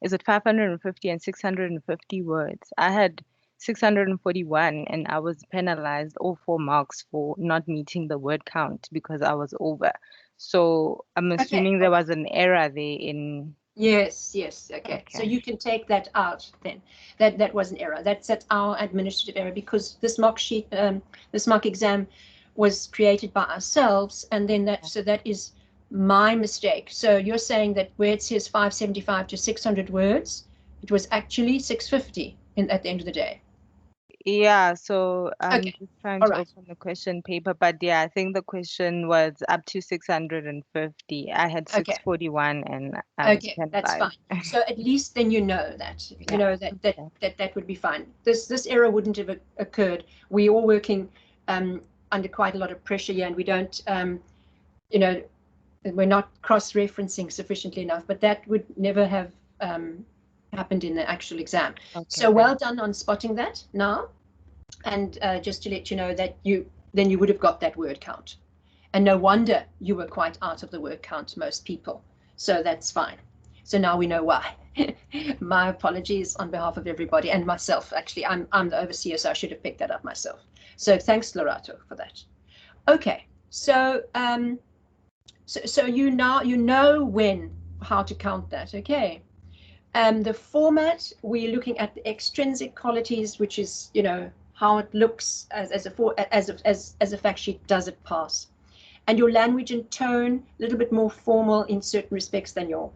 is it 550 and 650 words? I had 641 and I was penalized all 4 marks for not meeting the word count because I was over. So I'm assuming there was an error there in. Yes. Okay. So you can take that out then. That was an error. That's our administrative error, because this mock sheet, this mock exam was created by ourselves, and then that is my mistake. So you're saying that where it says 575 to 600 words, it was actually 650 at the end of the day. Yeah, so I'm Okay. just trying All to right. open the question paper, but yeah, I think the question was up to 650. I had Okay. 641 and Okay, 10 that's 5. fine. So at least then you know that, Yeah, that would be fine. This error wouldn't have occurred. We're all working under quite a lot of pressure here, and we don't, you know, we're not cross-referencing sufficiently enough, but that would never have happened in the actual exam. Okay, So well done on spotting that now. And just to let you know that you would have got that word count. And no wonder you were quite out of the word count, most people. So that's fine. So now we know why. My apologies on behalf of everybody and myself. Actually, I'm the overseer, so I should have picked that up myself. So thanks, Lorato, for that. Okay, so so you know how to count that. Okay. The format, we're looking at the extrinsic qualities, which is, how it looks as a fact sheet, does it pass? And your language and tone, a little bit more formal in certain respects than your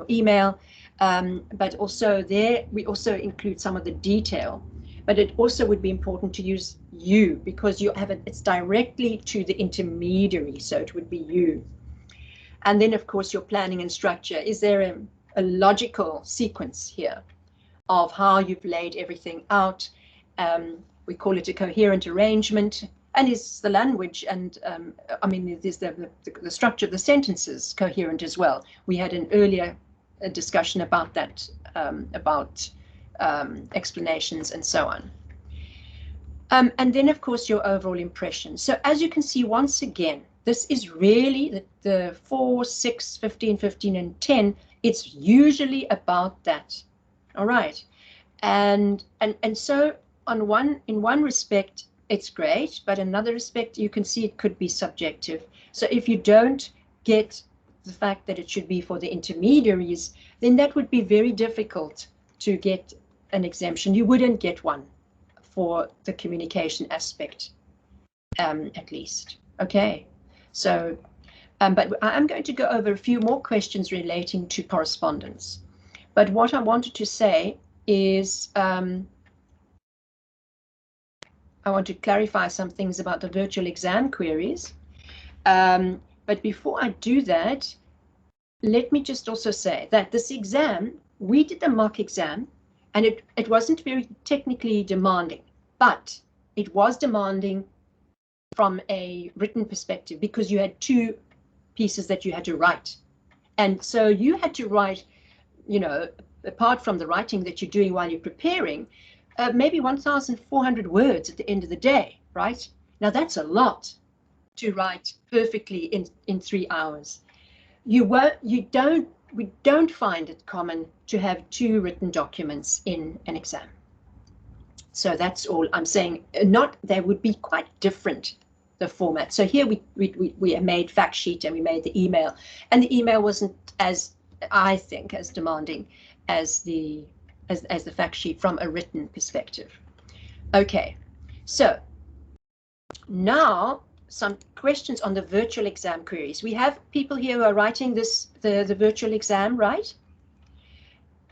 email. But also there, we also include some of the detail. But it also would be important to use you, because you have it's directly to the intermediary, so it would be you. And then, of course, your planning and structure. Is there a logical sequence here of how you've laid everything out? We call it a coherent arrangement. And is the language and, is the structure of the sentences coherent as well? We had an earlier discussion about that, about explanations and so on. And then, of course, your overall impression. So as you can see, once again, this is really the 4, 6, 15, 15, and 10. It's usually about that. All right. And so in one respect, it's great, but in another respect, you can see it could be subjective. So if you don't get the fact that it should be for the intermediaries, then that would be very difficult to get an exemption. You wouldn't get one for the communication aspect, at least. Okay, so, but I'm going to go over a few more questions relating to correspondence. But what I wanted to say is, I want to clarify some things about the virtual exam queries. But before I do that, let me just also say that this exam, we did the mock exam, and it wasn't very technically demanding, but it was demanding from a written perspective, because you had 2 pieces that you had to write. And so you had to write, apart from the writing that you're doing while you're preparing, maybe 1,400 words at the end of the day, right? Now that's a lot to write perfectly in 3 hours. We don't find it common to have 2 written documents in an exam. So that's all I'm saying. They would be quite different, the format. So here we made fact sheet and we made the email, and the email wasn't, as I think, as demanding as the fact sheet from a written perspective. Okay, so now some questions on the virtual exam queries. We have people here who are writing the virtual exam, right?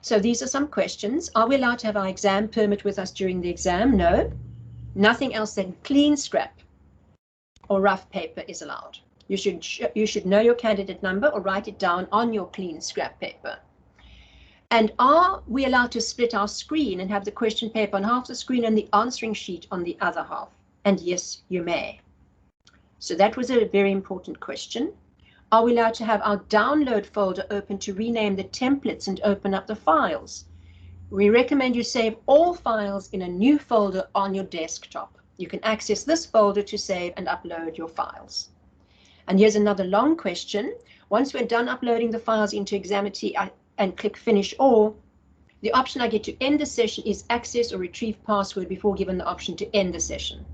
So these are some questions. Are we allowed to have our exam permit with us during the exam? No. Nothing else than clean scrap or rough paper is allowed. You should know your candidate number or write it down on your clean scrap paper. And are we allowed to split our screen and have the question paper on half the screen and the answering sheet on the other half? And yes, you may. So that was a very important question. Are we allowed to have our download folder open to rename the templates and open up the files? We recommend you save all files in a new folder on your desktop. You can access this folder to save and upload your files. And here's another long question. Once we're done uploading the files into Examity and click Finish All, the option I get to end the session is access or retrieve password before given the option to end the session.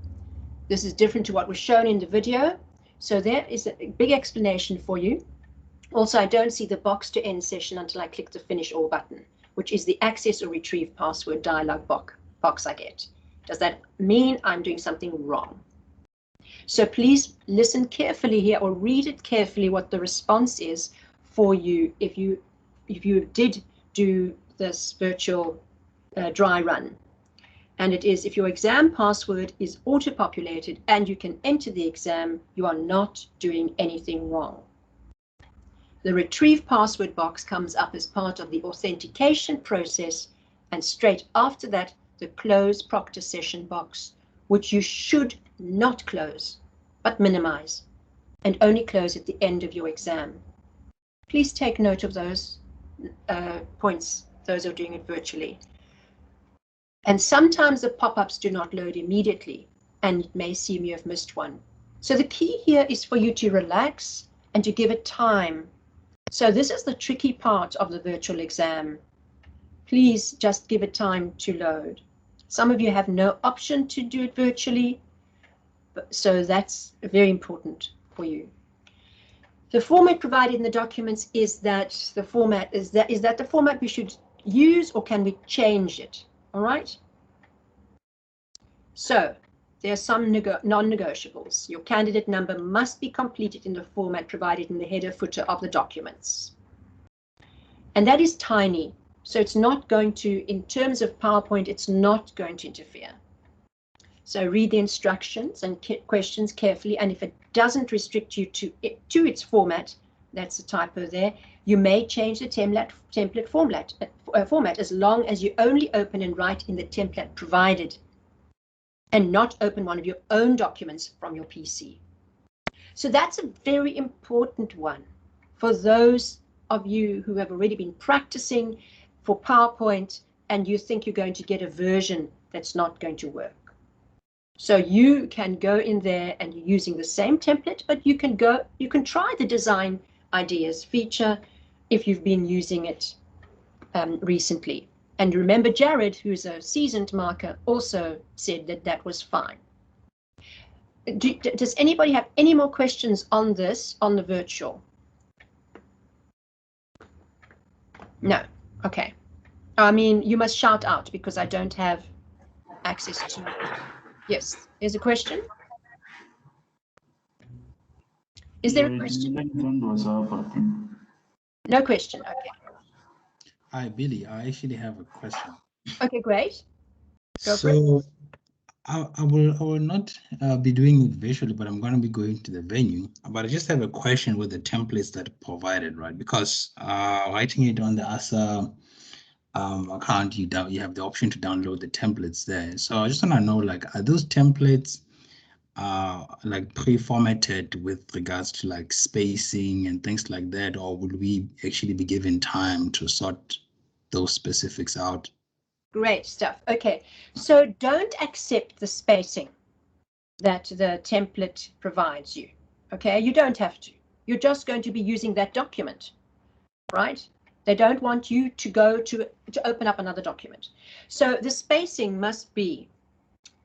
This is different to what was shown in the video. So there is a big explanation for you. Also, I don't see the box to end session until I click the Finish All button, which is the access or retrieve password dialog box I get. Does that mean I'm doing something wrong? So please listen carefully here, or read it carefully, what the response is for you if you did do this virtual dry run. And it is, if your exam password is auto-populated and you can enter the exam, you are not doing anything wrong. The retrieve password box comes up as part of the authentication process, and straight after that, the close proctor session box, which you should not close, but minimize, and only close at the end of your exam. Please take note of those points, those who are doing it virtually. And sometimes the pop-ups do not load immediately, and it may seem you have missed one. So the key here is for you to relax and to give it time. So this is the tricky part of the virtual exam. Please just give it time to load. Some of you have no option to do it virtually, so that's very important for you. The format provided in the documents is that the format is that the format we should use, or can we change it? All right. So there are some non-negotiables. Your candidate number must be completed in the format provided in the header footer of the documents. And that is tiny. So it's not going to, in terms of PowerPoint, it's not going to interfere. So read the instructions and questions carefully, and if it doesn't restrict you to its format, that's a typo there, you may change the template format as long as you only open and write in the template provided and not open one of your own documents from your PC. So that's a very important one for those of you who have already been practicing for PowerPoint and you think you're going to get a version that's not going to work. So you can go in there and you're using the same template, but you can try the design ideas feature if you've been using it recently. And remember, Jared, who's a seasoned marker, also said that that was fine. Does anybody have any more questions on this, on the virtual? No. Okay. I mean, you must shout out because I don't have access to. Yes, there's a question. Is there a question? No question. Okay. Hi, Billy. I actually have a question. Okay, great. Go for it. I will not be doing it visually, but I'm going to be going to the venue. But I just have a question with the templates that are provided, right? Because writing it on the ASA account, you have the option to download the templates there. So I just want to know, like, are those templates like pre-formatted with regards to like spacing and things like that, or would we actually be given time to sort those specifics out? Great stuff. Okay, so don't accept the spacing that the template provides you. Okay, you don't have to. You're just going to be using that document, right? They don't want you to go to open up another document. So the spacing must be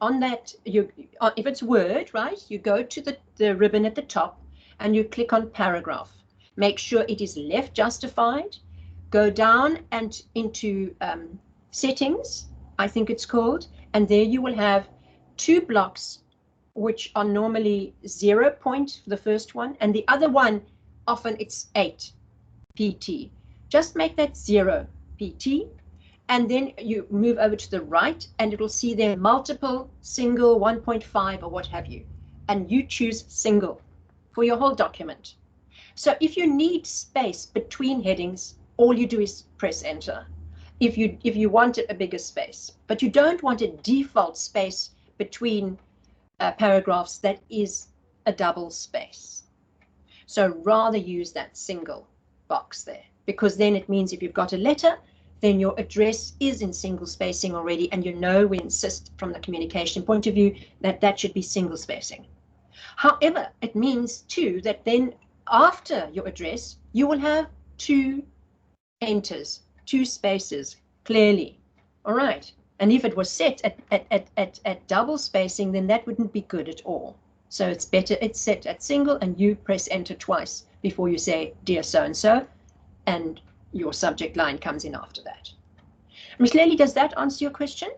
on that. If it's Word, right, you go to the ribbon at the top and you click on paragraph. Make sure it is left justified. Go down and into settings, I think it's called, and there you will have two blocks which are normally 0 point for the first one, and the other one often it's 8 pt. Just make that 0 pt, and then you move over to the right and it will see there multiple, single, 1.5 or what have you, and you choose single for your whole document. So if you need space between headings, all you do is press enter. If you want a bigger space, but you don't want a default space between paragraphs that is a double space. So rather use that single box there, because then it means if you've got a letter, then your address is in single spacing already, and we insist from the communication point of view that that should be single spacing. However, it means too that then after your address, you will have two enters, two spaces clearly. All right. And if it was set at double spacing, then that wouldn't be good at all. So it's better it's set at single and you press enter twice before you say dear so-and-so, and your subject line comes in after that. Ms. Lely, does that answer your question?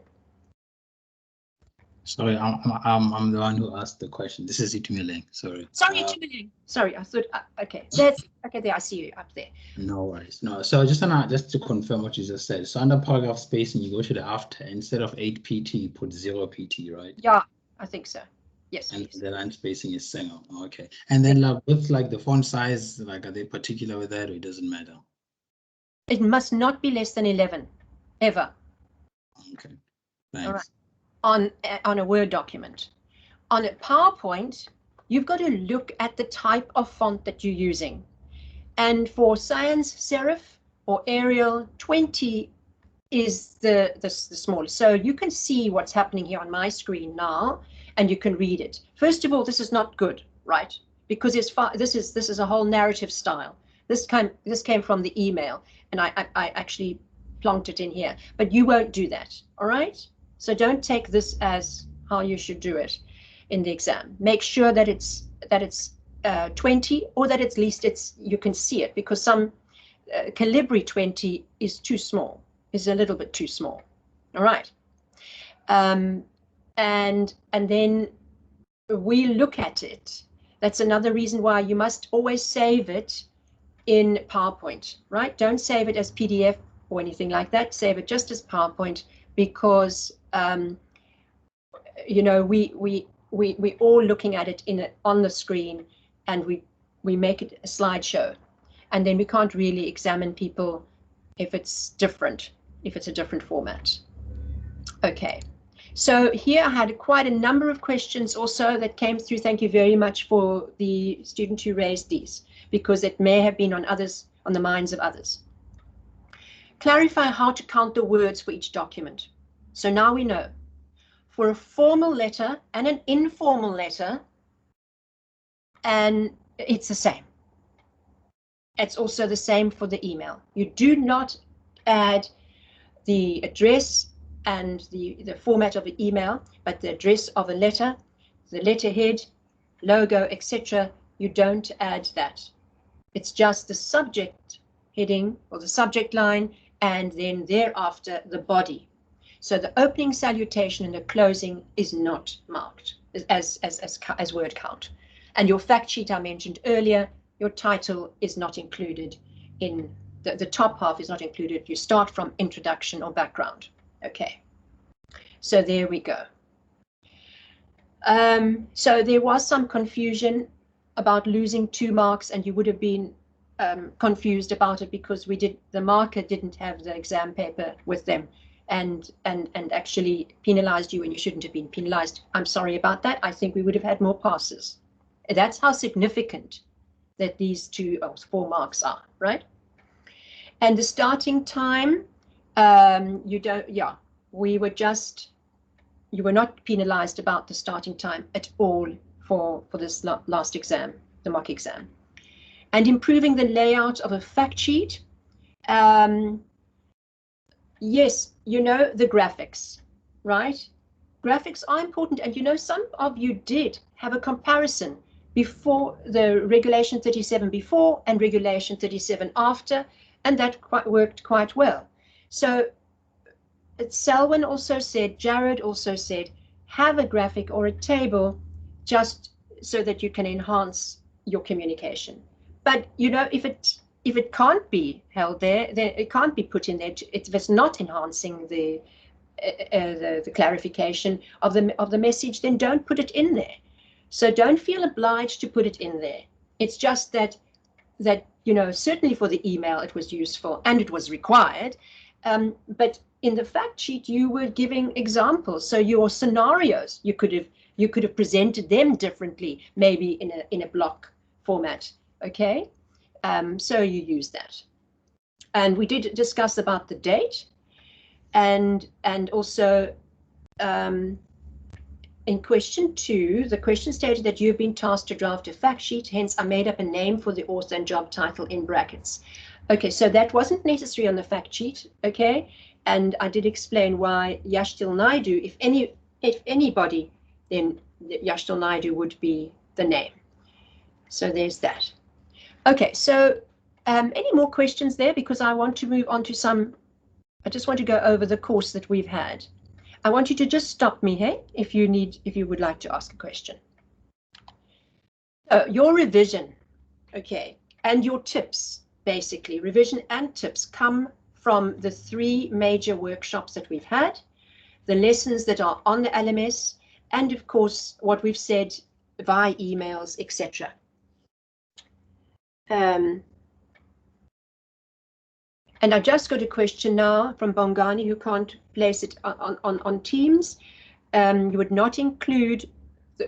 Sorry, I'm the one who asked the question. This is Itumeleng. Sorry. Sorry, Itumeleng. Sorry, I thought. Okay, that's okay. There, I see you up there. No worries. No. So just to confirm what you just said. So under paragraph spacing, you go to the after. Instead of 8 pt, you put 0 pt, right? Yeah, I think so. Yes. And please. the line spacing is single. Okay. And then with like the font size, like are they particular with that, or it doesn't matter? It must not be less than 11, ever. Okay. Thanks. All right. On a Word document. On a PowerPoint, you've got to look at the type of font that you're using. And for sans serif or Arial, 20 is the smallest. So you can see what's happening here on my screen now, and you can read it. First of all, this is not good, right? Because this is a whole narrative style. This came from the email, and I actually plonked it in here. But you won't do that, all right? So don't take this as how you should do it in the exam. Make sure that it's 20, or that at least you can see it, because some Calibri 20 is too small, is a little bit too small. All right. And then we look at it. That's another reason why you must always save it in PowerPoint, right? Don't save it as PDF or anything like that. Save it just as PowerPoint, because you know, we all looking at it on the screen, and we make it a slideshow, and then we can't really examine people if it's different, if it's a different format. Okay, so here I had quite a number of questions also that came through. Thank you very much for the student who raised these, because it may have been on the minds of others. Clarify how to count the words for each document. So now we know. For a formal letter and an informal letter, and it's the same. It's also the same for the email. You do not add the address and the format of the email, but the address of a letter, the letterhead, logo, etc. You don't add that. It's just the subject heading or the subject line, and then thereafter the body. So the opening salutation and the closing is not marked as word count. And your fact sheet I mentioned earlier, your title is not included in the top half is not included. You start from introduction or background. Okay, so there we go. So there was some confusion about losing 2 marks, and you would have been confused about it because the marker didn't have the exam paper with them, and actually penalized you when you shouldn't have been penalized. I'm sorry about that. I think we would have had more passes. That's how significant that these 2 or 4 marks are, right? And the starting time, you were not penalized about the starting time at all for this last exam, the mock exam. And improving the layout of a fact sheet. Yes, you know, the graphics, right? Graphics are important, and you know, some of you did have a comparison before the regulation 37 before and regulation 37 after, and that worked quite well. So Selwyn also said, Jared also said, have a graphic or a table just so that you can enhance your communication. But you know, if it can't be held there, then it can't be put in there. If it's not enhancing the clarification of the message, then don't put it in there. So don't feel obliged to put it in there. It's just that you know, certainly for the email it was useful and it was required, but in the fact sheet you were giving examples. So your scenarios, you could have presented them differently, maybe in a block format. Okay, so you use that. And we did discuss about the date, and also in question 2, the question stated that you have been tasked to draft a fact sheet, hence I made up a name for the author and job title in brackets. Okay, so that wasn't necessary on the fact sheet, okay? And I did explain why Yashtil Naidu, if anybody, then Yashtil Naidu would be the name. So there's that. Okay, so any more questions there? Because I want to move on to I just want to go over the course that we've had. I want you to just stop me, hey, if you would like to ask a question. Your revision, okay, and your tips, basically, revision and tips come from the 3 major workshops that we've had, the lessons that are on the LMS, and of course, what we've said via emails, etc. And I just got a question now from Bongani, who can't place it on Teams. You would not include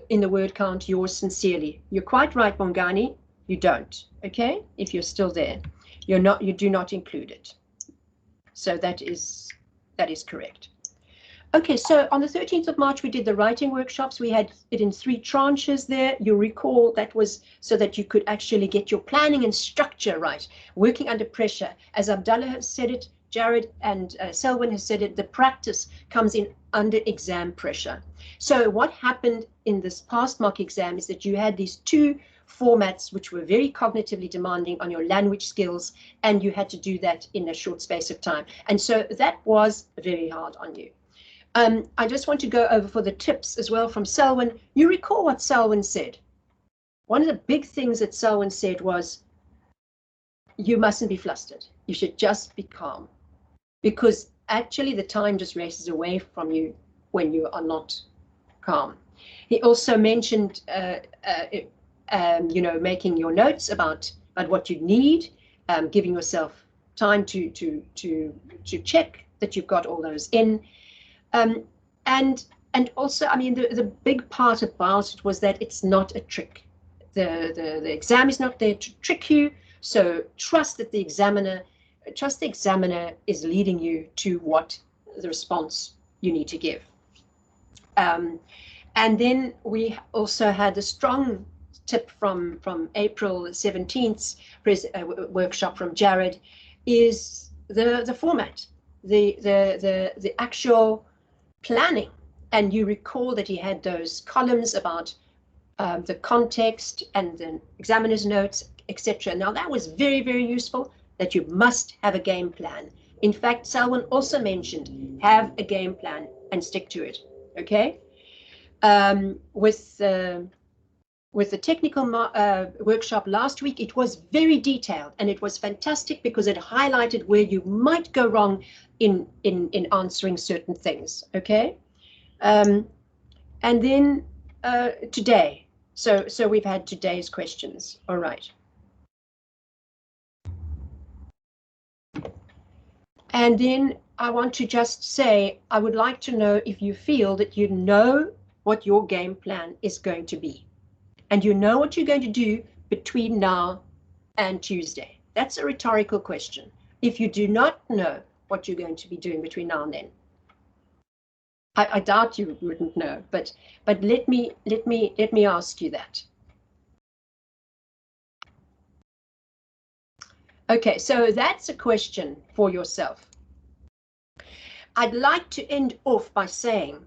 in the word count yours sincerely. You're quite right, Bongani. You don't. Okay, if you're still there, you do not include it. So that is correct. Okay, so on the 13th of March, we did the writing workshops. We had it in 3 tranches there. You recall that was so that you could actually get your planning and structure right, working under pressure. As Abdullah has said it, Jared and Selwyn has said it, the practice comes in under exam pressure. So what happened in this past mock exam is that you had these 2 formats which were very cognitively demanding on your language skills, and you had to do that in a short space of time. And so that was very hard on you. I just want to go over for the tips as well from Selwyn. You recall what Selwyn said. One of the big things that Selwyn said was, you mustn't be flustered. You should just be calm, because actually the time just races away from you when you are not calm. He also mentioned, making your notes about what you need, giving yourself time to check that you've got all those in. And also, I mean, the big part about it was that it's not a trick. The exam is not there to trick you. So trust that the examiner is leading you to what the response you need to give. And then we also had a strong tip from April 17th workshop from Jared, is the format, the actual planning. And you recall that he had those columns about the context and the examiner's notes, etc. Now that was very, very useful, that you must have a game plan. In fact, Selwyn also mentioned, have a game plan and stick to it, okay? With the technical workshop last week, it was very detailed, and it was fantastic because it highlighted where you might go wrong in answering certain things, okay? And then today, so we've had today's questions, all right. And then I want to just say, I would like to know if you feel that you know what your game plan is going to be, and you know what you're going to do between now and Tuesday. That's a rhetorical question. If you do not know what you're going to be doing between now and then, I doubt you wouldn't know, but let me ask you that. Okay, so that's a question for yourself. I'd like to end off by saying,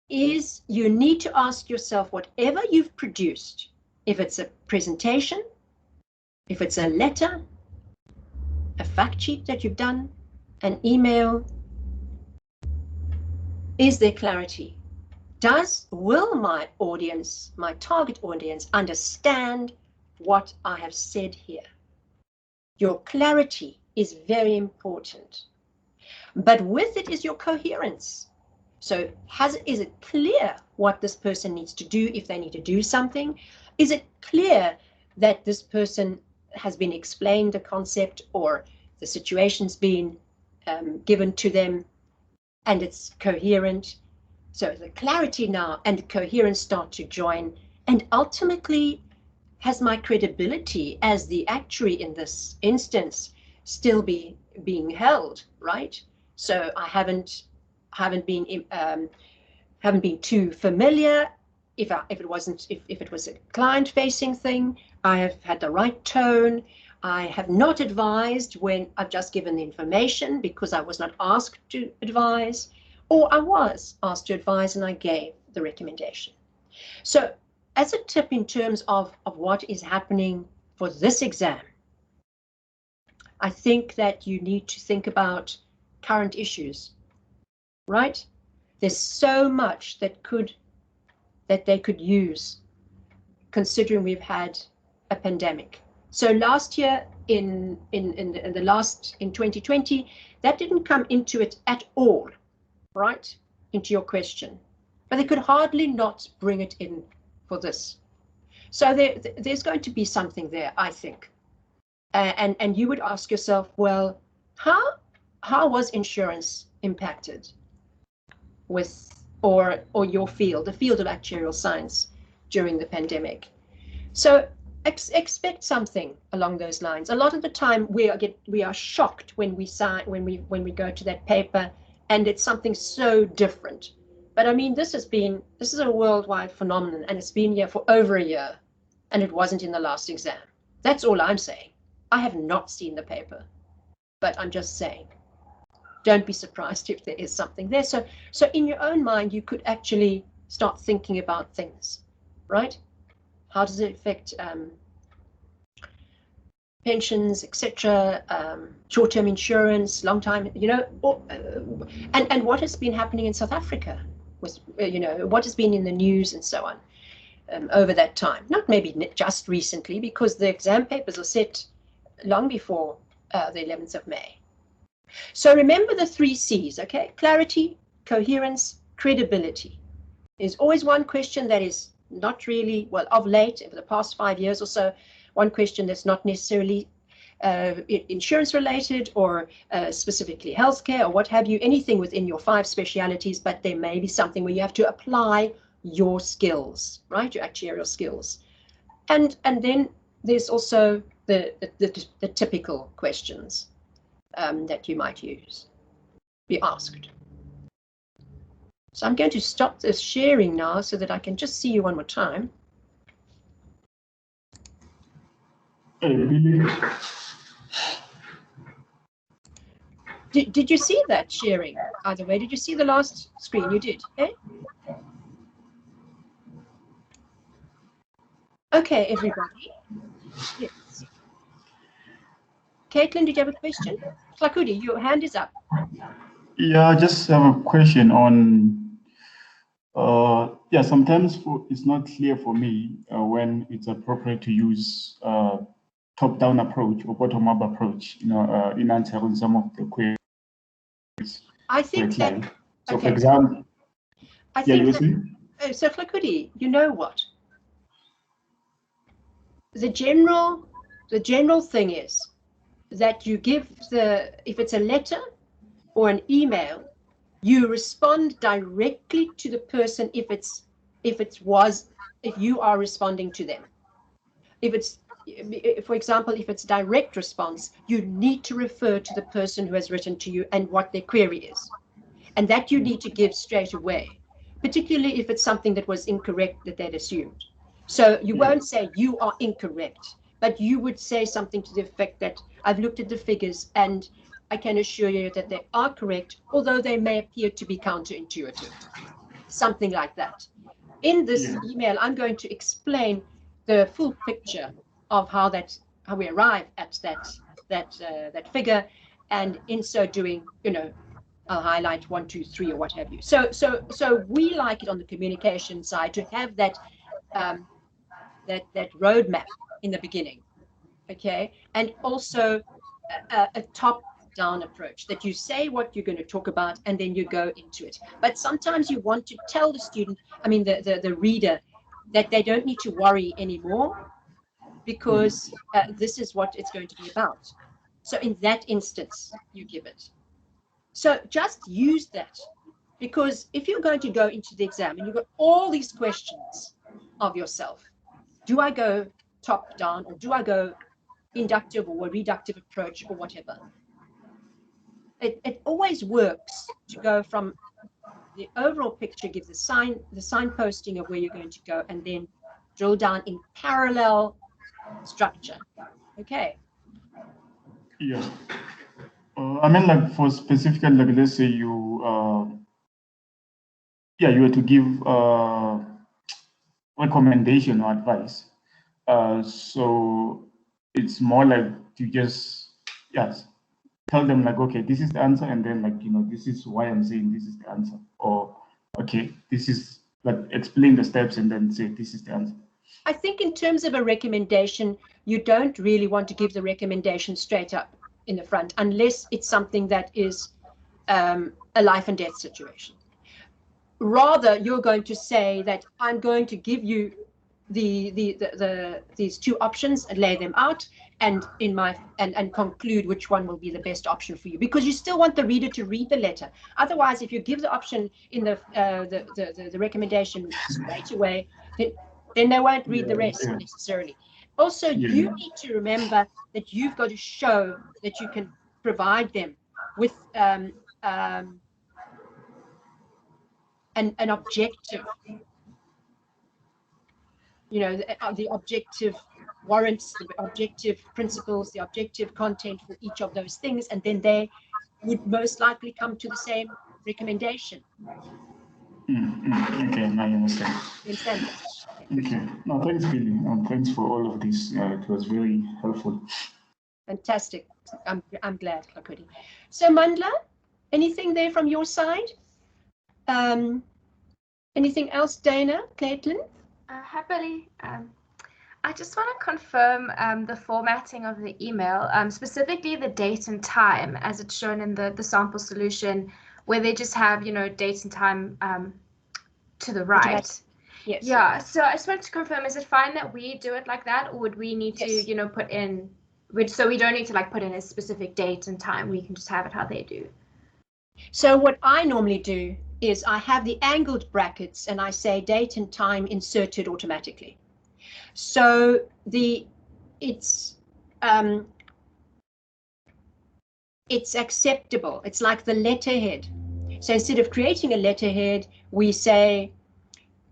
is you need to ask yourself, whatever you've produced, if it's a presentation, if it's a letter, a fact sheet that you've done, an email, is there clarity? Will my audience, my target audience, understand what I have said here? Your clarity is very important, but with it is your coherence. So is it clear what this person needs to do if they need to do something? Is it clear that this person has been explained the concept or the situation's been given to them and it's coherent? So the clarity now and coherence start to join, and ultimately, has my credibility as the actuary in this instance still being held, right? So I haven't been too familiar. If it was a client-facing thing, I have had the right tone. I have not advised when I've just given the information because I was not asked to advise, or I was asked to advise and I gave the recommendation. So as a tip in terms of what is happening for this exam, I think that you need to think about current issues. right? There's so much that they could use, considering we've had a pandemic. So last year in 2020, that didn't come into it at all, right? Into your question, but they could hardly not bring it in for this. So there's going to be something there, I think. And you would ask yourself, well, how was insurance impacted with, or your field, the field of actuarial science during the pandemic? So expect something along those lines. A lot of the time we are shocked when we go to that paper and it's something so different. But I mean, this is a worldwide phenomenon, and it's been here for over a year, and it wasn't in the last exam. That's all I'm saying. I have not seen the paper, but I'm just saying, don't be surprised if there is something there. So in your own mind, you could actually start thinking about things, right? How does it affect pensions, etc., short-term insurance, long-time, and what has been happening in South Africa with, what has been in the news and so on over that time. Not maybe just recently, because the exam papers are set long before the 11th of May. So remember the 3 C's, okay? Clarity, coherence, credibility. There's always one question that is not really, well, of late, over the past 5 years or so, one question that's not necessarily insurance related or specifically healthcare or what have you, anything within your 5 specialities, but there may be something where you have to apply your skills, right? Your actuarial skills. And then there's also the typical questions that you might be asked. So I'm going to stop this sharing now so that I can just see you one more time. Hey, Billy. Did you see that sharing? Either way, did you see the last screen? You did, eh? Okay, everybody. Yes. Caitlin, did you have a question? Flakudi, your hand is up. Yeah, I just have a question on, sometimes it's not clear for me when it's appropriate to use top-down approach or bottom-up approach, in answering some of the queries. I think that, so okay. For example, I think that, so Flakudi, you know what? The general thing is that you give if it's a letter or an email, you respond directly to the person if you are responding to them. For example, if it's direct response, you need to refer to the person who has written to you and what their query is. And that you need to give straight away, particularly if it's something that was incorrect that they'd assumed. So you won't say you are incorrect, but you would say something to the effect that I've looked at the figures and I can assure you that they are correct, although they may appear to be counterintuitive. Something like that. In this email, I'm going to explain the full picture of how we arrive at that figure, and in so doing, I'll highlight 1, 2, 3, or what have you. So we like it on the communication side to have that roadmap in the beginning, okay, and also a top-down approach, that you say what you're going to talk about and then you go into it. But sometimes you want to tell the student, the reader, that they don't need to worry anymore, because this is what it's going to be about. So in that instance, you give it. So just use that, because if you're going to go into the exam and you've got all these questions of yourself, do I go top down or do I go inductive or a reductive approach or whatever? It always works to go from the overall picture, give the signposting of where you're going to go, and then drill down in parallel structure. Okay. Yeah. Like for specifically, like let's say you were to give recommendation or advice. So it's more like to just tell them like, okay, this is the answer, and then like, this is why I'm saying this is the answer, or okay, this is like explain the steps and then say this is the answer? I think in terms of a recommendation, you don't really want to give the recommendation straight up in the front unless it's something that is a life and death situation. Rather, you're going to say that I'm going to give you these two options and lay them out, and and conclude which one will be the best option for you, because you still want the reader to read the letter. Otherwise, if you give the option in the recommendation straight away, then they won't read the rest necessarily. Also, you need to remember that you've got to show that you can provide them with an objective, the objective warrants, the objective principles, the objective content for each of those things, and then they would most likely come to the same recommendation. Okay, now you understand. You understand? Okay. No, thanks, Billy. Thanks for all of this. It was very helpful. Fantastic. I'm glad, Klakudi. So Mandla, anything there from your side? Anything else, Dana, Caitlin? Happily. I just want to confirm the formatting of the email, specifically the date and time as it's shown in the sample solution, where they just have, date and time to the right. Yes. Yeah, so I just wanted to confirm, is it fine that we do it like that, or would we need to, put in, so we don't need to put in a specific date and time, we can just have it how they do? So what I normally do is I have the angled brackets and I say date and time inserted automatically. So it's acceptable. It's like the letterhead. So instead of creating a letterhead, we say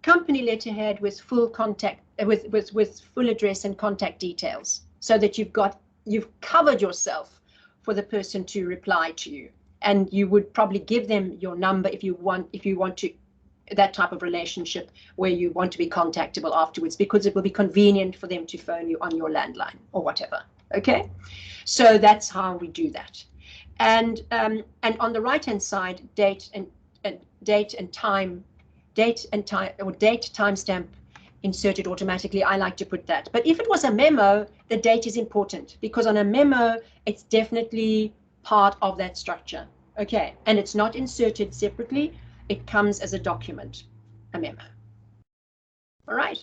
company letterhead with full contact, with full address and contact details, so that you've covered yourself for the person to reply to you. And you would probably give them your number if you want to, that type of relationship where you want to be contactable afterwards, because it will be convenient for them to phone you on your landline or whatever. Okay, so that's how we do that. And on the right hand side, date and time, or date timestamp inserted automatically. I like to put that. But if it was a memo, the date is important, because on a memo it's definitely part of that structure. Okay, and it's not inserted separately, it comes as a document, a memo. All right.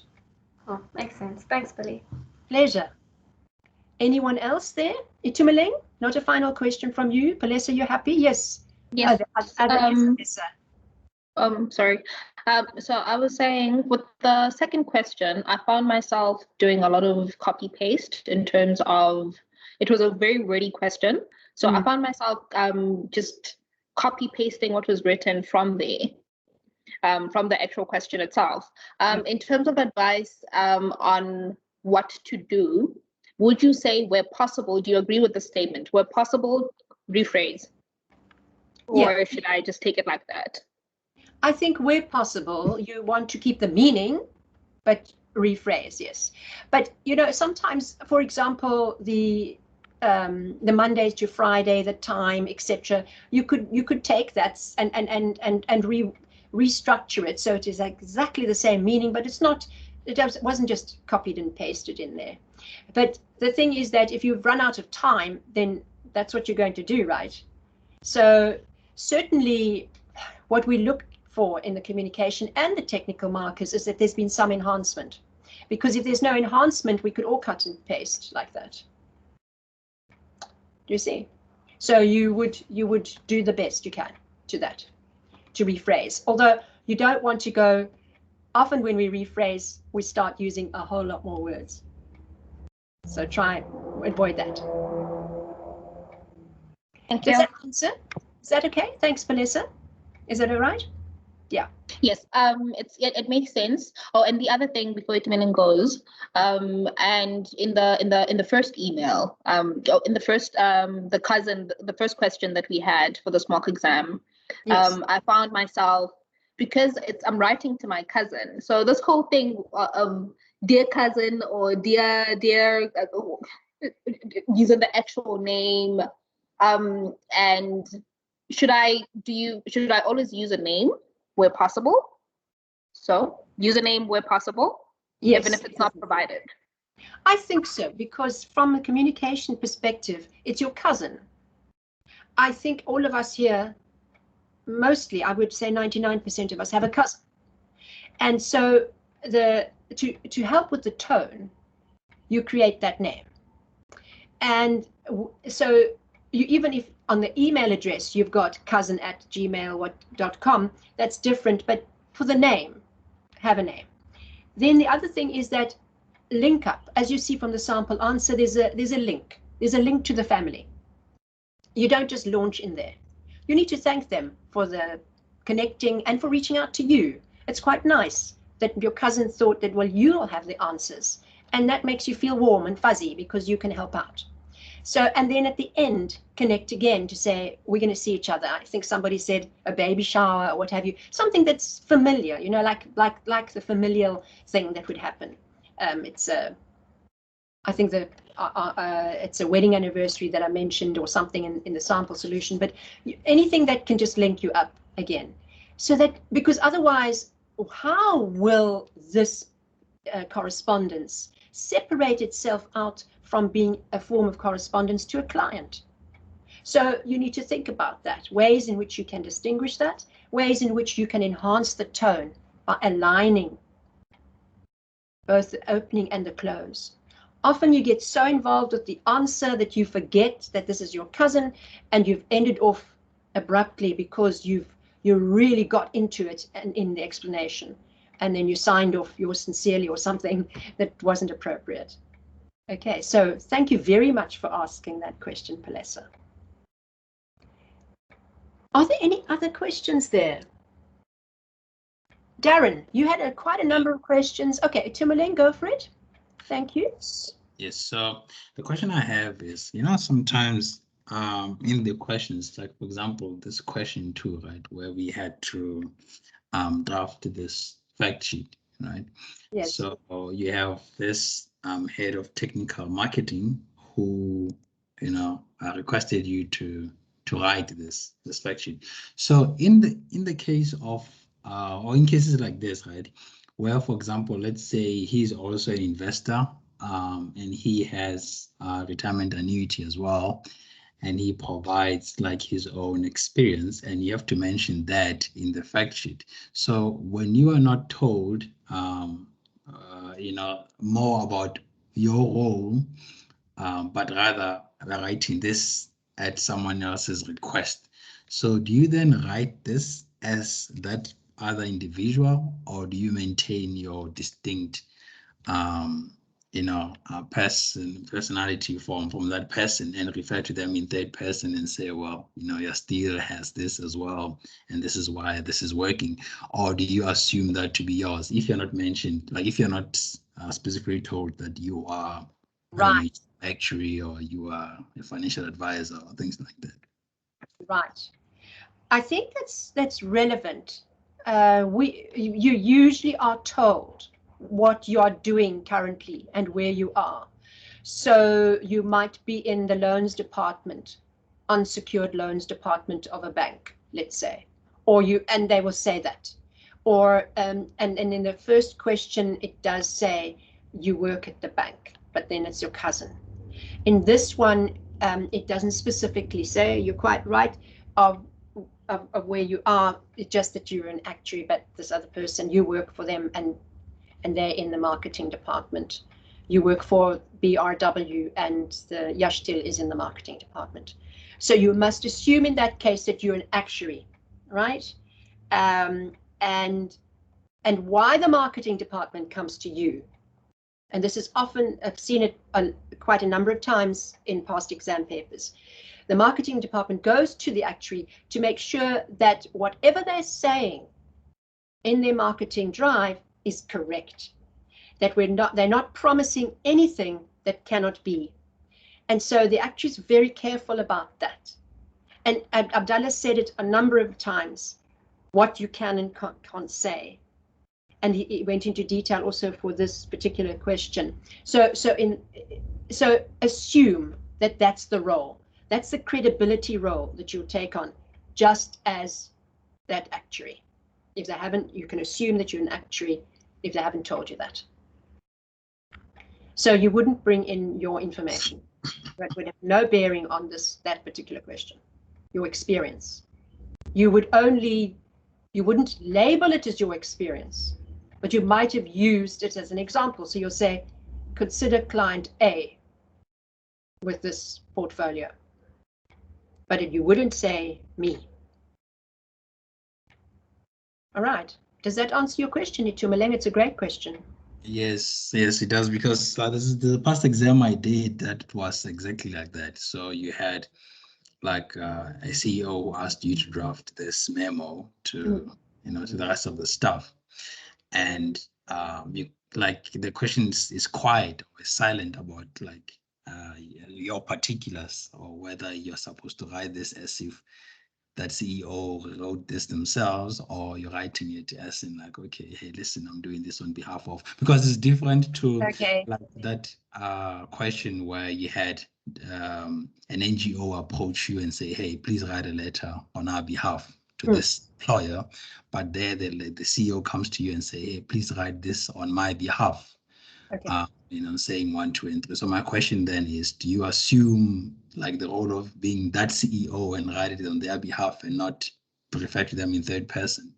Oh, makes sense. Thanks, Billy. Pleasure. Anyone else there? Itumeleng, not a final question from you. Palesa, you happy? Yes. Yes. Sorry. So I was saying, with the second question, I found myself doing a lot of copy paste in terms of, it was a very wordy question. So I found myself just copy pasting what was written from there, from the actual question itself. In terms of advice on what to do, would you say where possible, do you agree with the statement? Where possible, rephrase? Or should I just take it like that? I think where possible, you want to keep the meaning, but rephrase, yes. But sometimes, for example, the Mondays to Friday, the time, etc. You could take that and restructure it so it is exactly the same meaning, but it's not. It wasn't just copied and pasted in there. But the thing is that if you've run out of time, then that's what you're going to do, right? So certainly, what we look for in the communication and the technical markers is that there's been some enhancement, because if there's no enhancement, we could all cut and paste like that. Do you see? So you would do the best you can to that, to rephrase. Although you don't want to go, often when we rephrase, we start using a whole lot more words. So try avoid that. Thank Does you. that answer? Is that okay? Thanks, Melissa. Is that all right? Yeah. Yes. It makes sense. Oh, and the other thing before Itumeleng goes, and in the first email, in the first the first question that we had for the mock exam, yes. I found myself, because I'm writing to my cousin, so this whole thing of dear cousin or dear using the actual name, And should I always use a name where possible? So use a name where possible, Yes, even if it's not provided. I think so, because from a communication perspective, it's your cousin. I think all of us here, mostly, I would say 99% of us have a cousin. And so to help with the tone, you create that name. And so you, even if on the email address you've got cousin@gmail.com, that's different, but for the name, have a name. Then the other thing is that link up. As you see from the sample answer, there's a link. There's a link to the family. You don't just launch in there. You need to thank them for the connecting and for reaching out to you. It's quite nice that your cousin thought that, well, you'll have the answers. And that makes you feel warm and fuzzy because you can help out. So, and then at the end, connect again to say, we're going to see each other. I think somebody said a baby shower or what have you, something that's familiar, you know, like the familial thing that would happen. I think it's a wedding anniversary that I mentioned or something in the sample solution, but anything that can just link you up again. So that, because otherwise, how will this correspondence separate itself out from being a form of correspondence to a client? So you need to think about that, ways in which you can distinguish that, ways in which you can enhance the tone by aligning both the opening and the close. Often you get so involved with the answer that you forget that this is your cousin, and you've ended off abruptly because you really got into it and in the explanation, and then you signed off yours sincerely or something that wasn't appropriate. Okay, so thank you very much for asking that question, Palesa. Are there any other questions there? Darren, you had quite a number of questions. Okay, Timolen, go for it. Thank you. Yes, so the question I have is, you know, sometimes in the questions, like for example, this question 2, right, where we had to draft this fact sheet, right? Yes. So you have this head of technical marketing who, you know, requested you to write this fact sheet. So in the case of or in cases like this, right, where for example, let's say he's also an investor and he has retirement annuity as well, and he provides like his own experience, and you have to mention that in the fact sheet. So when you are not told, you know, more about your role, but rather writing this at someone else's request. So do you then write this as that other individual, or do you maintain your distinct you know, personality from that person and refer to them in third person and say, well, you know, your steel has this as well, and this is why this is working? Or do you assume that to be yours if you're not mentioned, like if you're not specifically told that you are right, actuary, or you are a financial advisor, or things like that? Right. I think that's relevant. You usually are told what you are doing currently and where you are. So you might be in the loans department, unsecured loans department of a bank, let's say, and they will say that. Or and in the first question it does say you work at the bank, but then it's your cousin. In this one, it doesn't specifically say, you're quite right, of where you are. It's just that you're an actuary, but this other person, you work for them, and they're in the marketing department. You work for BRW, and the Yashtil is in the marketing department. So you must assume in that case that you're an actuary, right? And why the marketing department comes to you, and this is often, I've seen it quite a number of times in past exam papers. The marketing department goes to the actuary to make sure that whatever they're saying in their marketing drive is correct, that they're not promising anything that cannot be. And so the actuary is very careful about that. And Abdullah said it a number of times, what you can and can't say. And he went into detail also for this particular question. So assume that that's the role. That's the credibility role that you'll take on, just as that actuary. If they haven't, you can assume that you're an actuary if they haven't told you that. So you wouldn't bring in your information. That would have no bearing on that particular question, your experience. You wouldn't label it as your experience, but you might have used it as an example. So you'll say, consider client A with this portfolio. But you wouldn't say me. All right. Does that answer your question, Itumeleng? It's a great question. Yes, it does, because this is the past exam I did that was exactly like that. So you had like a CEO who asked you to draft this memo to to the rest of the staff, and you like the question is quiet or silent about like your particulars, or whether you're supposed to write this as if that CEO wrote this themselves, or you're writing it as in like, okay, hey, listen, I'm doing this on behalf of, because it's different to like that question where you had an NGO approach you and say, hey, please write a letter on our behalf to this employer, but there the CEO comes to you and say, hey, please write this on my behalf. Okay. Saying 1, 2, and 3. So my question then is, do you assume like the role of being that CEO and write it on their behalf and not refer to them in third person?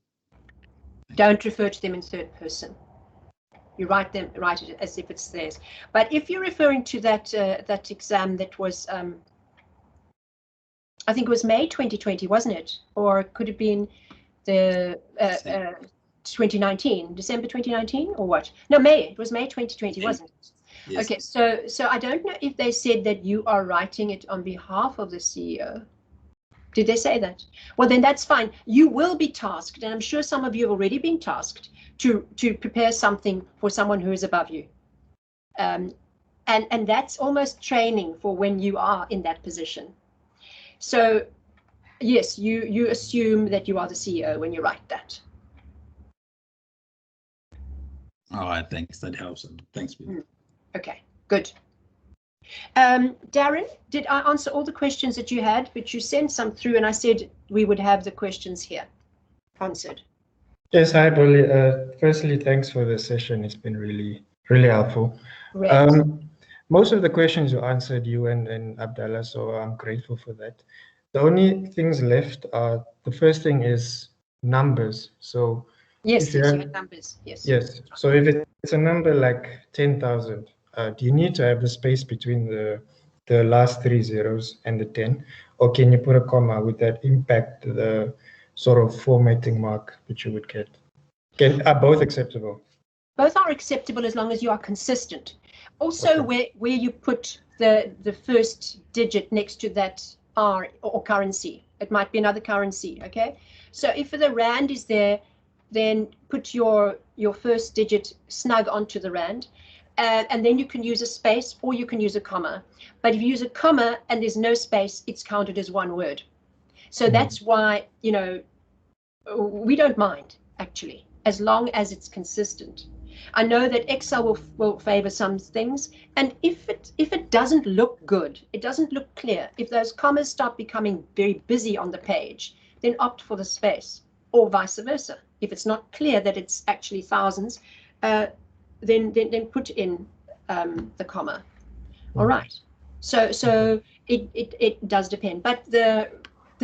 Don't refer to them in third person. You write it as if it's theirs. But if you're referring to that exam that was, I think it was May 2020, wasn't it? Or could it have been the 2019, December 2019, or what? No, May. It was May 2020, wasn't it? Yes. Okay, so I don't know if they said that you are writing it on behalf of the CEO. Did they say that? Well, then that's fine. You will be tasked, and I'm sure some of you have already been tasked to prepare something for someone who is above you. And that's almost training for when you are in that position. So yes, you assume that you are the CEO when you write that. All right, thanks. That helps. Thanks, Bill. Okay, good. Darren, did I answer all the questions that you had? But you sent some through, and I said we would have the questions here answered. Yes, hi, Billy. Firstly, thanks for the session. It's been really, really helpful. Most of the questions you answered, you and Abdallah, so I'm grateful for that. The only things left are, the first thing is numbers. So yes, you have numbers. Yes. So if it's a number like 10,000, do you need to have the space between the last 3 zeros and the 10, or can you put a comma? Would that impact the sort of formatting mark that you would get? Are both acceptable? Both are acceptable as long as you are consistent. Also, where you put the first digit next to that R or currency, it might be another currency. Okay, so if the rand is there, then put your first digit snug onto the rand, and then you can use a space or you can use a comma. But if you use a comma and there's no space, it's counted as one word. So that's why, we don't mind actually, as long as it's consistent. I know that Excel will favor some things, and if it doesn't look good, it doesn't look clear, if those commas start becoming very busy on the page, then opt for the space, or vice versa. If it's not clear that it's actually thousands, then put in the comma. All right. So it does depend, but the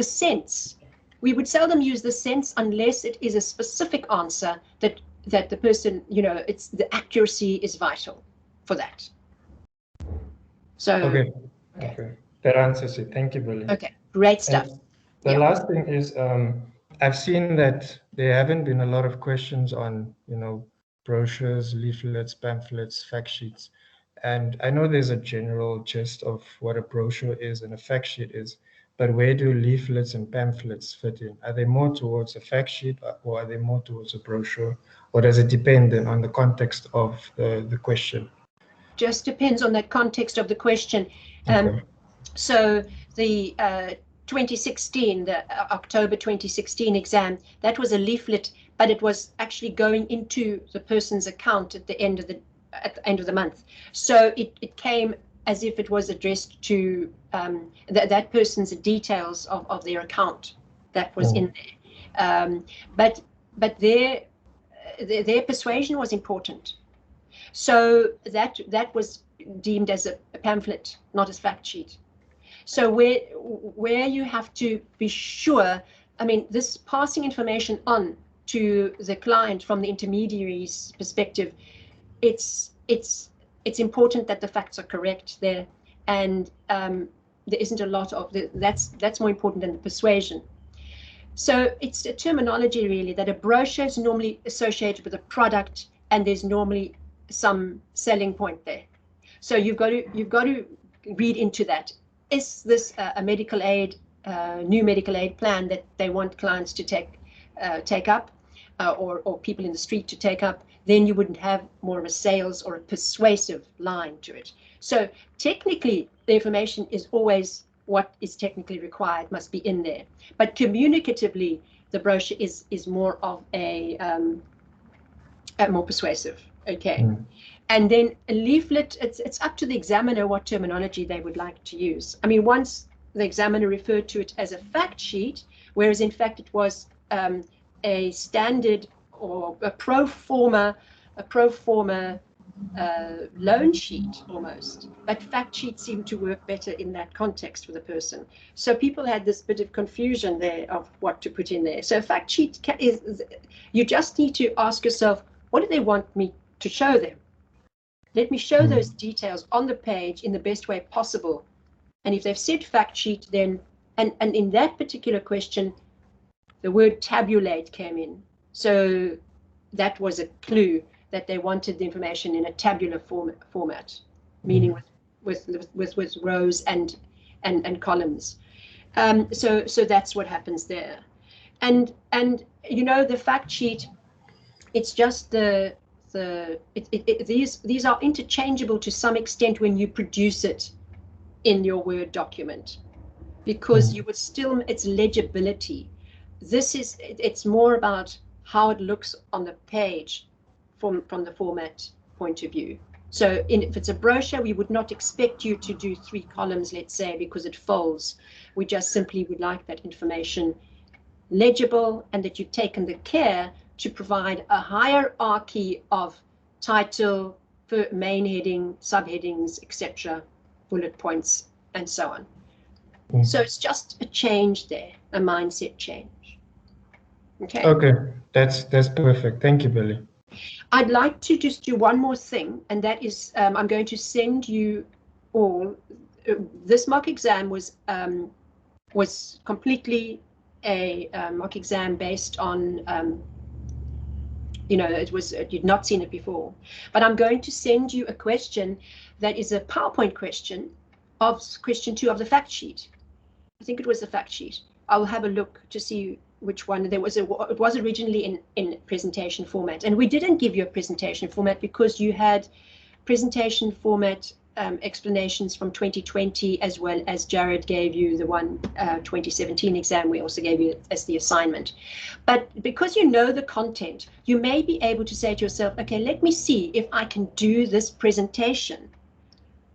sense, we would seldom use the sense unless it is a specific answer that the person, it's the accuracy is vital for that. So okay, that answers it. Thank you, Billy. Okay, great stuff. And the last thing is, I've seen that there haven't been a lot of questions on, brochures, leaflets, pamphlets, fact sheets. And I know there's a general gist of what a brochure is and a fact sheet is, but where do leaflets and pamphlets fit in? Are they more towards a fact sheet, or are they more towards a brochure? Or does it depend then on the context of the question? Just depends on the context of the question. So the 2016, the October 2016 exam, that was a leaflet, but it was actually going into the person's account at the end of the month. So it came as if it was addressed to that person's details of their account that was in there. But their persuasion was important. So that was deemed as a pamphlet, not as fact sheet. So where you have to be sure, I mean, this passing information on to the client from the intermediary's perspective, it's important that the facts are correct there, and there isn't a lot of that's more important than the persuasion. So it's a terminology really that a brochure is normally associated with a product, and there's normally some selling point there. So you've got to read into that. Is this a medical aid, new medical aid plan that they want clients to take up, or people in the street to take up? Then you wouldn't have more of a sales or a persuasive line to it. So technically, the information is always what is technically required, must be in there. But communicatively, the brochure is more of a more persuasive. Okay. And then a leaflet, it's up to the examiner what terminology they would like to use. I mean, once the examiner referred to it as a fact sheet, whereas in fact it was a standard or a pro forma loan sheet almost. But fact sheet seemed to work better in that context for the person. So people had this bit of confusion there of what to put in there. So fact sheet is, you just need to ask yourself, what do they want me to show them? Let me show those details on the page in the best way possible. And if they've said fact sheet, then, and in that particular question, the word tabulate came in. So that was a clue that they wanted the information in a tabular format, meaning with rows and columns. So that's what happens there. And you know, the fact sheet, it's just these are interchangeable to some extent when you produce it in your Word document, because you would still, it's legibility. It's more about how it looks on the page from the format point of view. So if it's a brochure, we would not expect you to do 3 columns, let's say, because it folds. We just simply would like that information legible, and that you've taken the care to provide a hierarchy of title, main heading, subheadings, etc., bullet points, and so on. So it's just a change there, a mindset change. Okay. Okay, that's perfect. Thank you, Billy. I'd like to just do one more thing, and that is I'm going to send you all. This mock exam was completely a mock exam based on you know, you'd not seen it before, but I'm going to send you a question that is a PowerPoint question of question 2 of the fact sheet. I think it was the fact sheet. I'll have a look to see which one. It was originally in presentation format, and we didn't give you a presentation format because you had presentation format explanations from 2020, as well as Jared gave you the one 2017 exam. We also gave you as the assignment. But because you know the content, you may be able to say to yourself, okay, let me see if I can do this presentation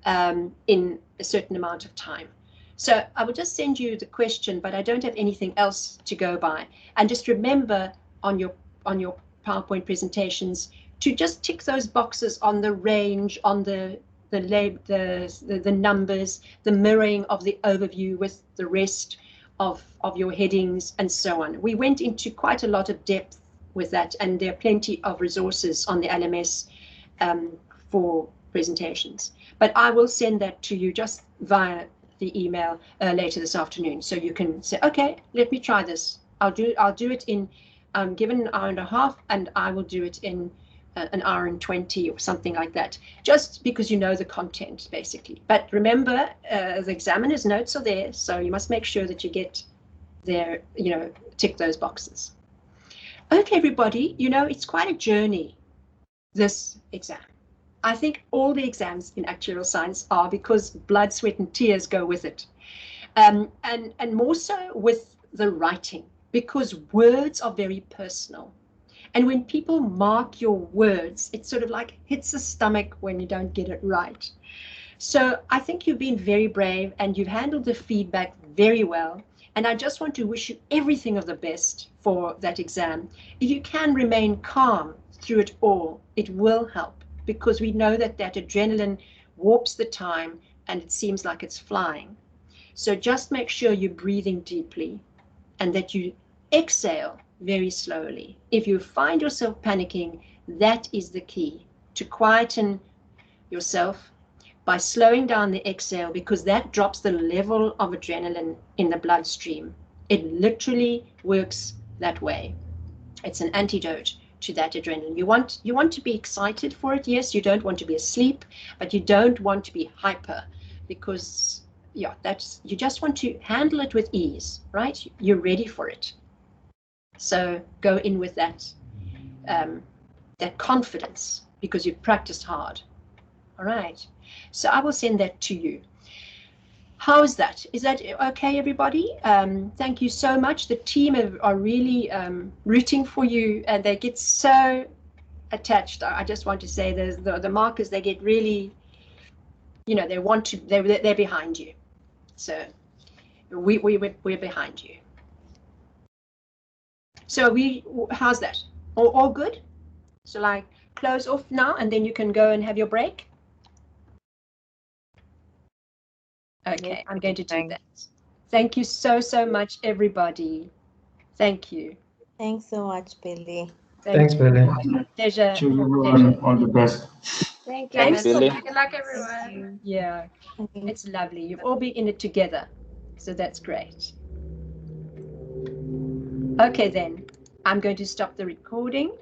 in a certain amount of time. So I will just send you the question, but I don't have anything else to go by. And just remember on your PowerPoint presentations to just tick those boxes on the range, on the numbers, the mirroring of the overview with the rest of your headings, and so on. We went into quite a lot of depth with that, and there are plenty of resources on the LMS for presentations. But I will send that to you just via the email later this afternoon, so you can say, okay, let me try this. I'll do it in given an hour and a half, and I will do it in an hour and 20 or something like that, just because you know the content basically. But remember, the examiner's notes are there, so you must make sure that you get there, you know, tick those boxes. Okay, everybody, you know, it's quite a journey, this exam. I think all the exams in actuarial science are, because blood, sweat and tears go with it. And more so with the writing, because words are very personal. And when people mark your words, it sort of like hits the stomach when you don't get it right. So I think you've been very brave and you've handled the feedback very well. And I just want to wish you everything of the best for that exam. If you can remain calm through it all, it will help, because we know that that adrenaline warps the time and it seems like it's flying. So just make sure you're breathing deeply and that you exhale very slowly. If you find yourself panicking, that is the key, to quieten yourself by slowing down the exhale, because that drops the level of adrenaline in the bloodstream. It literally works that way. It's an antidote to that adrenaline. You want to be excited for it. Yes, you don't want to be asleep, but you don't want to be hyper, because yeah, that's, you just want to handle it with ease, right? You're ready for it. So go in with that that confidence, because you've practiced hard. All right. So I will send that to you. How's that? Is that okay, everybody? Thank you so much. The team are really rooting for you, and they get so attached. I just want to say the markers, they get really, you know, they want to, they're behind you. So we're behind you. So how's that? All good? So like close off now and then you can go and have your break? Okay, I'm going to do that. Thank you so much, everybody. Thank you. Thanks so much, Billy. Thanks, Billy. Pleasure. To everyone, all the best. Thank you. Thanks, Billy. Billy. Good luck, everyone. Yeah, it's lovely. You've all been in it together, so that's great. Okay, then I'm going to stop the recording.